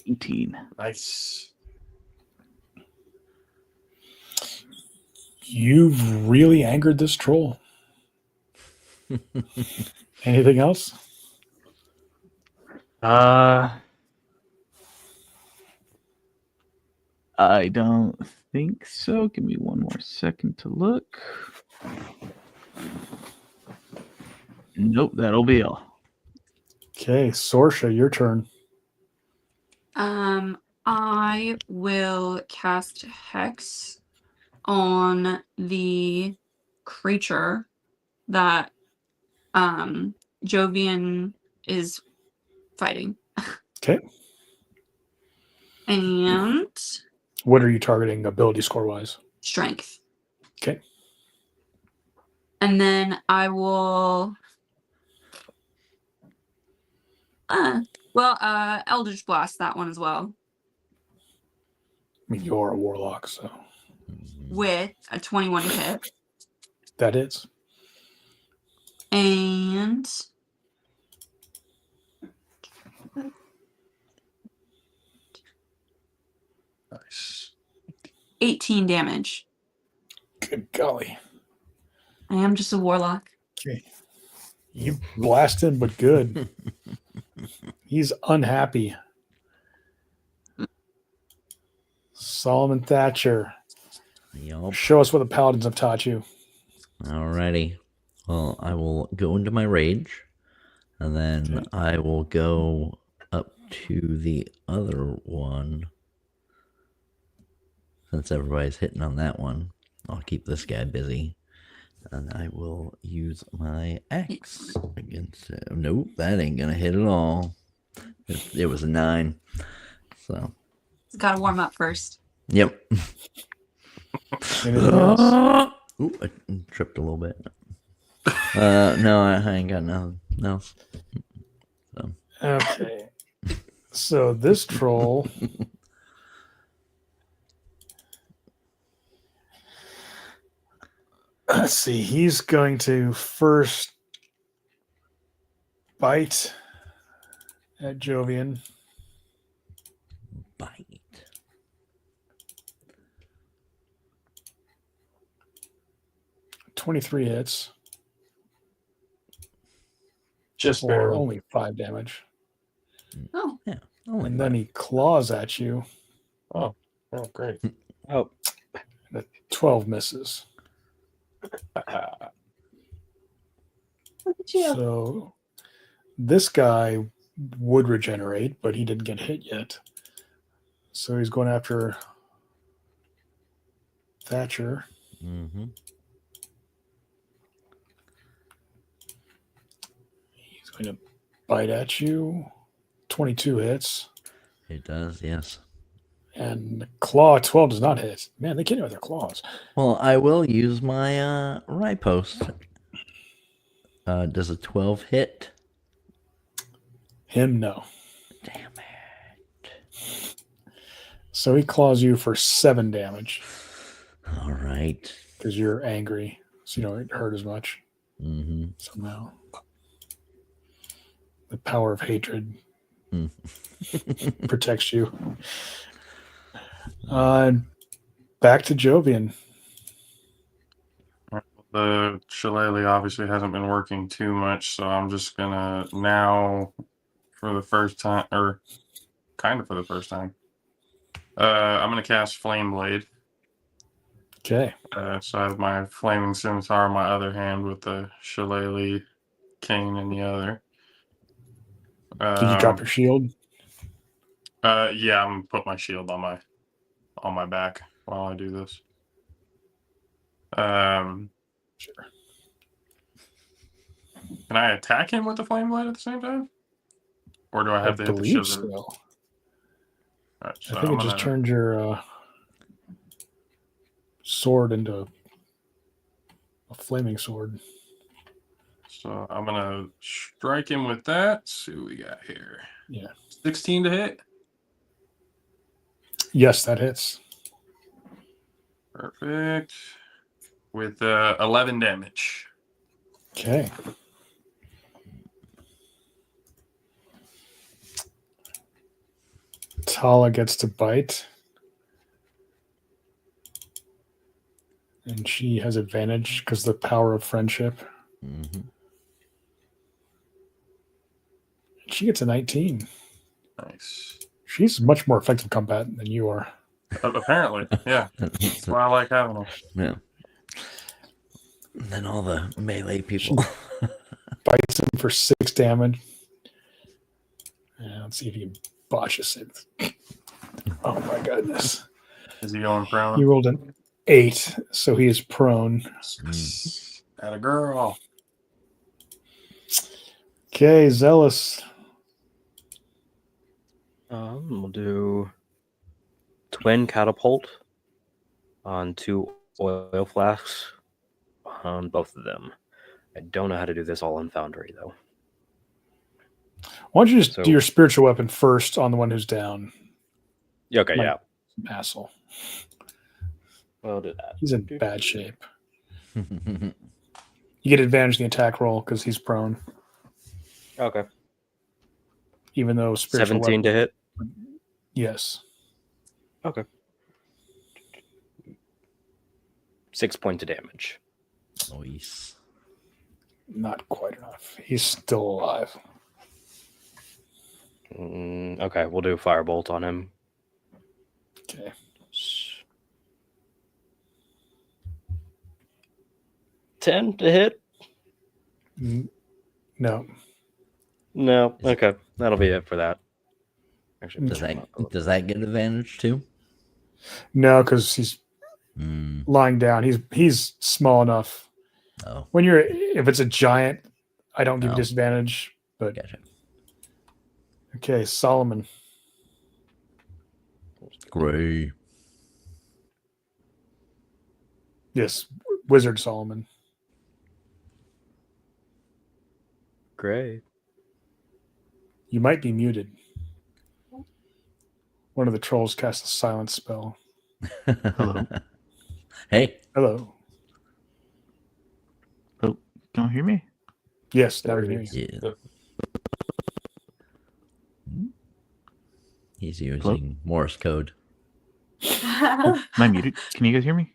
18. Nice. You've really angered this troll. Anything else? I don't think so. Give me one more second to look. Nope, that'll be all. Okay, Sorcha, your turn. I will cast Hex on the creature that Jovian is fighting. Okay. And What are you targeting ability score wise? strength. Okay. And then I will Eldritch Blast that one as well. I mean, you're a warlock, so With a 21 to hit. that is. And Nice. 18 damage. Good golly. I am just a warlock. Okay. You blast him, but good. He's unhappy. Solomon Thatcher, Yup. show us what the paladins have taught you. Alrighty. Well, I will go into my rage, and then Okay. I will go up to the other one. Since everybody's hitting on that one, I'll keep this guy busy. And I will use my axe against him. Nope, that ain't gonna hit at all. It was a 9. So, It's got to warm up first. yep. Anything else? Ooh, I tripped a little bit. No, I ain't got nothing else. So. Okay. So this troll. Let's see. He's going to first bite at Jovian. Bite. 23 hits. Just For barely. only 5 damage. Oh, Yeah. Only And then he claws at you. Oh, great. Oh, And a 12 misses. look at you. So this guy would regenerate, but he didn't get hit yet. So he's going after Thatcher. Mm-hmm. He's going to bite at you. 22 hits. It does, yes. And claw 12 does not hit. Man, they can't hit with their claws. Well, I will use my riposte. Does a 12 hit? Him, no. Damn it. So he claws you for 7 damage All right. because you're angry. So you don't hurt as much Mm-hmm. somehow. The power of hatred protects you. Back to Jovian. The shillelagh obviously hasn't been working too much, so I'm just gonna now, for the first time, or kind of for the first time, I'm gonna cast Flame Blade. Okay. So I have my flaming scimitar in my other hand with the shillelagh cane in the other. Did you drop your shield? Yeah, I'm gonna put my shield on my back while I do this. Sure. Can I attack him with the flame blade at the same time, or do I have to hit the believe shield? so. Right, so I think I'm it just gonna- turned your sword into a flaming sword. So I'm gonna strike him with that. See what we got here. Yeah. 16 to hit. Yes, that hits. Perfect. With 11 damage. Okay. Tala gets to bite. And she has advantage because of the power of friendship. Mm-hmm. She gets a 19. Nice. She's much more effective combat than you are. Apparently, yeah. That's why I like having them. Yeah. And then all the melee people. Bites him for 6 damage. Yeah, let's see if you can botch a save. Oh my goodness. Is he going prone? He rolled an 8, so he is prone. At a girl. Okay, Zealous. we'll do twin catapult on 2 oil flasks on both of them. I don't know how to do this all on Foundry though. Why don't you just So- do your spiritual weapon first on the one who's down? Okay, Like- yeah, Asshole. we'll do that. He's in bad shape. You get advantage in the attack roll because he's prone, Okay, even though spiritual 17 to weapon, hit. yes. Okay, 6 points of damage. Nice. Not quite enough. He's still alive. Okay, we'll do firebolt on him. Okay. 10 to hit? No. No. Okay, that'll be it for that. Actually, Does that get advantage too? No, because he's Mm. lying down. He's small enough. Oh, If it's a giant, I don't give you Oh. disadvantage. But gotcha. okay, Solomon. Gray. Yes, Wizard Solomon. Great. You might be muted. One of the trolls cast a silence spell. Hello. Hey. Hello. Oh, can you hear me? Yes, now we can hear you. Yeah. He's using Morse code. Am I muted? Can you guys hear me?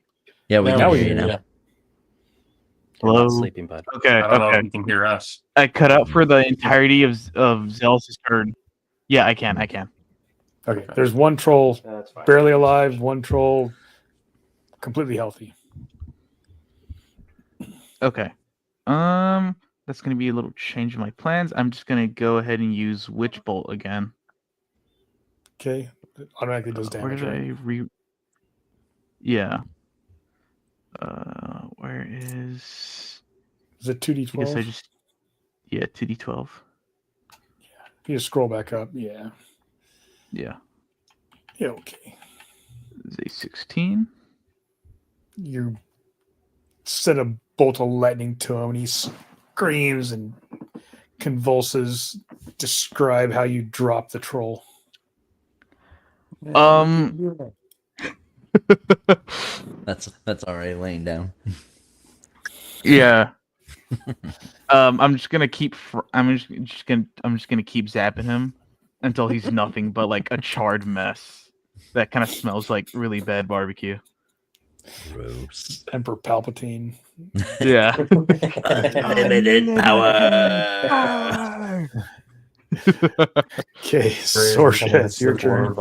Yeah, we Now can we hear you hear now. Hello. Not sleeping, bud. Okay. I don't know Okay. if you can hear us. I cut out for the entirety of Zealous' turn. Yeah, I can. Okay, there's one troll That's fine. barely alive, one troll completely healthy. Okay. That's gonna be a little change in my plans. I'm just gonna go ahead and use Witch Bolt again. Okay, it automatically does Where damage. did Right? I Yeah. Where is? Is it I guess 2d12? I just 2d12. You just scroll back up. Yeah. Yeah. Yeah. Okay. Is a 16. You send a bolt of lightning to him, and he screams and convulses. Describe how you drop the troll. That's already laying down. Yeah. I'm just gonna keep. I'm just gonna keep zapping him until he's nothing but like a charred mess that kind of smells like really bad barbecue. Gross. Emperor Palpatine. Yeah. Unlimited power. Okay, Sorcha, it's your turn.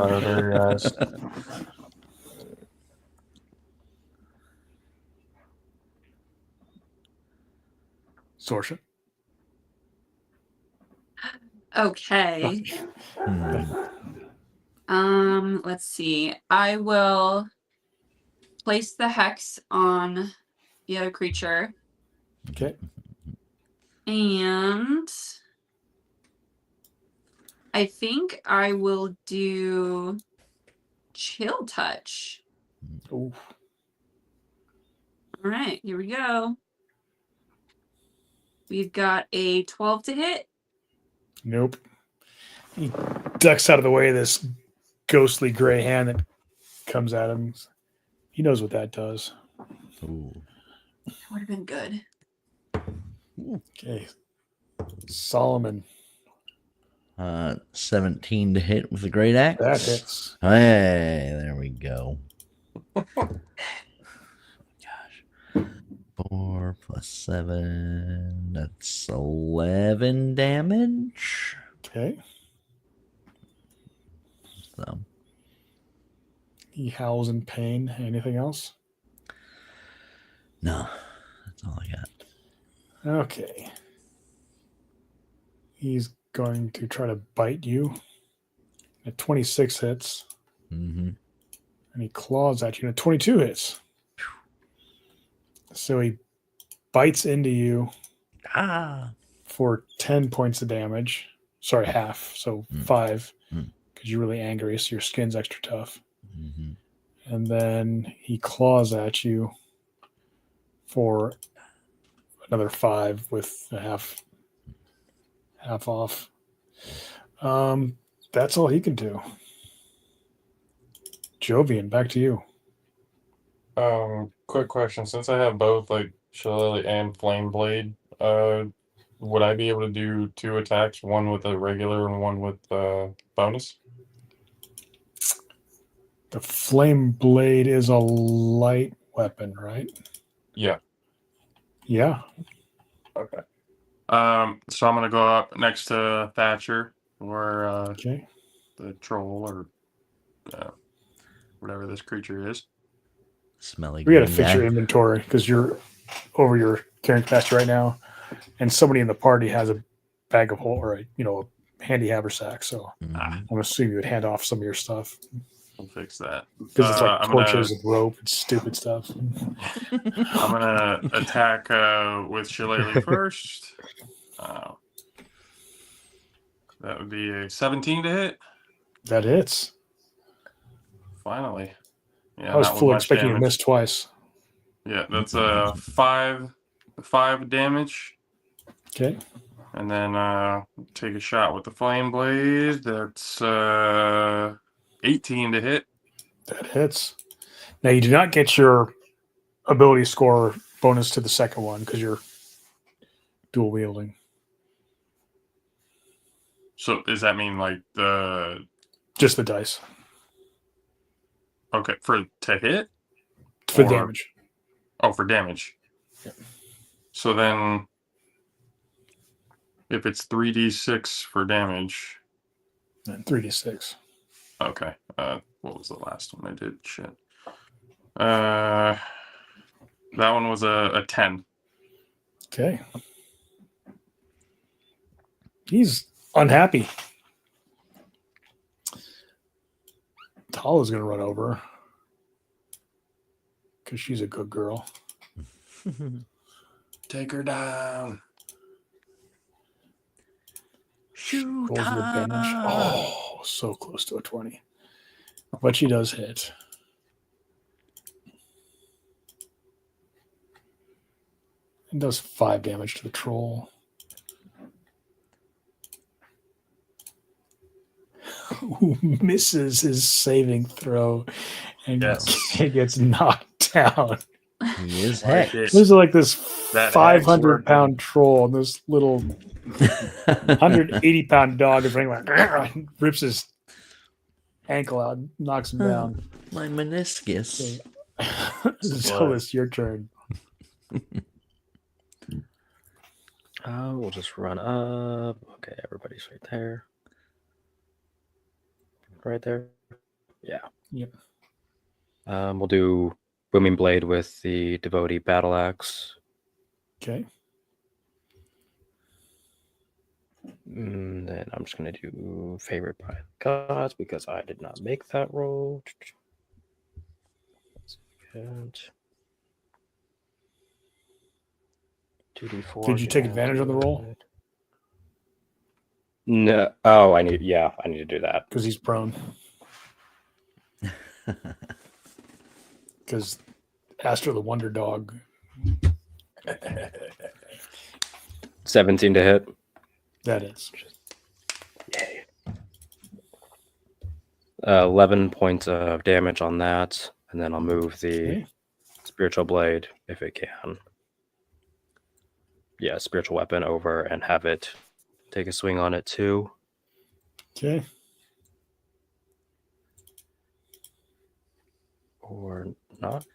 Sorcha. Okay. Let's see. I will place the hex on the other creature. Okay. And I think I will do Chill Touch. Ooh. All right, here we go. We've got a 12 to hit. Nope. He ducks out of the way of this ghostly gray hand that comes at him. He knows what that does. Ooh. That would have been good. Okay. Solomon. 17 to hit with a great axe. That hits. Hey, there we go. Gosh. 4 plus 7. That's 11 damage. Okay. So, He howls in pain. Anything else? no, that's all I got. Okay. He's going to try to bite you. At 26 hits. Mm-hmm. And he claws at you. At 22 hits. So he bites into you Ah. for 10 points of damage. Sorry, half. So 5. Because you're really angry, so your skin's extra tough. Mm-hmm. And then he claws at you for another 5 with a half off. That's all he can do. Jovian, back to you. Quick question. Since I have both like Shillelagh and Flame Blade, would I be able to do 2 attacks, one with a regular and one with bonus? The flame blade is a light weapon, right? Yeah. Yeah. Okay. So I'm gonna go up next to Thatcher or Okay. the troll or whatever this creature is. Smelly We got to green fix your guy. inventory because you're over your carrying capacity right now, and somebody in the party has a bag of whole or a handy haversack. So Mhm. I'm assuming you would hand off some of your stuff We'll fix that. because it's like I'm torches and rope and stupid stuff. gonna attack with Shillelagh first. That would be a 17 to hit. That hits. Finally. Yeah, I was not with fully much expecting you to damage. miss twice. Yeah, that's a 5 damage. Okay. And then take a shot with the flame blade. That's 18 to hit. That hits. Now you do not get your ability score bonus to the second one because you're dual wielding. So does that mean like Just the dice okay to hit? for Or- damage. Oh, for damage. So then if it's 3d6 for damage. And 3d6. Okay. What was the last one I did? Shit. That one was a 10. Okay. He's unhappy. Tala's going to run over because she's a good girl. Take her down. Shoot! Rolls with advantage. Oh, so close to a 20. But she does hit. And does 5 damage to the troll. Who misses his saving throw and Yes. gets knocked down. He is Like heck. it. This is like this That 500-pound troll, and this little 180-pound dog is running like rips his ankle out, and knocks him down. My meniscus. So it's your turn. We'll just run up. Okay, everybody's right there. Right there. Yeah. Yep. We'll do Booming Blade with the Devotee Battle Axe. Okay. And then I'm just going to do Favorite by the Gods because I did not make that roll. And 2d4. Did you take advantage of the roll? No. Oh, I need to do that. Because he's prone. Because Astro the Wonder Dog. 17 to hit. That is. Yay. 11 points of damage on that, and then I'll move the Okay. Spiritual Blade if it can. Yeah, Spiritual Weapon over and have it take a swing on it too. Okay. Or not.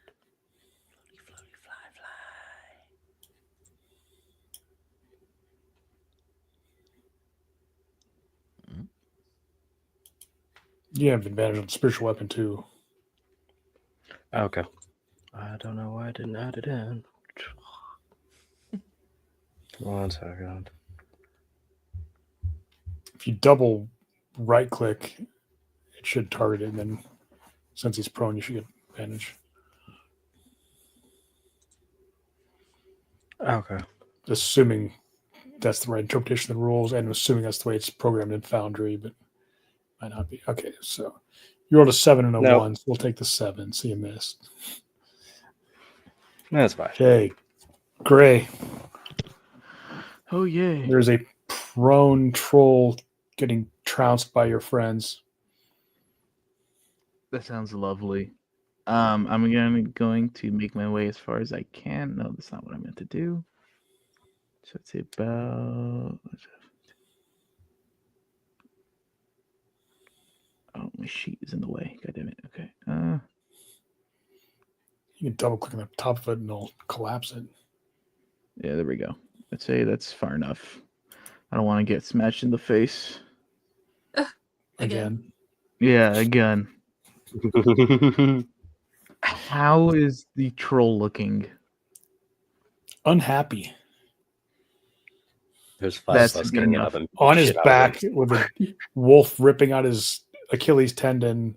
You have advantage on spiritual weapon too. Okay. I don't know why I didn't add it in. 1 second. If you double right click, it should target it, and then since he's prone, you should get advantage. Okay. Assuming that's the right interpretation of the rules, and assuming that's the way it's programmed in Foundry, but might not be. Okay, so you rolled a 7 and a Nope. 1, so we'll take the 7, so you missed. That's fine. Okay, Gray. Oh yeah. There's a prone troll getting trounced by your friends. That sounds lovely. I'm going to make my way as far as I can. No, that's not what I meant to do. So it's about. Oh, my sheet is in the way. God damn it. Okay. You can double click on the top of it and it'll collapse it. Yeah, there we go. I'd say that's far enough. I don't want to get smashed in the face. Again. Yeah, again. How is the troll looking? Unhappy. There's 5 That's of us good getting enough. up and On his shit out of back him. with a wolf ripping out his Achilles tendon.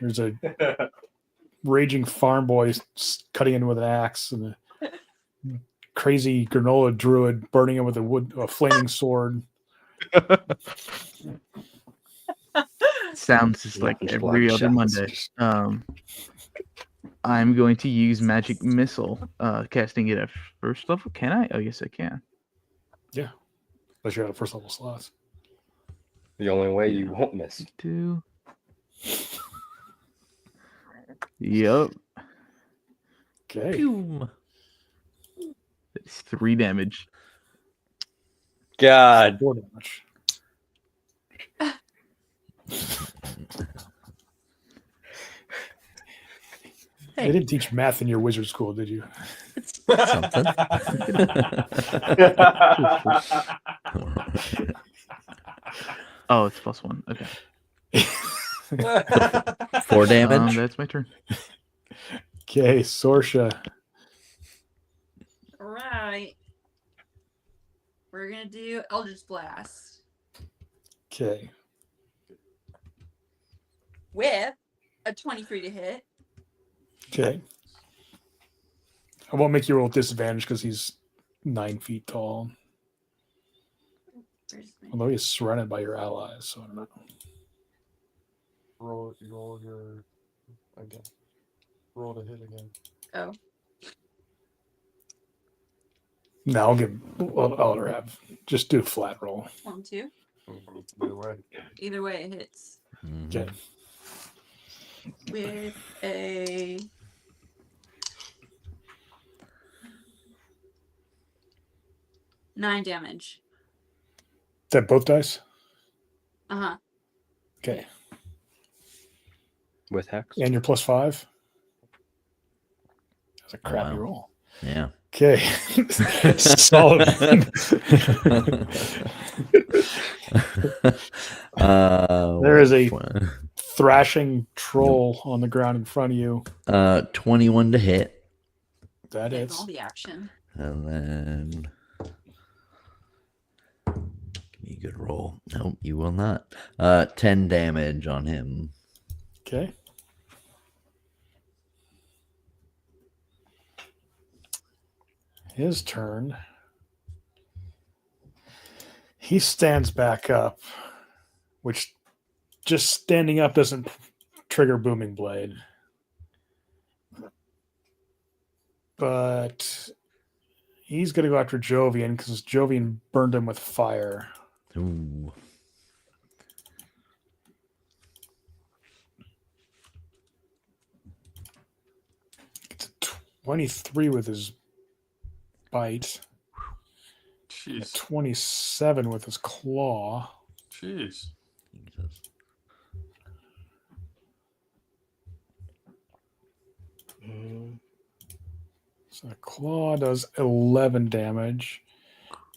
There's a raging farm boy cutting in with an axe, and a crazy granola druid burning him with a flaming sword. Sounds just like Just every block other shots. Monday. I'm going to use magic missile, casting it at first level. Can I? Oh, yes, I can. Yeah, unless you're at a first level slots. The only way you won't miss. 2. Yup. Okay. Pew. It's 3 damage. God. 4 damage. They didn't teach math in your wizard school, did you? Something. Oh, it's +1. Okay. 4 damage. That's my turn. Okay, Sorcha. All right. We're gonna do Eldritch Blast Okay. with a 23 to hit. Okay. I won't make you roll disadvantage because he's 9 feet tall. Where's my- Although he's surrounded by your allies, so I don't know. Roll your again. Roll to hit again. Oh, No, I'll have just do a flat roll. 1, 2. Either way. Either way, it hits Mhm. Okay. with a 9 damage. Is that both dice? Uh-huh. Okay. With Hex? And your +5? That's a crappy Wow. roll. Yeah. Okay. Solid. There is a thrashing troll on the ground in front of you. 21 to hit, That Getting is. all the action. and then give me a good roll. Nope, you will not. 10 damage on him. Okay. His turn. He stands back up, which just standing up doesn't trigger Booming Blade. But he's going to go after Jovian because Jovian burned him with fire. Ooh. It's a 23 with his bite. A Jeez. 27 with his claw. Jeez. Jesus. So the claw does 11 damage.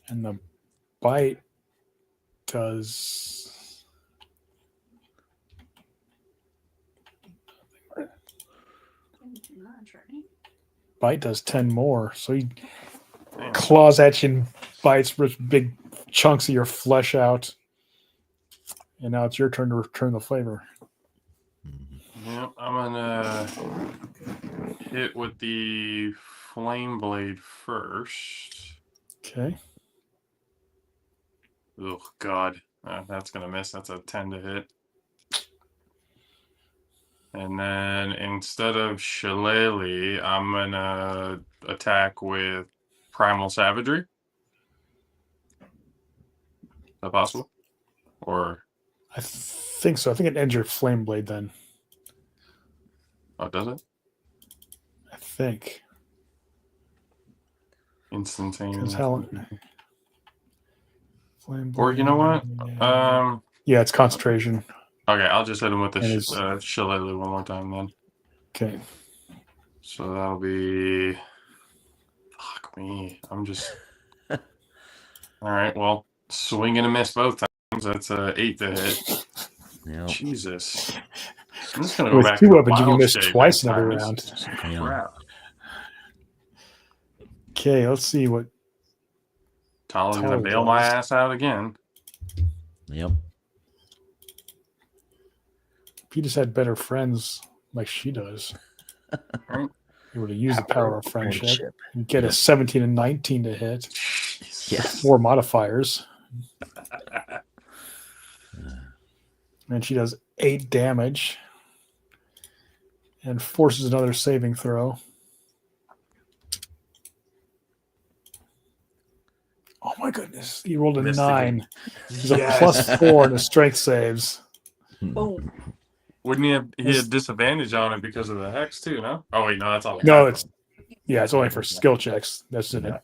And the bite does... Bite does 10 more. So he Damn. claws at you and bites, rips big chunks of your flesh out. And now it's your turn to return the flavor. Yep, I'm gonna hit with the flame blade first. Okay. Oh God, that's gonna miss. That's a 10 to hit. And then instead of Shillelagh, I'm gonna attack with Primal Savagery. Is that possible? Or I think so. I think it ends your flame blade then. oh, does it? I think. Instantaneous. Because how flame Or you know what? Yeah, it's concentration. Okay, I'll just hit him with the And it's- Shillelagh one more time then. Okay. So that'll be. Fuck me. I'm just. All right. Well, swing and a miss both times. That's 8 to hit. Yeah. Jesus. I'm just gonna go With back 2 to the weapons, you can wild miss shape twice next in every time. round. This is Yeah. crap. Okay, let's see what. Tali's gonna Tali bail my does. ass out again. Yep. If you just had better friends like she does, Right? you would have used the power of friendship. And get a Yep. 17 and 19 to hit. Yes. 4 modifiers. And she does 8 damage. And forces another saving throw. Oh my goodness. He rolled a Missed 9. He's a Yes. +4 in his strength saves. Boom. Wouldn't he had disadvantage on it because of the hex too, no? Oh wait, no, that's all. No, it's only for skill checks. That's in it.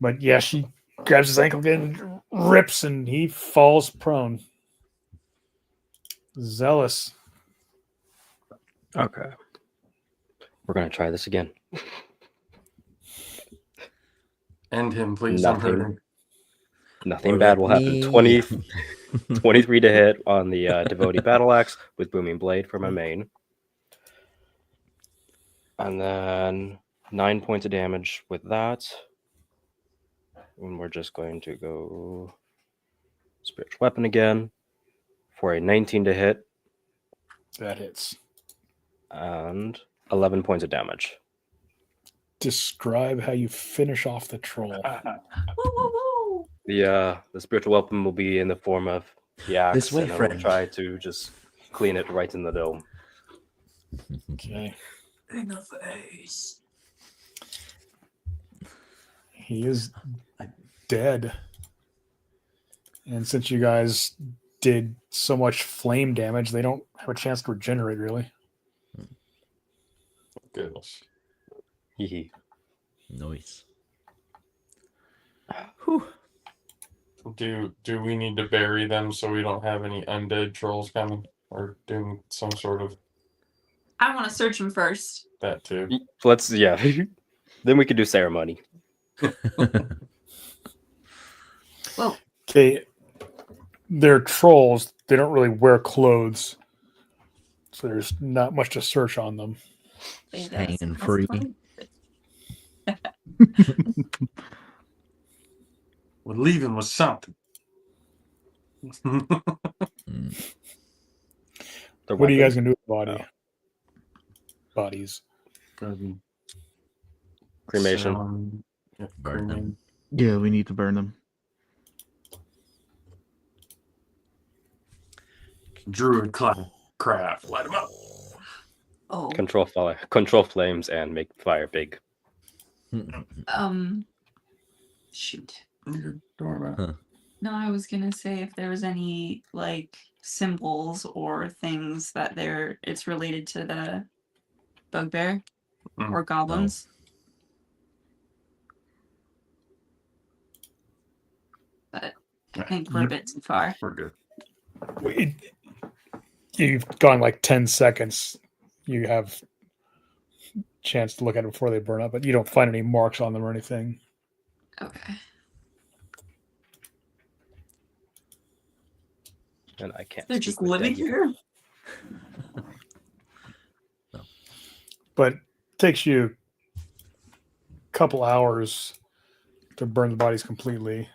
But yeah, she grabs his ankle again, rips, and he falls prone. Zealous. Okay. We're gonna try this again. End him, please. Don't hurt Nothing. him. Nothing Or bad let will happen. me- 23 to hit on the Devotee Battle Axe with Booming Blade for my main. And then 9 points of damage with that. And we're just going to go Spiritual Weapon again for a 19 to hit That hits. and 11 points of damage. Describe how you finish off the troll. Woo, woo, woo. The Spiritual Weapon will be in the form of the axe, This way, and I will friend. try to just clean it right in the dome. Okay. In the face. He is dead. And since you guys did so much flame damage, they don't have a chance to regenerate, really. Goodness. Hee Nice. Do we need to bury them so we don't have any undead trolls coming, or doing some sort of I want to search him first. that too? Let's then we could do ceremony. Well, Okay. They're trolls. They don't really wear clothes. So there's not much to search on them. Just that's- hanging that's free. fine. We're leaving with something. Mm. The What are you guys weapon, going to do with the body? Bodies. cremation. Yeah, Burn them. Yeah, we need to burn them. Druid craft. Light him up. Oh, Control fire, control flames, and make fire big. shoot. Doormat. No, I was gonna say if there was any like symbols or things that it's related to the bugbear Mm. or goblins. But I think we're a bit too far. We're good. You've gone like 10 seconds. You have chance to look at it before they burn up, but you don't find any marks on them or anything. Okay. And I can't. They're speak just with living dead yet. here. But it takes you a couple hours to burn the bodies completely.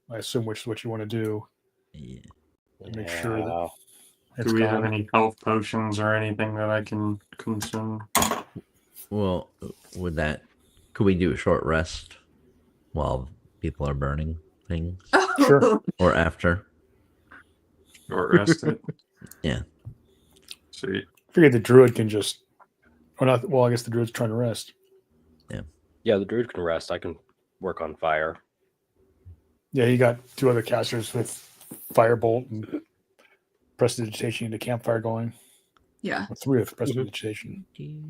I assume which is what you want to do. Yeah. Make sure that Yeah. it's Do we have gone. any health potions or anything that I can consume? Well, could we do a short rest while people are burning things? Sure. Or after? Short rested? Yeah. Sweet. I figured the druid can just. Or not. Well, I guess the druid's trying to rest. Yeah, the druid can rest. I can work on fire. Yeah, you got 2 other casters with Firebolt and Prestidigitation and a campfire going. Yeah. Or 3 with Prestidigitation. I'm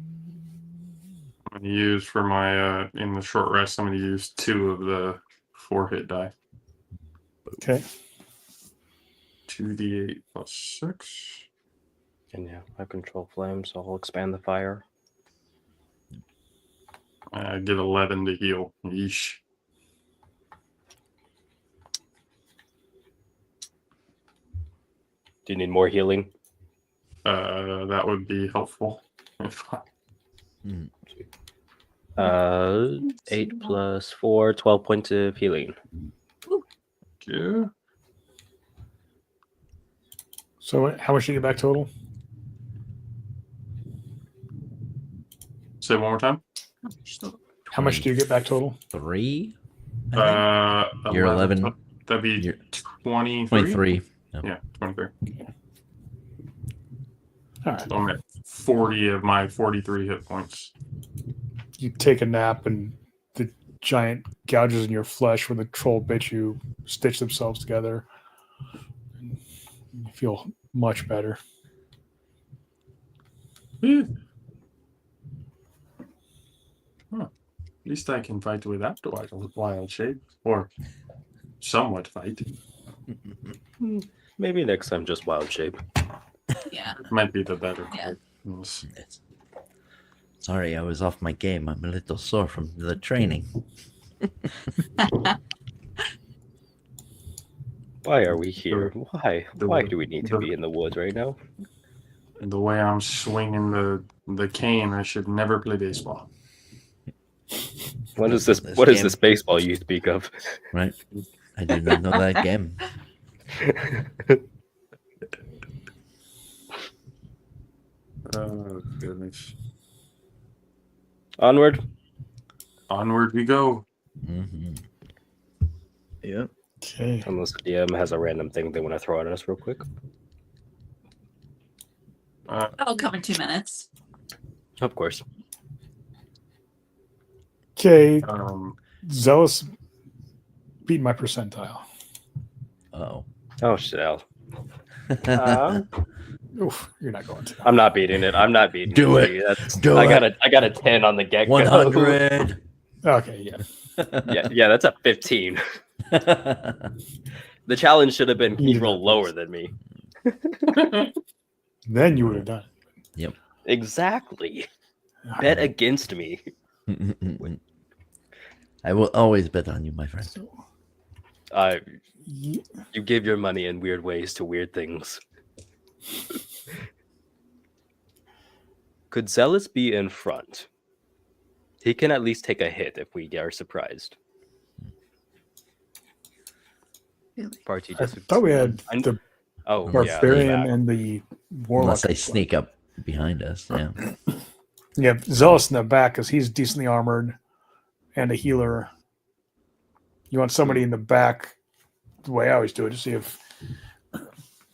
going to use for my, in the short rest, I'm going to use 2 of the 4 hit die. Okay. 2d8 plus 6. And yeah, I control flames, so I'll expand the fire. I get 11 to heal. Yeesh. Do you need more healing? That would be helpful. 8 plus 4, 12 points of healing. Yeah. So how much do you get back total? Say it one more time. How much do you get back total? 3? I think? You're 11. That'd be You're 23. 23. Yeah, 23. All right. So I'm at 40 of my 43 hit points. You take a nap and the giant gouges in your flesh where the troll bit you stitch themselves together. And you feel much better. Yeah. Huh. At least I can fight without the wild shape. Or somewhat fight. Maybe next time just wild shape. Yeah. Might be the better. Yeah. Yes. Sorry, I was off my game. I'm a little sore from the training. Why are we here? Why? the- Why do we need to the- be in the woods right now? The way I'm swinging the cane, I should never play baseball. What is this? This What is game. this baseball you speak of? Right? I do not know that game. Oh, goodness. Onward. Onward we go. Hmm. Yep. Okay. Unless the DM has a random thing they want to throw at us real quick. That'll come in 2 minutes. Of course. Okay. Um, Zealous beat my percentile. Oh. Oh shit, Al. Oof, you're not going to. I'm not beating it. I'm not beating Do it. it. That's, Do I it. got a 10 on the get go. 100. Okay, yeah. Yeah, that's a 15. The challenge should have been can you roll lower than me. Then you would have done Yep. Exactly. it. Bet against me. I will always bet on you, my friend. You give your money in weird ways to weird things. Could Zealous be in front? He can at least take a hit if we are surprised. Party I thought we had the oh barbarian yeah, and the warlock. Unless they sneak up behind us. Yeah. Yeah, Zealous in the back because he's decently armored and a healer. You want somebody in the back, the way I always do it, to see if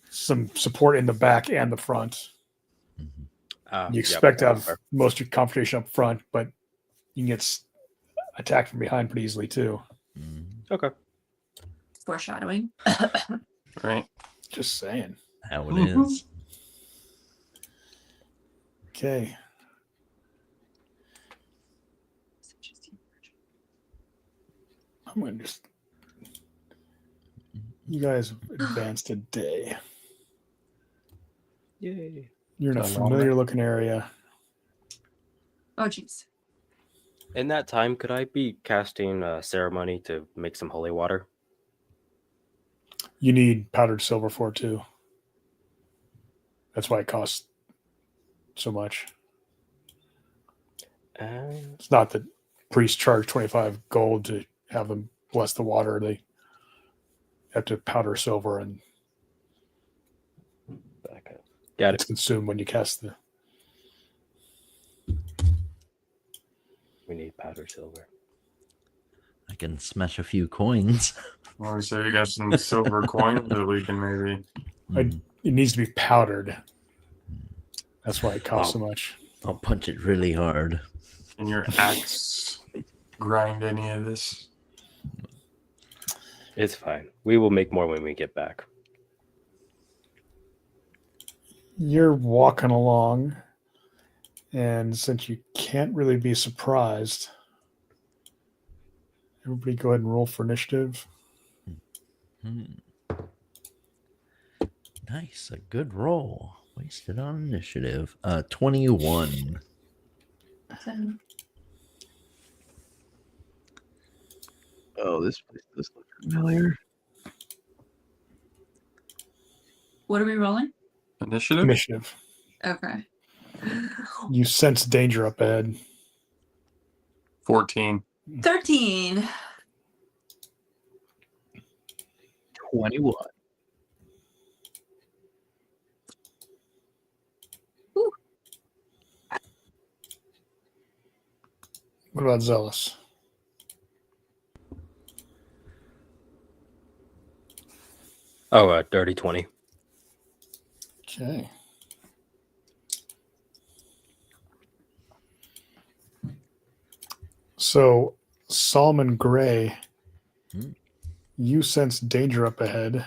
some support in the back and the front. You expect to have most of your confrontation up front, but you can get attacked from behind pretty easily too. Okay. Foreshadowing. right. Just saying. How it is. Okay. I'm going to just. You guys have advanced a day. Yay. You're in a So long, familiar looking area. Oh, jeez. In that time, could I be casting a ceremony to make some holy water? You need powdered silver for it too. That's why it costs so much. It's not that priests charge 25 gold to have them bless the water. They have to powder silver, and Got it's it. consumed when you cast the. We need powder silver. I can smash a few coins. Well, so you got some silver coins that we can maybe. It needs to be powdered. That's why it costs so much. I'll punch it really hard. Can your axe grind any of this? It's fine. We will make more when we get back. You're walking along, and since you can't really be surprised, everybody go ahead and roll for initiative. Nice, a good roll. Wasted on initiative. 21. Oh, this place does look familiar. What are we rolling? Initiative? Initiative. Okay. You sense danger up ahead. 14. 13. 21. What about Zealous? Oh, dirty 20. Okay. So, Solomon Gray, Hmm. you sense danger up ahead.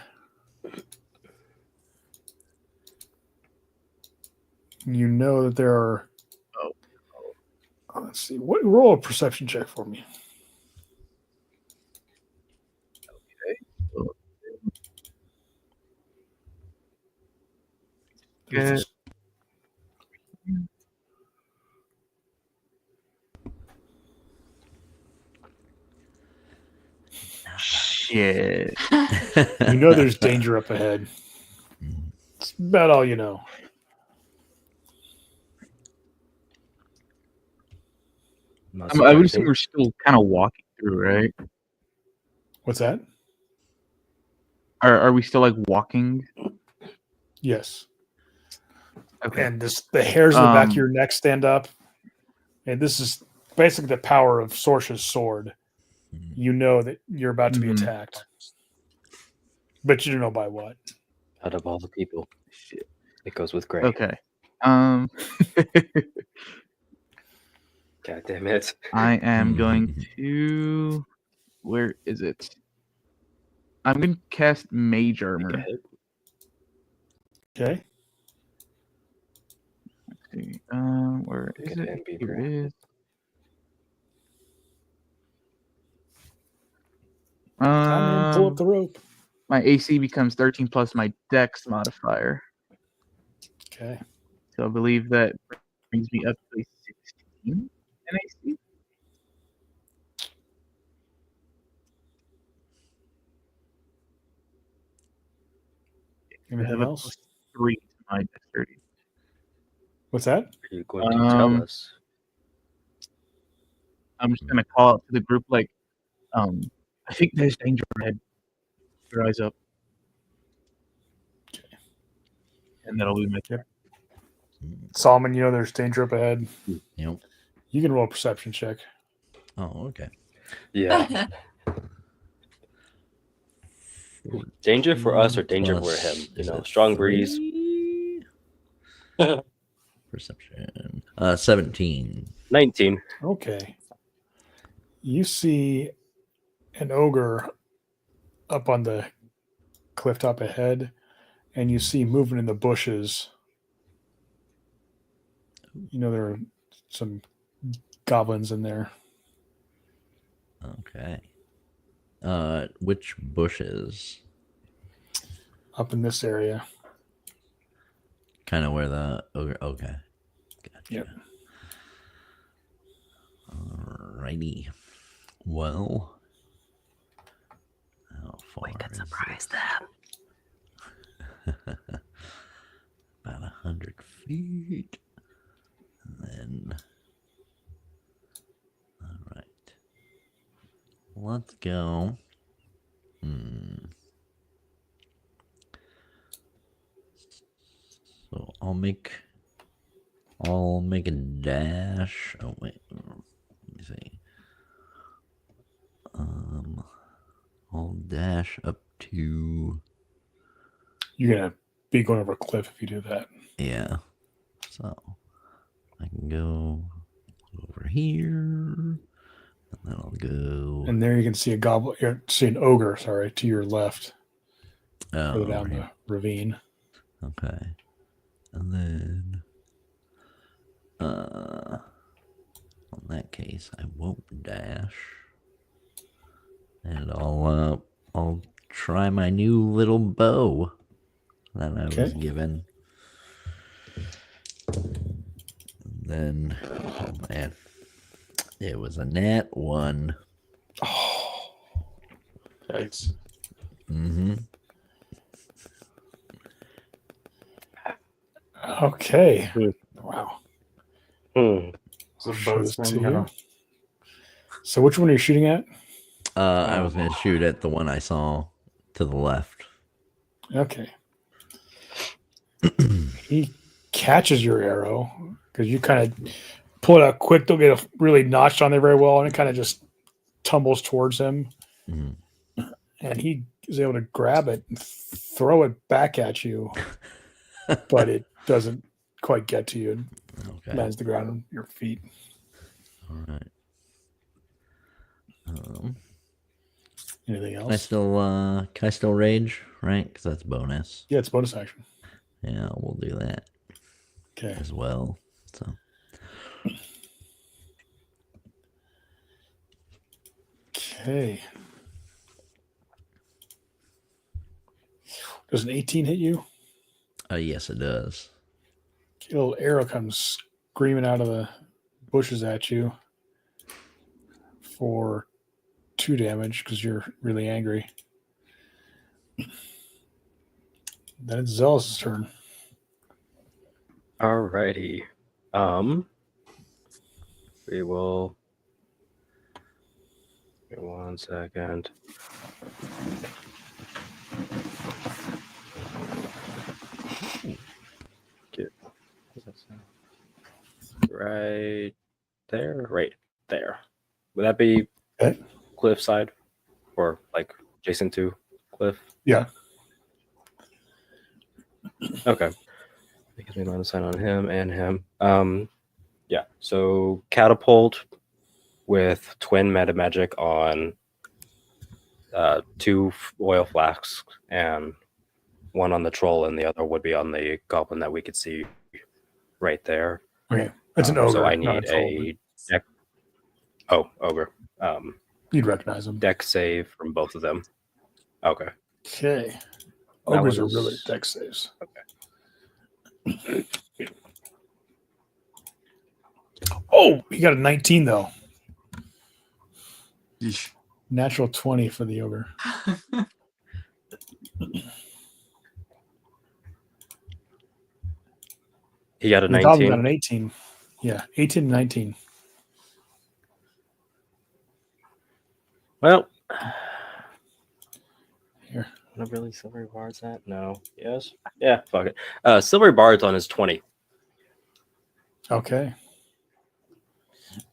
You know that there are. Let's see. What roll a perception check for me? There's Okay. this- Shit. You know there's danger up ahead. It's about all you know. Not I would assume surprising. we're still kind of walking through, right? What's that? Are we still like walking? Yes. Okay. And the hairs on the back of your neck stand up. And this is basically the power of Sorcha's sword. You know that you're about to be Mhm. attacked. But you don't know by what. Out of all the people, Shit. it goes with Gray. Okay. God damn it. I am going to. Where is it? I'm going to cast Mage Take a Armor. hit. Okay. Let's see. Where is Get it? in, be Here brave. it is. Time in, pull up the rope. My AC becomes 13 plus my Dex modifier. Okay. So I believe that brings me up to a 16 in AC. I Anything have a else? +3 to my dexterity. What's that? Are you going to tell us? I'm just gonna call out to the group like, I think there's danger ahead. Your eyes up. And that'll be my turn. Solomon, you know there's danger up ahead. Yep. You can roll a perception check. Oh, okay. Yeah. Danger for us or danger for Plus, him? You is know, it strong breeze. 3? Perception. 17. 19. Okay. You see an ogre up on the cliff top ahead, and you see movement in the bushes. You know there are some goblins in there. Okay. Which bushes? Up in this area. Kind of where the ogre. Okay. Gotcha. Yep. Alrighty. Well, how far is surprise this? About 100 feet. And then, all right. Let's go. So I'll make a dash. Oh wait, let me see. I'll dash up to. You're gonna be going over a cliff if you do that. Yeah. So I can go over here, and then I'll go. And there you can see a goblin. You see an ogre. Sorry, to your left, further over down here. the ravine. Okay. And then in that case I won't dash. And I'll try my new little bow that I was given. And then oh man. It was a nat 1. Oh, Yikes. Mm-hmm. Okay. Hmm. Wow. It's a I'll show this both to thing, you. So which one are you shooting at? I was going to shoot at the one I saw to the left. Okay. He catches your arrow because you kind of pull it out quick. Don't get a really notched on there very well, and it kind of just tumbles towards him. Mhm. And he is able to grab it and throw it back at you, but it doesn't quite get to you. It Okay. lands the ground on your feet. All right. Anything Can I else? still rage, right? Because that's bonus. Yeah, it's bonus action. Yeah, we'll do that Okay. as well. So Okay. Does an 18 hit you? yes, it does. A little arrow comes screaming out of the bushes at you for 2 damage because you're really angry. Then it's Zealous' turn. Alrighty. We will. Wait 1 second. Get right there. Right there. Would that be Okay. cliffside, or like adjacent to cliff? Yeah. Okay. Because we line of sight on him and him. Yeah. So catapult with twin meta magic on 2 oil flasks and 1 on the troll, and the other would be on the goblin that we could see right there. Okay. It's an ogre. So I not need troll, a deck. Oh, ogre. You'd recognize him. Deck save from both of them. Okay. Okay. That Ogres are was- really deck saves. Oh, he got a 19 though. Yeesh. Natural 20 for the ogre. He got a The goblin got 19. an 18. Yeah, 18 and 19. Well, Here. not really silvery bard's that? No. Yes. Yeah. Fuck it. Silvery bard's on his 20. Okay.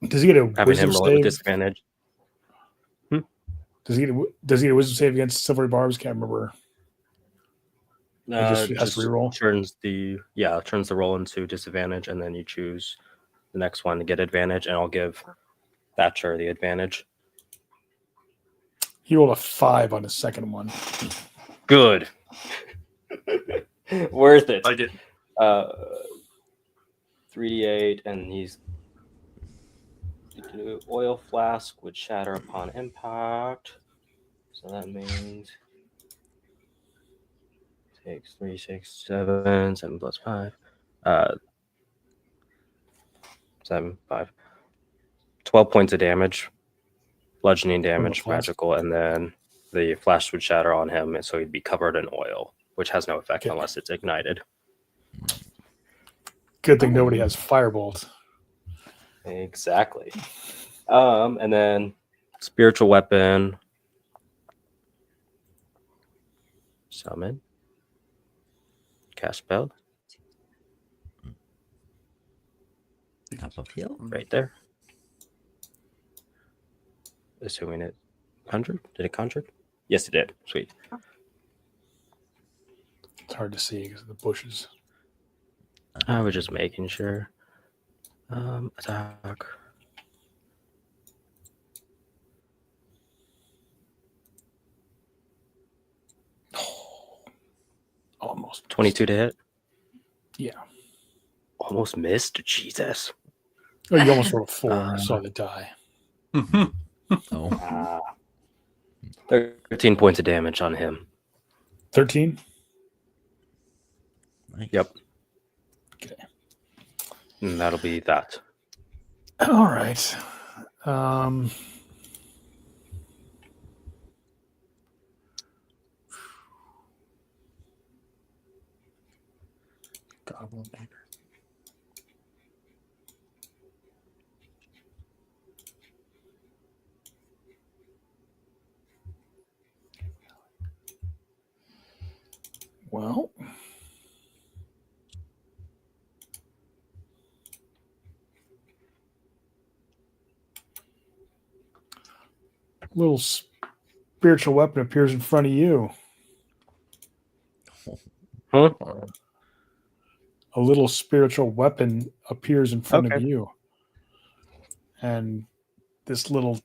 Does he get a Having wisdom him roll it with save? disadvantage. Does he get a wisdom save against silvery barbs? Can't remember. Just has to reroll? turns the roll into disadvantage, and then you choose the next one to get advantage, and I'll give Thatcher the advantage. He rolled a 5 on the second one. Good. Worth it. I get 3d8, and he's oil flask would shatter upon impact. So that means takes 3, 6, 7, 7 plus 5. 7, 5. 12 points of damage. Bludgeoning damage, flask. magical, and then the flash would shatter on him, and so he'd be covered in oil, which has no effect Okay. unless it's ignited. Good thing nobody has firebolt. Exactly. And then spiritual weapon. Summon. Cast spell. Top of hill. Right there. Assuming it conjured. Did it conjure? Yes, it did. Sweet. It's hard to see because of the bushes. I was just making sure. Attack. Almost. 22 to hit. Yeah. Almost missed. Jesus. Oh, you almost rolled a 4. I saw the die. Oh, 13 points of damage on him. 13? nice. Yep. Okay. And that'll be that. All right. Well, little spiritual weapon appears in front of you. Huh? A little spiritual weapon appears in front of Okay. you. And this little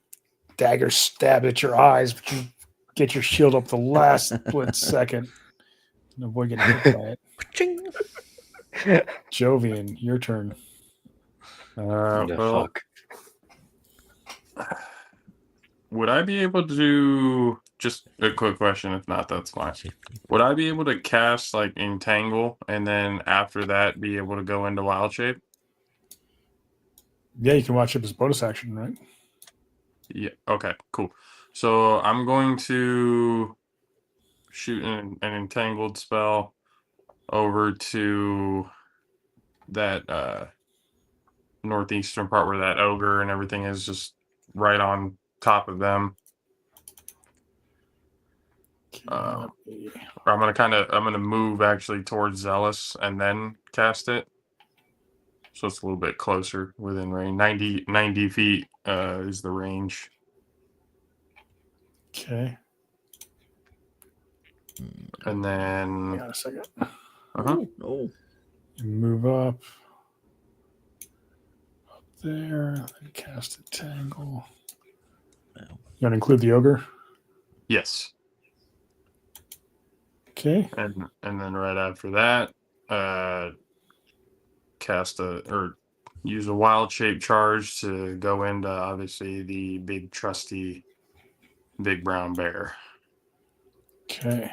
dagger stabs at your eyes, but you get your shield up the last split second and avoid getting hit by it. Ching. Jovian, your turn. The Well, fuck. would I be able to do just a quick question? If not, that's fine. Would I be able to cast like entangle and then after that be able to go into wild shape? Yeah, you can watch it as bonus action, right? Yeah. Okay. Cool. So I'm going to shoot an entangled spell over to that northeastern part where that ogre and everything is, just right on top of them. I'm gonna move actually towards Zealous and then cast it. So it's a little bit closer within range. 90 feet is the range. Okay. And then Hang on a second. Oh, You move up there, then cast a tangle. Wow. You want to include the ogre? yes. Okay. And then right after that, use a wild shape charge to go into obviously the big trusty big brown bear. Okay.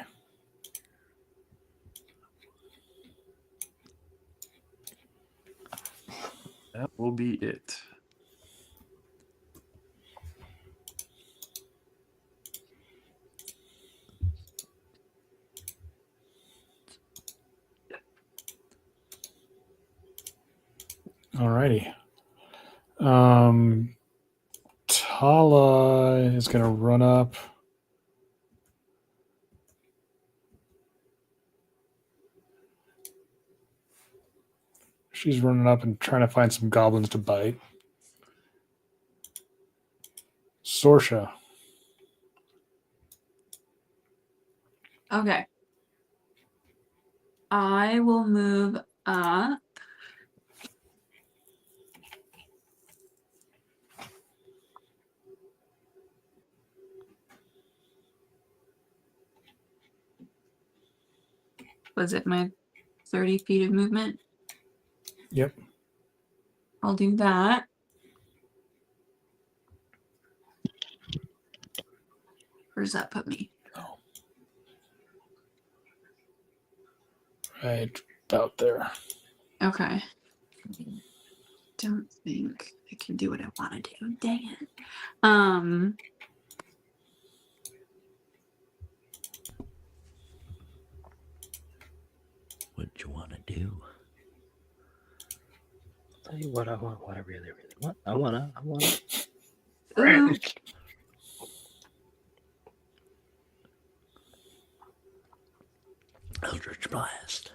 That will be it. Alrighty. Tala is going to run up. She's running up and trying to find some goblins to bite. Sorcha. Okay. I will move up. Was it my 30 feet of movement? Yep. I'll do that. Where does that put me? Right about there. Okay. Don't think I can do what I want to do. Dang it. what you want to do? Tell you what I want. What I really, really want. I wanna. Ooh, Eldritch Blast.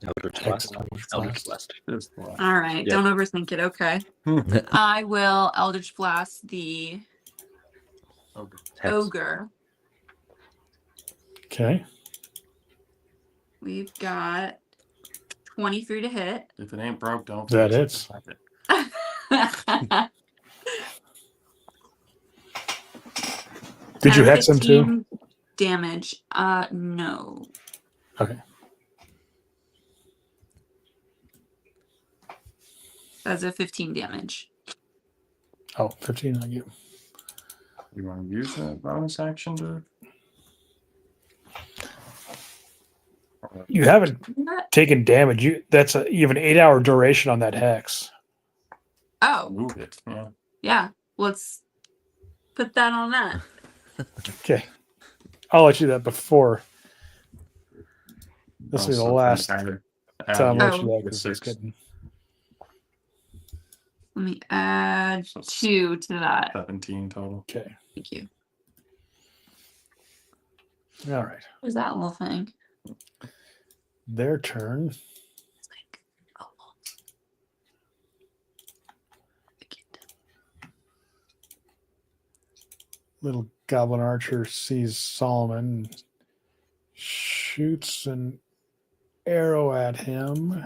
Eldritch Hex Blast. Eldritch Eldritch Blast. Blast. all right. Yeah. Don't overthink it. Okay. I will Eldritch Blast the Hex. ogre. Okay. We've got 23 to hit. If it ain't broke, don't That fix hits. it. Did you And hex him too? 15 damage. No. Okay. That's a 15 damage. Oh, 15 on you. You want to use that bonus action to? You haven't taken damage. You have an 8-hour duration on that hex. Oh, Move it. Yeah. yeah. Let's put that on that. Okay. I'll let you do that before. This will be the Also, last can time add I'll let Oh. you that the because it's 6, getting. Let me add 2 to that. 17 total. Okay. Thank you. All right. What is that little thing? Their turn. It's like, oh. Little goblin archer sees Solomon, shoots an arrow at him,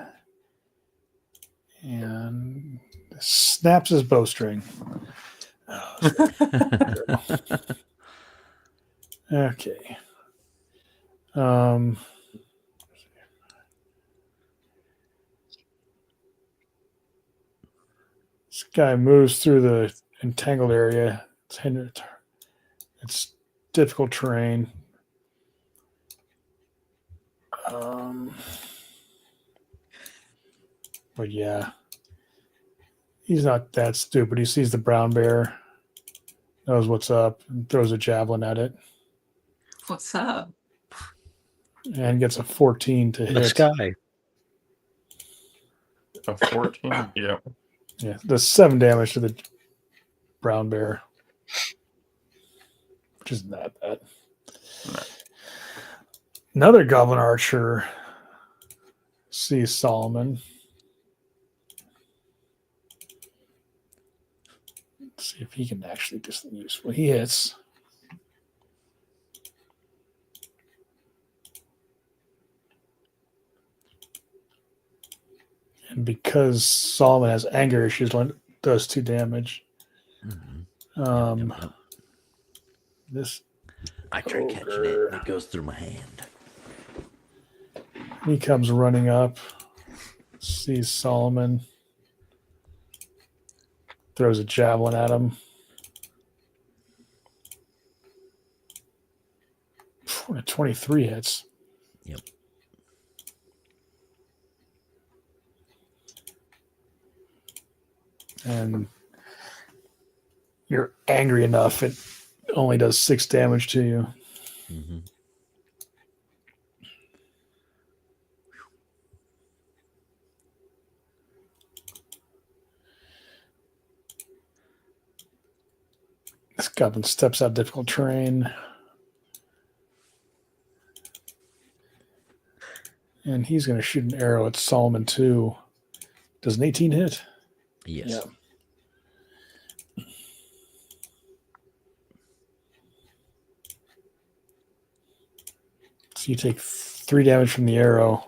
and snaps his bowstring. Okay. This guy moves through the entangled area. It's difficult terrain. But yeah, he's not that stupid. He sees the brown bear, knows what's up, and throws a javelin at it, What's up? and gets a 14 to The hit. sky. A 14? Yeah. Yeah, does 7 damage to the brown bear, which isn't that bad. No. Another goblin archer sees Solomon. Let's see if he can actually do something useful. He hits. And because Solomon has anger issues, does 2 damage. Yep. This I try catching it, and it goes through my hand. he comes running up, sees Solomon, throws a javelin at him. 23 hits. Yep. And you're angry enough, it only does 6 damage to you. Mm-hmm. This goblin steps out difficult terrain. And he's going to shoot an arrow at Solomon too. Does an 18 hit? Yes. Yeah. So you take 3 damage from the arrow.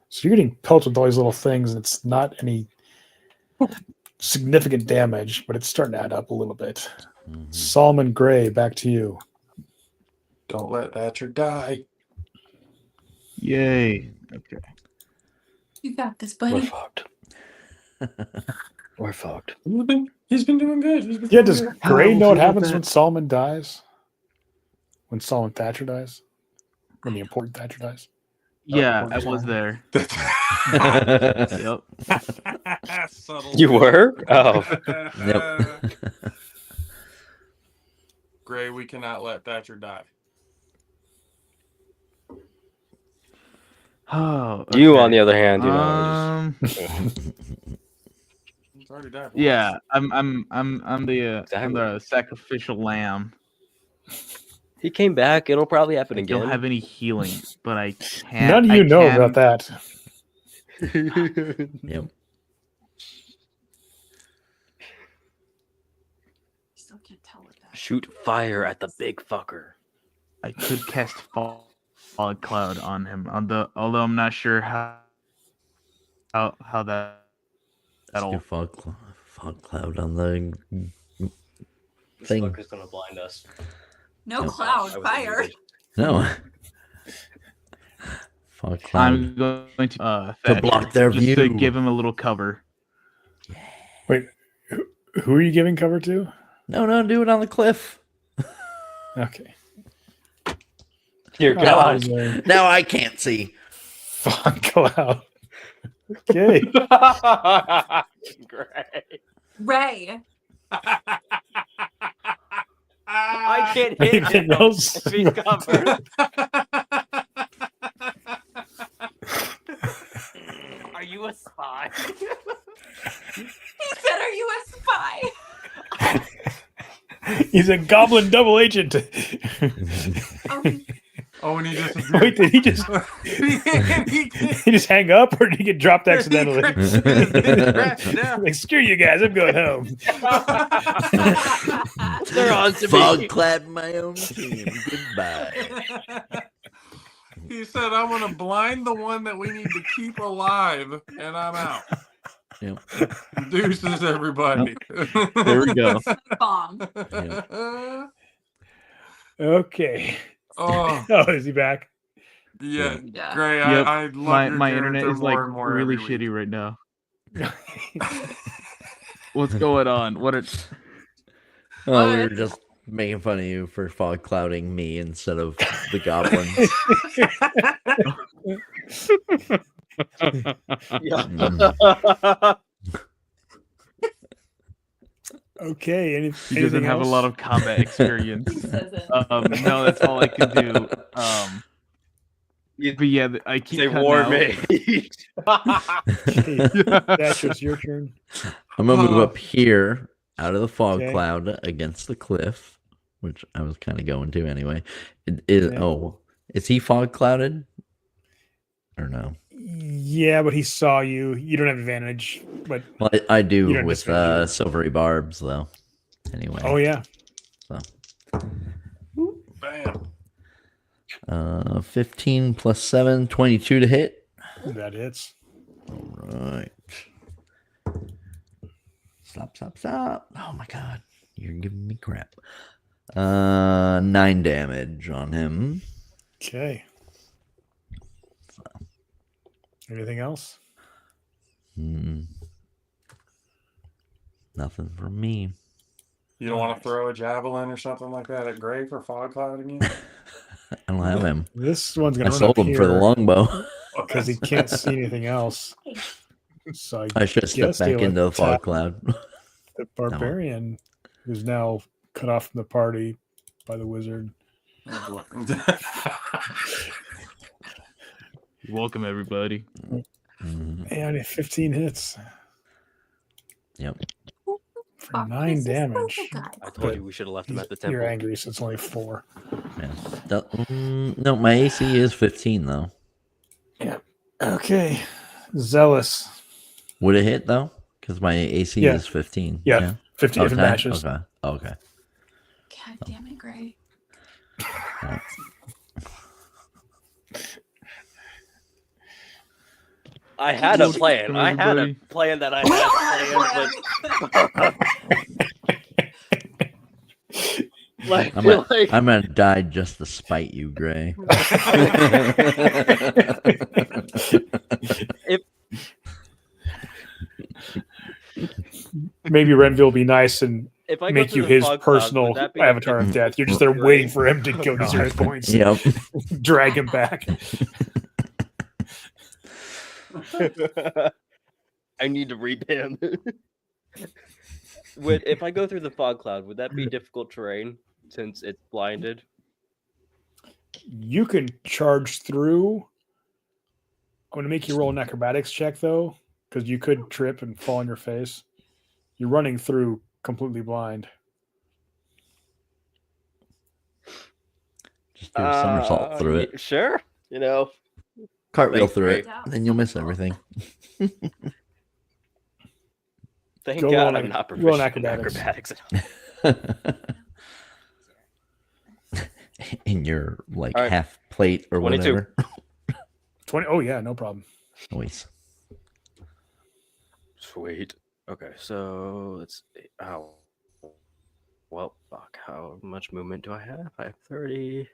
So you're getting pelted with all these little things, and it's not any significant damage, but it's starting to add up a little bit. Mm-hmm. Solomon Gray, back to you. Don't let Thatcher die. Yay. Okay. You got this, We're buddy. fucked. We're fucked. He's been doing good. He's been Yeah, doing does good. Gray know what happens that. when Solomon dies? When Solomon Thatcher dies? When the important Thatcher dies? Yeah, important I was Solomon. there. Yep. Subtle. You were? Oh. Yep. Gray, we cannot let Thatcher die. Oh. You, on okay. the other hand, you know, just He's already died. Yeah, I'm the Exactly. sacrificial lamb. he came back. It'll probably happen I again. don't have any healing, but I can. None of you know about that. Yep. Still can't tell what that. Shoot fire at the big fucker. I could cast fog cloud on him. Although I'm not sure how that Let's that'll. get fog cloud on the thing. Fucker's gonna blind us. No No. cloud, I was fire. muted. No. Fog cloud. I'm going to To Thatcher, block their just view. to give him a little cover. Wait, who are you giving cover to? No, do it on the cliff. Okay. Dear I God. was like, Now I can't see. fog cloud. Okay. Great. Ray. I can't hit Anything him else? if he's covered. you a spy? He said, "Are you a spy?" He's a goblin double agent. Oh, and he just Wait, did he just he just hang up, or did he get dropped accidentally? Like, screw you guys, I'm going home. They're on to Fog me. clad my own team. Goodbye. He said, "I'm gonna blind the one that we need to keep alive, and I'm out." Yep. Deuces, everybody. There we go. bomb. Okay. Oh, Oh, is he back? yeah, Yeah. Gray. Yep. I love My your internet character is like more and more really every week. shitty right now. What's going on? What? Oh, we were just making fun of you for fog clouding me instead of the goblins. Okay. He doesn't have a lot of combat experience. He doesn't. No, that's all I can do. But yeah, I keep Say cutting war out. mage. That's just your turn. I'm gonna move up here out of the fog Okay. cloud against the cliff, which I was kind of going to anyway. Yeah. Oh, is he fog clouded or no? Yeah, but he saw you. You don't have advantage. But Well, I You do don't with disadvantage. silvery barbs though. Anyway. oh yeah, Bam. 15 plus 7, 22 to hit. that hits. All right. Stop. Oh my god. You're giving me crap. 9 damage on him. Okay. Anything else? Nothing from me. You don't want to throw a javelin or something like that at Gray for fog clouding you? I don't have him. This one's I gonna run sold up him for the here longbow. because he can't see anything else. So I should have guess stepped back they'll into the fog attack cloud. the barbarian, who's now cut off from the party by the wizard. Welcome, everybody. And if 15 hits Yep. for Fuck, 9 this is damage. local guy. I told you we should have left him at the temple. You're angry, so it's only 4. Yeah. No, my AC is 15 though. Yeah. Okay. Zealous. Would it hit though? Because my AC Yeah. is 15. Yeah. 15 if it Okay. matches. Okay. God damn it, Gray. I had a Welcome, plan. I had a everybody. plan that I had planned, but I'm gonna die just to spite you, Gray. Maybe Renville will be nice and if I go make through you the his fog cloud, personal would that be avatar of death. You're just there waiting for him to go to 0 points. Yep. Drag him back. I need to reap him. If I go through the fog cloud, would that be difficult terrain since it's blinded? You can charge through. I'm going to make you roll an acrobatics check, though, because you could trip and fall on your face. You're running through completely blind. Just do a somersault through it. Sure. You know, Cartwheel thanks, through Gray. it. Then you'll miss everything. Thank Go God roll I'm an- not roll an proficient in acrobatics. acrobatics. In your like All right. half plate or 22. whatever. 20. Oh, yeah, no problem. Noise. Sweet. Okay, so let's see. Oh, well, fuck. How much movement do I have? I have 30.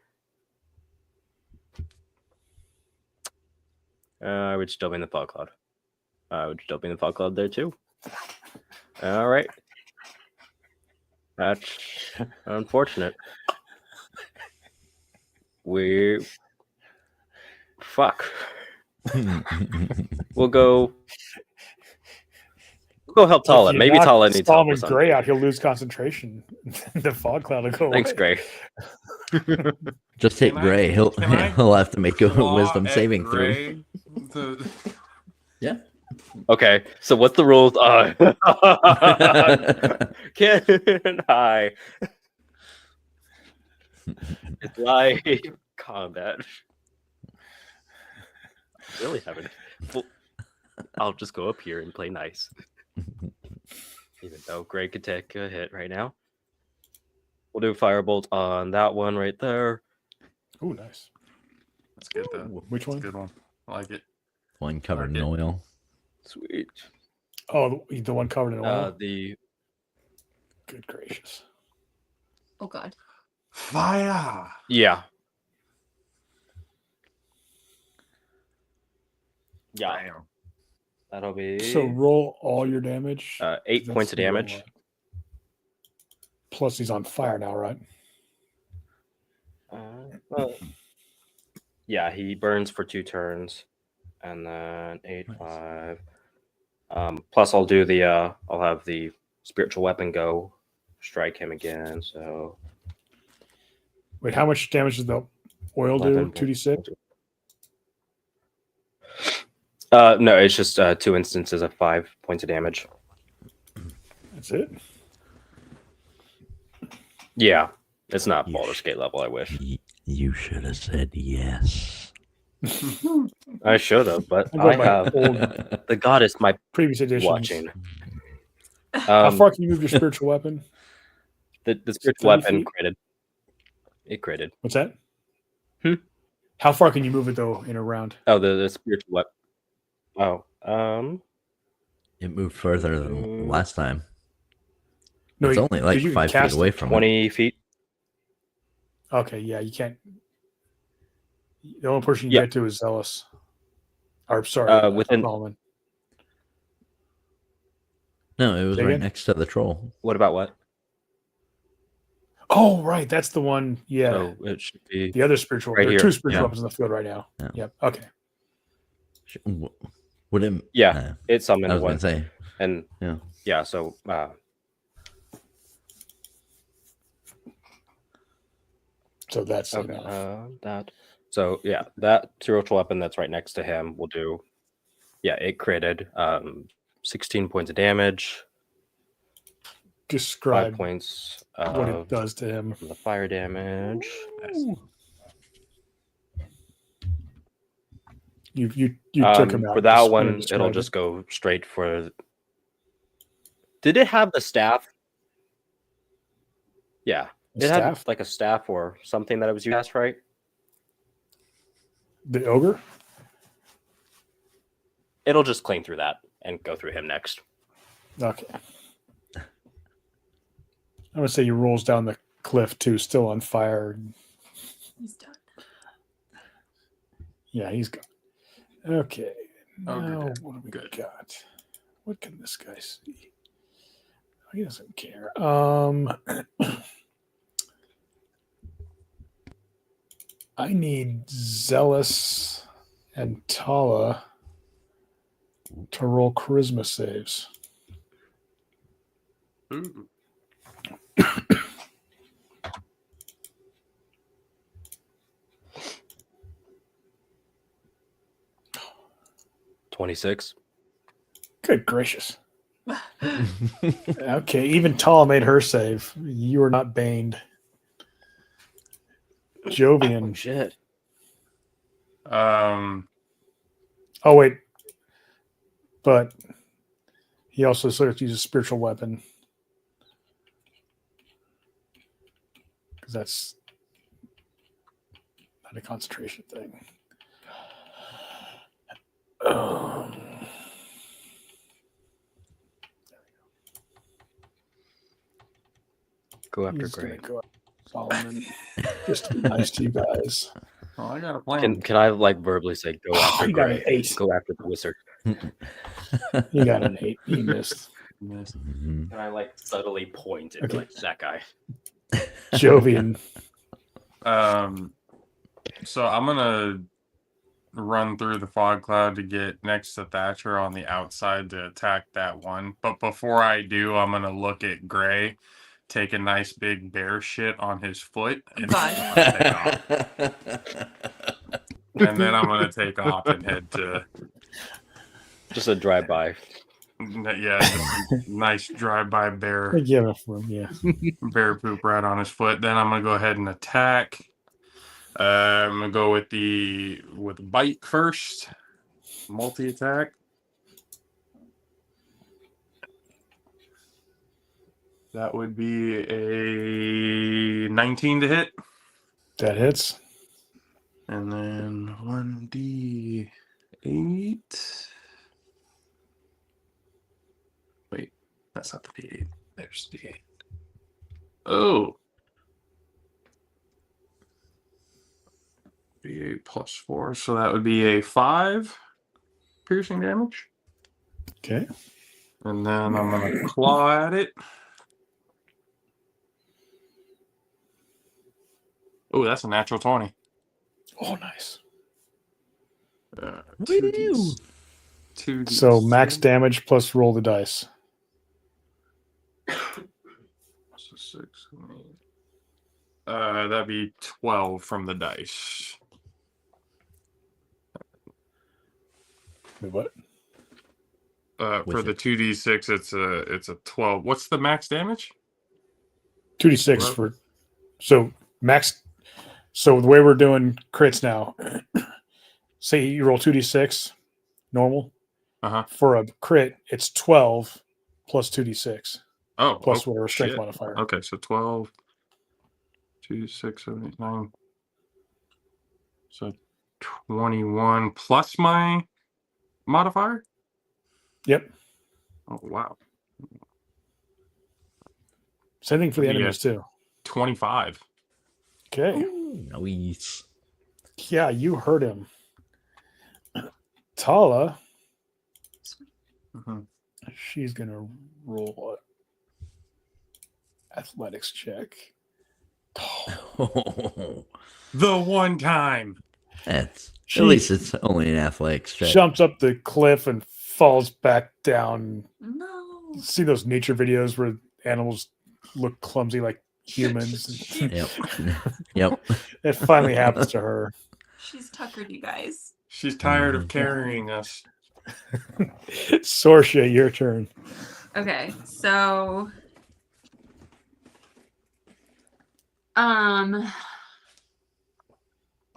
I would still be in the fog cloud. I would still be in the fog cloud there too. All right. That's unfortunate. Fuck. We'll go help Tala. If you Maybe knock Tala needs help Solomon with something. Gray out, he'll lose concentration. The fog cloud will go Thanks, away. Gray. Just hit Can I- Gray. He'll can I he'll have to make a Claw wisdom at saving throw. Gray, the- Yeah. Okay, so what's the rules? Can I? It's live combat. Really haven't. Well, I'll just go up here and play nice. Even though Greg could take a hit right now. We'll do firebolt on that one right there. Ooh, nice. That's good though. Which That's one? a good one. I like it. One covered in Okay. oil. Sweet. Oh, the one covered in oil. The Good gracious. Oh God. Fire! yeah. Damn. That'll be So roll all your damage. 8 That's points of the roll, damage. right? Plus he's on fire now, right? Well, yeah, he burns for 2 turns, and then 8, Nice. 5. Plus, I'll do the I'll have the spiritual weapon go strike him again. So Wait, how much damage does the oil do? 11 2d6? No, it's just 2 instances of 5 points of damage. That's it? Yeah, it's not You Baldur's Gate level. I wish You should have said yes. I should have, but I'm going I by have old the goddess my previous editions. watching. How far can you move your spiritual weapon? The it spiritual 30 weapon feet? critted. It critted. What's that? Hmm? How far can you move it though in a round? Oh, the spiritual weapon. Oh, It moved further than last time. No, It's you- only like 'cause you can 5 feet cast away it. from it. 20 feet. Okay, yeah, you can't. The only person you Yeah. get to is Zealous. Or sorry, within- Solomon. No, it was Say right again? next to the troll. What about what? Oh, right, that's the one. Yeah, So it should be. the other spiritual. Right There are here, 2 spiritual yeah. weapons in the field right now. Yeah. Yep. Okay. Would it? Yeah, it I summoned was one. gonna say. And Yeah. so So that's okay, enough. that. So yeah, that spiritual weapon that's right next to him will do. Yeah, it critted. 16 points of damage. 5 Describe points what it of does to him. the fire damage. You took him out. For that Just one, wanted to it'll describe just it. go straight for. Did it have the staff? Yeah, The it had staff? like a staff or something that it was used, right? The ogre. It'll just clean through that and go through him next. Okay. I would say he rolls down the cliff too, still on fire. He's done. Yeah, he's gone. Okay. Ogre Now, dead. what do we Good. got? What can this guy see? He doesn't care. I need Zealous and Tala to roll charisma saves. Ooh. 26. Good gracious. Okay, even Tala made her save. You were not baned. Jovian. Oh, shit. Oh wait, but he also sort of uses a spiritual weapon because that's not a concentration thing. Go after He's gonna Greg. go after Solomon. Just to be nice to you guys. Oh, I got a plan. Can I like verbally say go after You got an Greg? 8. Go after the wizard. You got an 8. You missed. Yes. Mhm. Can I like subtly point and be Okay. like that guy? Jovian. So I'm gonna run through the fog cloud to get next to Thatcher on the outside to attack that one. But before I do, I'm gonna look at Gray, take a nice big bear shit on his foot, and God. then I'm gonna take off and head to Just a drive-by. Yeah, just a nice drive-by bear. Yeah, enough room. Yeah. Bear poop right on his foot. Then I'm gonna go ahead and attack. I'm gonna go with bite first. Multi-attack. That would be a 19 to hit. That hits. And then 1d8. Wait, that's not the d8. There's d8. Oh. d8 plus 4. So that would be a 5 piercing damage. Okay. And then I'm going to claw at it. Oh, that's a natural 20. Oh, nice. 2d. So max damage plus roll the dice. So 6 and 8. That'd be 12 from the dice. Wait, what? For the 2d6, it's a 12. What's the max damage? 2d6 Well- for so max. So the way we're doing crits now, say you roll 2d6 normal. Uh-huh. For a crit, it's 12 plus 2d6 Oh, plus whatever strength shit. modifier. Okay, so 12, 2, 6, 7, 8, 9. So 21 plus my modifier? Yep. Oh, wow. Same thing for the Yeah. enemies too. 25. Okay. Nice. Yeah, you heard him. Tala, Mhm. she's gonna roll a athletics check. Oh, The one time. that's She at least it's only an athletics check. jumps up the cliff and falls back down. No. See those nature videos where animals look clumsy like humans? Yep. Yep. It finally happens to her. She's tuckered, you guys. She's tired of Mhm. carrying us. Sorcha, your turn. Okay, so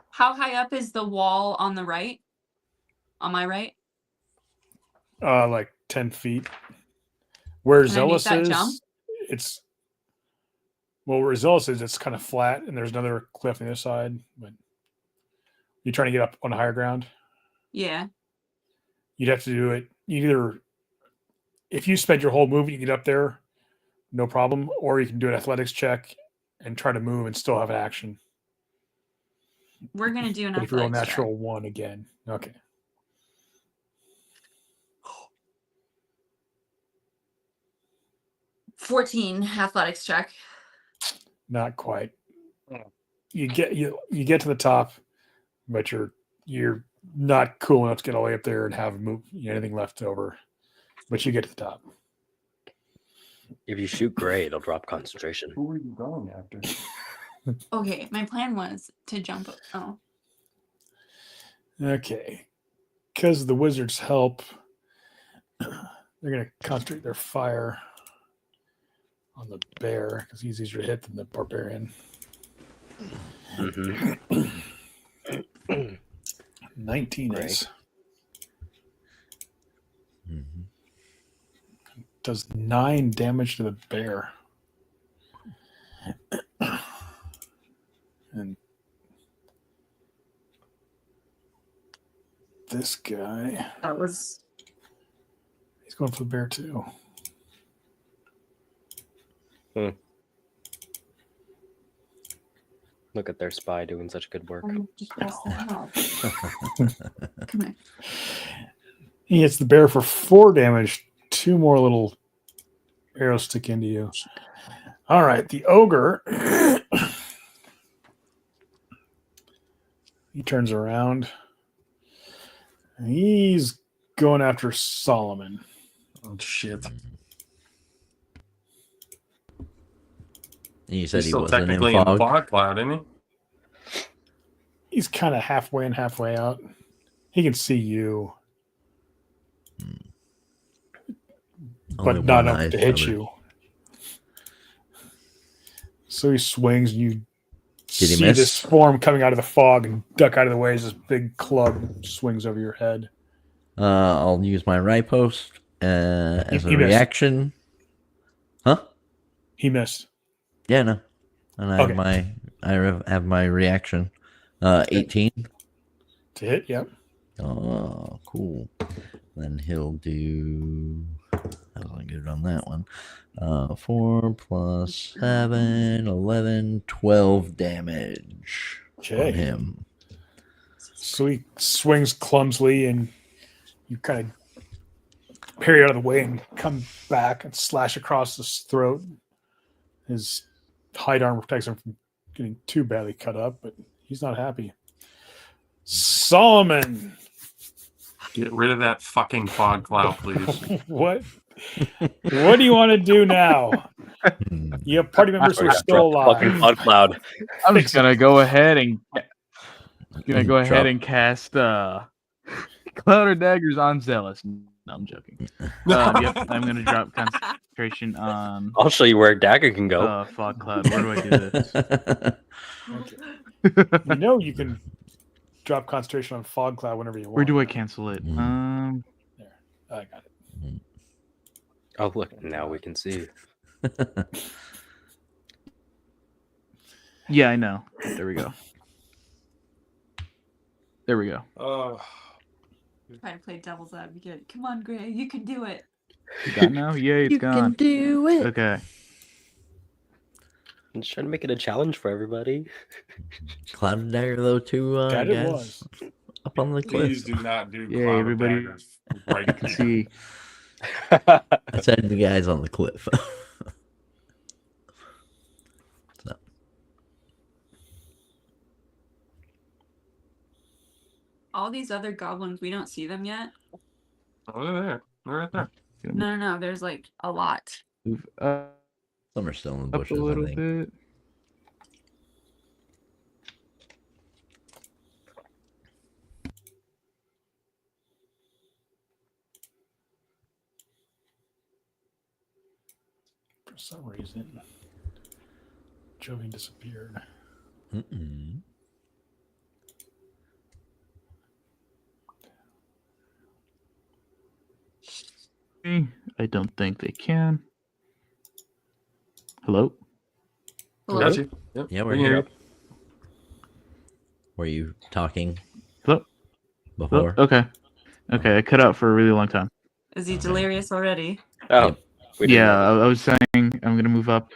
how high up is the wall on the right? On my right? Like 10 feet. Where Can I make Zealous that is, jump? it's where Zealous is, it's kind of flat, and there's another cliff on the other side. But you're trying to get up on higher ground. Yeah. You'd have to do it either if you spend your whole move, you get up there, no problem, or you can do an athletics check and try to move and still have an action. We're gonna do an But if you roll athletics check. natural one again, okay. $14 athletics check. Not quite. Yeah. You get to the top, but you're not cool enough to get all the way up there and have anything left over. But you get to the top. If you shoot gray, it'll drop concentration. Who are you going after? Okay, my plan was to jump. Oh, Okay. Because of the wizard's help, they're going to concentrate their fire on the bear because he's easier to hit than the barbarian. Mm-hmm. 19 Right. is. Mhm. Does 9 damage to the bear. And this guy, that was he's going for the bear too. Look at their spy doing such good work. just press that out. Come here. He hits the bear for 4 damage. 2 more little arrows stick into you. All right, the ogre. He turns around. He's going after Solomon. Oh, shit. And you said He's he still wasn't in technically in the fog. fog cloud, isn't he? He's kind of halfway in, halfway out. He can see you. Only but not one enough eye to hit covered. you. So he swings, and you Did he see miss? this form coming out of the fog and duck out of the way as this big club swings over your head. I'll use my riposte as He a missed. reaction. Huh? He missed. Yeah, no. And I Okay. have my reaction. 18. To hit, yep. Oh, cool. Then he'll do. I wasn't good on that one. 4 plus 7, 11, 12 damage on Okay. him. So he swings clumsily, and you kind of parry out of the way and come back and slash across his throat. His hide armor protects him from getting too badly cut up, but he's not happy. Solomon, Get rid of that fucking fog cloud, please. what do you want to do now? You have party members who are still Fucking alive. fog cloud. I'm just gonna go ahead and Drop. cast Cloud or Daggers on Zealous. No, I'm joking. Yep, I'm gonna drop concentration on I'll show you where dagger can go. Fog Cloud. Where do I do this? Okay. You know you can drop concentration on fog cloud whenever you want. Where do I cancel it? There. I got it. Oh look, now we can see. Yeah, I know. There we go. There we go. Trying to play devil's advocate. Come on, Gray, you can do it. You got now? Yay, it's gone. do it. Okay. I'm just trying to make it a challenge for everybody. Cloud and Dagger, though, too, That it guys. was. Up on the Please cliff. do not do Yay, cloud everybody daggers right can here. see. I said the guys on the cliff. So, All these other goblins, we don't see them yet. Oh, they're there. They're right there. No. There's like a lot. Move some are still in the up a bushes, I little think. bit. For some reason, Jovian disappeared. Mm-mm. I don't think they can. Hello? Hello? Got you. Yep. Yeah, we're we can hear here. you. Were you talking Hello? before? Okay. Okay, I cut out for a really long time. Is he delirious already? Oh, Yep. we didn't Yeah, know I was saying I'm gonna move up.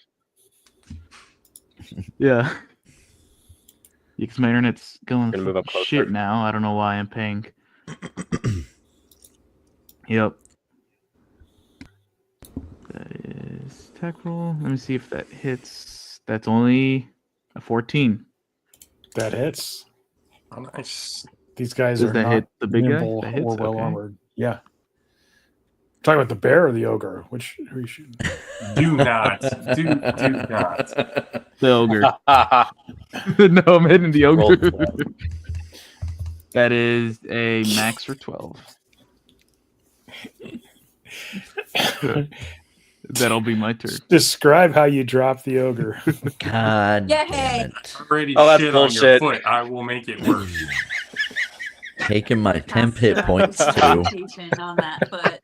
Yeah. Because my internet's going Gonna move up fucking shit closer. now. I don't know why I'm paying. Yep. That is attack roll. Let me see if that hits. That's only a 14. That hits. Oh, nice. These guys Does are that not hit the big guy? nimble That hits? or well Okay. armored. Yeah. Talking about the bear or the ogre? Who are you shooting? Do not. Do not. The ogre. it. No, I'm hitting the Roll ogre. 12. That is a max for 12. That'll be my turn. Describe how you drop the ogre. God Yay! damn it. Already Oh, that's shit on your bullshit. foot. I will make it worse. Taking my temp Pass hit the points too. representation on that, but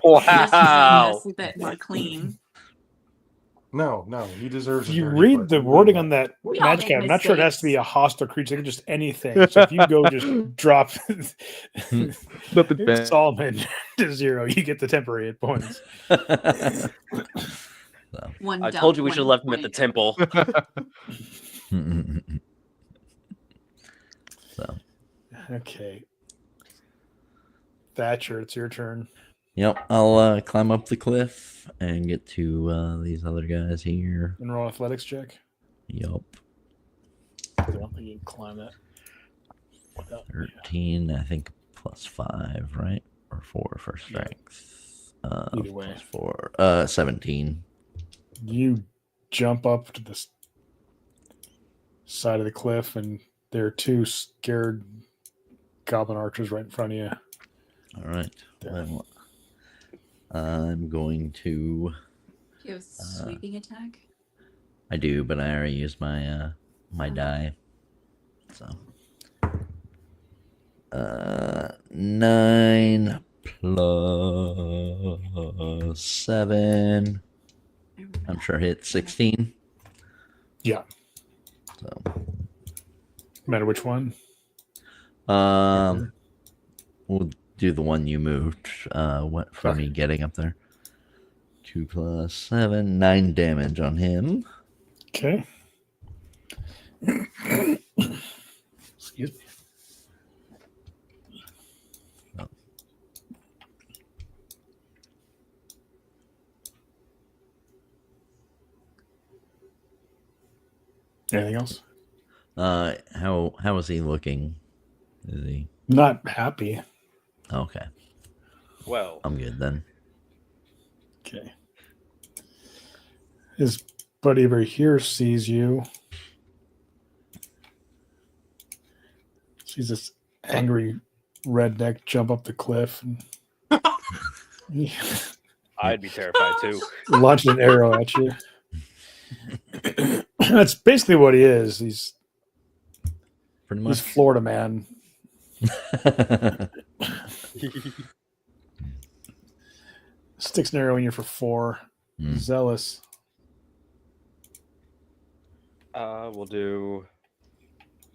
Wow. just a bit more clean. No, he deserves If a you dirty read foot. the wording on that We all magic make item, I'm not sure it has to be a mistakes. hostile creature. It can just anything. So if you go just drop Nothing bad. Solomon to 0, you get the temporary hit points. One I dump, told you we should have one left him at the point. temple. So, Okay. Thatcher, it's your turn. yep, I'll climb up the cliff and get to these other guys here. And roll athletics check. Yup. I don't think you can climb that. 13, I think, plus 5, right? Or 4 for strength. Either way. Plus 4. 17. You jump up to the side of the cliff, and there are 2 scared goblin archers right in front of you. All right. Well, I'm going to. Do you have sweeping attack? I do, but I already used my my die. So 9 plus 7. I'm sure hit 16. Yeah. So No matter which one. we'll do the one you moved. What for Okay. me getting up there? 2 plus 7, 9 damage on him. Okay. Excuse me. Anything else? How is he looking? Is he Not happy. okay? Well, I'm good then. Okay. His buddy over here sees you. Sees this angry redneck jump up the cliff and I'd be terrified too. launch an arrow at you. That's basically what he is. He's Pretty he's much. Florida man. Sticks an arrow in you for 4. Zealous. We'll do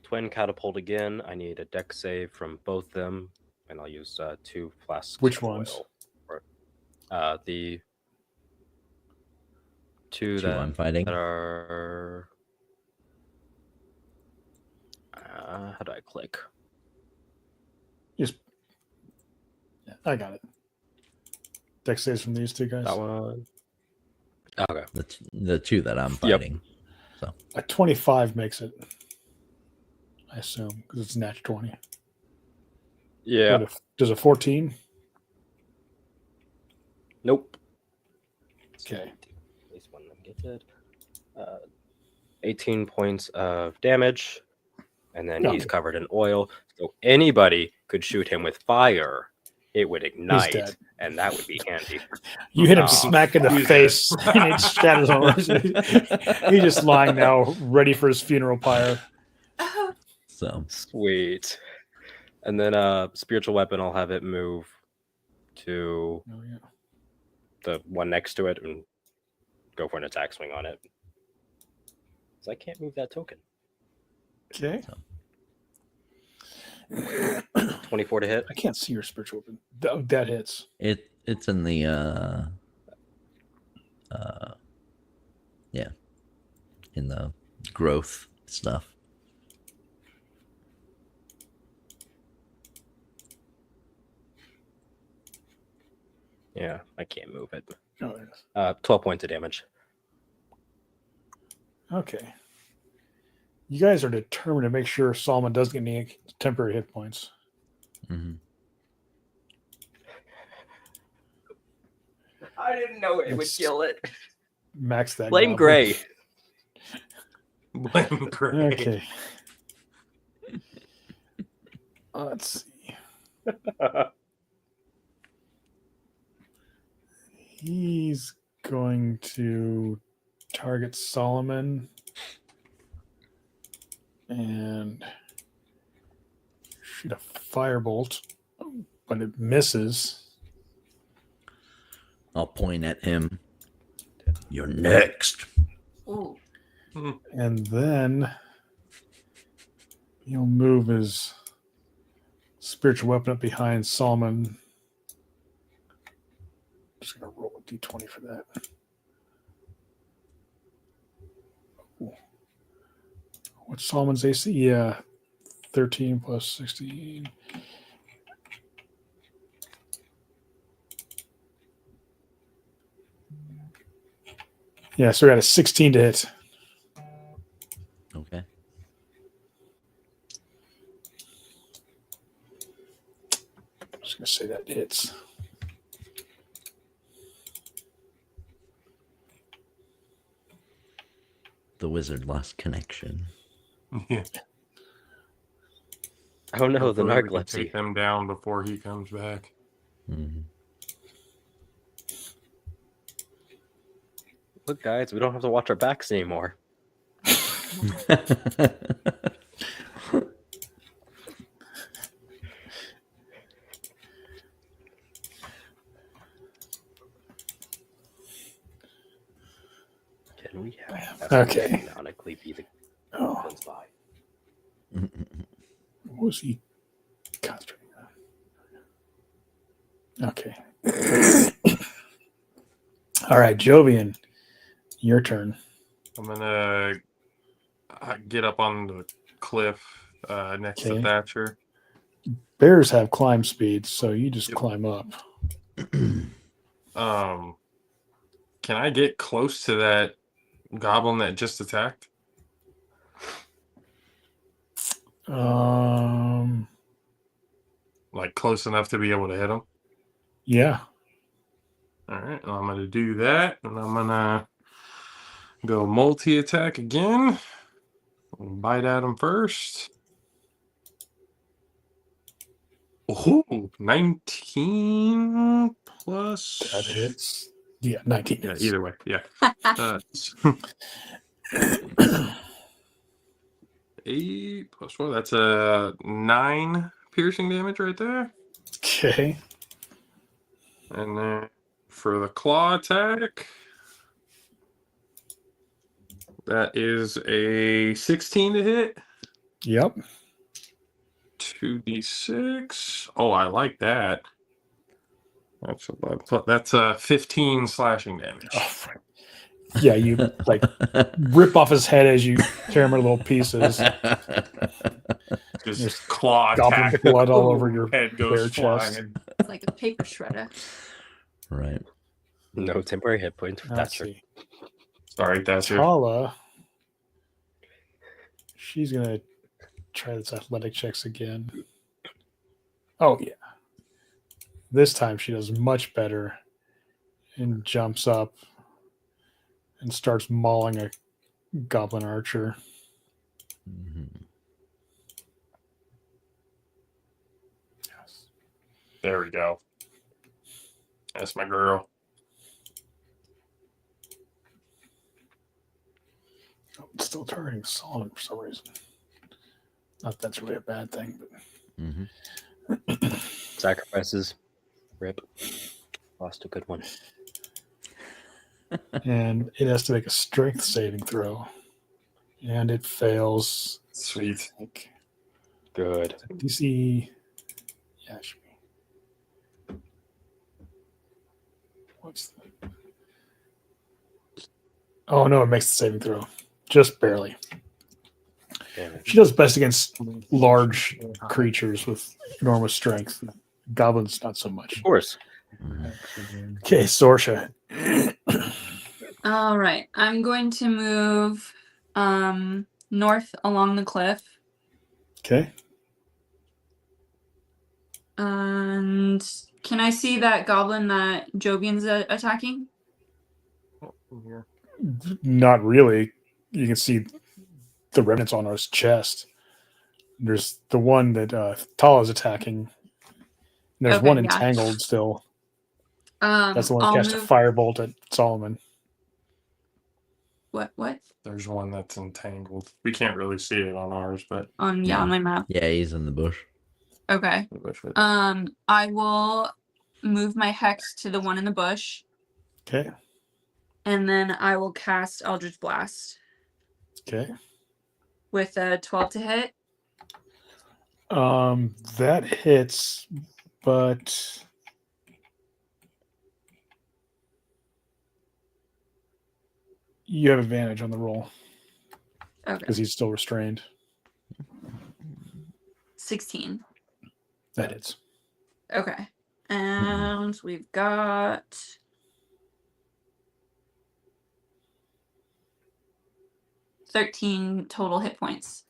twin catapult again. I need a deck save from both them, and I'll use 2 flasks. Which of ones? oil. The 2 Two I'm that fighting. are. How do I click? Just, I got it. Deck saves from these two guys. That one. Okay. The 2 that I'm Yep. fighting. So A 25 makes it. I assume because it's nat 20. Yeah. Does a 14? Nope. Okay. At least one of them gets it. 18 points of damage, and then he's covered in oil. So anybody could shoot him with fire. It would ignite, dead. and that would be handy. You hit him Oh. smack in the face, and it shatters all over. He's just lying now, ready for his funeral pyre. so Sweet. And then spiritual weapon, I'll have it move to Oh, yeah. the one next to it and go for an attack swing on it. So I can't move that token. Okay. 24 to hit. I can't see your spiritual weapon. That hits. it's in the in the growth stuff. Yeah, I can't move it. Oh, there it is. 12 points of damage. Okay. You guys are determined to make sure Solomon doesn't get any temporary hit points. Mm-hmm. I didn't know it would It's- kill it. Max that. Blame goblin. Gray. Blame Gray. Okay. Let's see. He's going to target Solomon and shoot a firebolt, but it misses. I'll point at him. You're next. Ooh. And then he'll move his spiritual weapon up behind Solomon. Just going to roll a d20 for that. Ooh. What's Solomon's AC? Yeah, 13 plus 16. Yeah, so we got a 16 to hit. Okay. I'm just going to say that hits. The wizard lost connection. Yeah. Oh no, the Hopefully we can narcolepsy. take them down before he comes back. Mhm. Look, guys, we don't have to watch our backs anymore. Can we have Okay. canonically be the Oh, goblin spy? what was he concentrating on? Okay. All right, Jovian, your turn. I'm gonna get up on the cliff next to Okay. Thatcher. Bears have climb speed, so you just Yep. climb up. Can I get close to that goblin that just attacked? Like close enough to be able to hit him? Yeah. All right, well, I'm gonna do that, and I'm gonna go multi-attack again. Bite at him first. Oh, 19 plus. That hits. Yeah, 19 Yeah, hits. either way, yeah. 8 plus 4, that's a 9 piercing damage right there. Okay. And then for the claw attack, that is a 16 to hit. Yep. 2d6. Oh, I like that. That's 15 slashing damage. Oh, yeah, you like rip off his head as you tear him into little pieces. Just There's claw goblin attack. blood all over your head bare goes chest. flying. It's like a paper shredder. Right. No temporary hit points for Let's Thatcher. see. Sorry, Thatcher. Tala, she's gonna try this athletic checks again. Oh yeah. This time she does much better and jumps up and starts mauling a goblin archer. Mhm. Yes. There we go. That's my girl. Oh, it's still targeting Solomon for some reason. Not that's really a bad thing, but Mhm. Sacrifices. Rip. Lost a good one. and it has to make a strength saving throw. And it fails. Sweet. Like Good. DC. Yeah, it should be. What's the... Oh no, it makes the saving throw. Just barely. Damn it. She does best against large creatures with enormous strength. Goblins, not so much. Of course. Mhm. Okay, Sorcha. All right, I'm going to move north along the cliff, Okay. and can I see that goblin that Jovian's attacking? Here. Not really. You can see the remnants on his chest. There's the one that Tala is attacking. And there's Okay, one yeah. entangled still. That's the one that I'll cast a move. firebolt at Solomon. What? There's one that's entangled. We can't really see it on ours, but On Yeah. on my map. Yeah, he's in the bush. Okay. we wish it. I will move my hex to the one in the bush, Okay. and then I will cast Eldritch Blast Okay. with a 12 to hit. That hits, but you have advantage on the roll Okay. because he's still restrained. 16. That hits. Okay. And we've got 13 total hit points.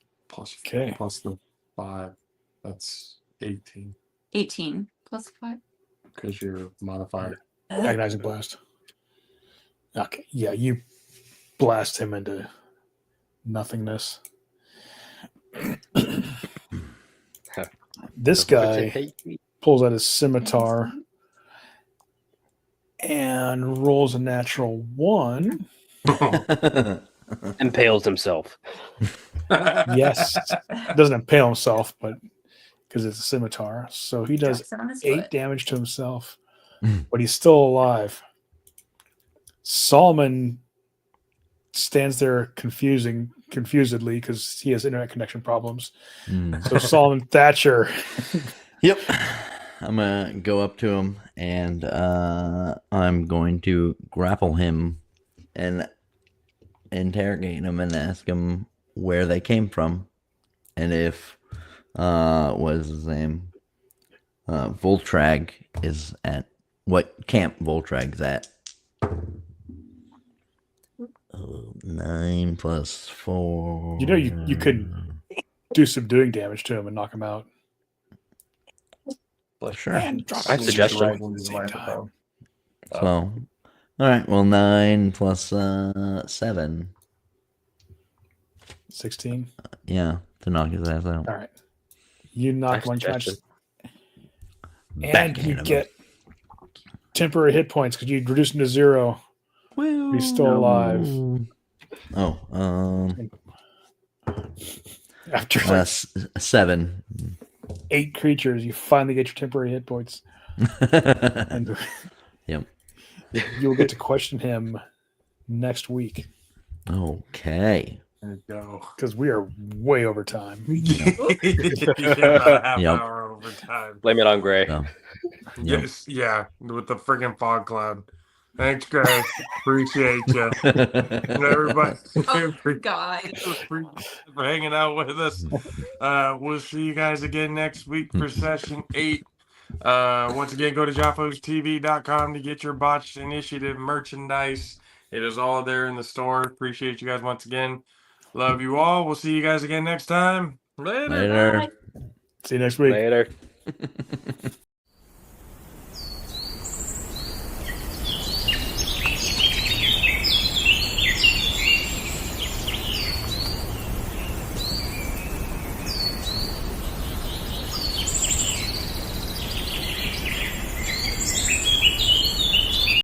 Okay. Plus the 5. That's 18. 18 plus 5. Because you're modified. Agonizing blast. Okay. Yeah, you blast him into nothingness. This Doesn't guy hate me. pulls out his scimitar and rolls a natural 1. Impales himself. Yes. Doesn't impale himself, but because it's a scimitar. So he does Drops it on his 8 foot. damage to himself, but he's still alive. Solomon stands there confusedly because he has internet connection problems. So Solomon Thatcher. Yep. I'm gonna go up to him and I'm going to grapple him and interrogate him and ask him where they came from and if what is his name? Voltrag is at what camp Voltrag's at. 9 plus 4. You know you could do subduing damage to him and knock him out. Sure. And drop I have him suggestions. right at the same time. So, all right. Well, 9 plus 7. 16. Yeah, to knock his ass out. All right. You I knock have one punch. suggestions. And Backhand you him. get temporary hit points because you reduce him to 0. He's still alive. Oh, After like 7. 8 creatures, you finally get your temporary hit points. And Yep. you'll get to question him next week Okay. There you go. because we are way over time. Yeah, about a half Yep. hour over time. Blame it on Gray. So, Yes, yeah, with the freaking fog cloud. Thanks, guys. Appreciate you. And everybody, Oh, God. for hanging out with us. We'll see you guys again next week for session 8. Once again, go to JaffosTV.com to get your Botched Initiative merchandise. It is all there in the store. Appreciate you guys once again. Love you all. We'll see you guys again next time. Later. Later. See you next week. Later.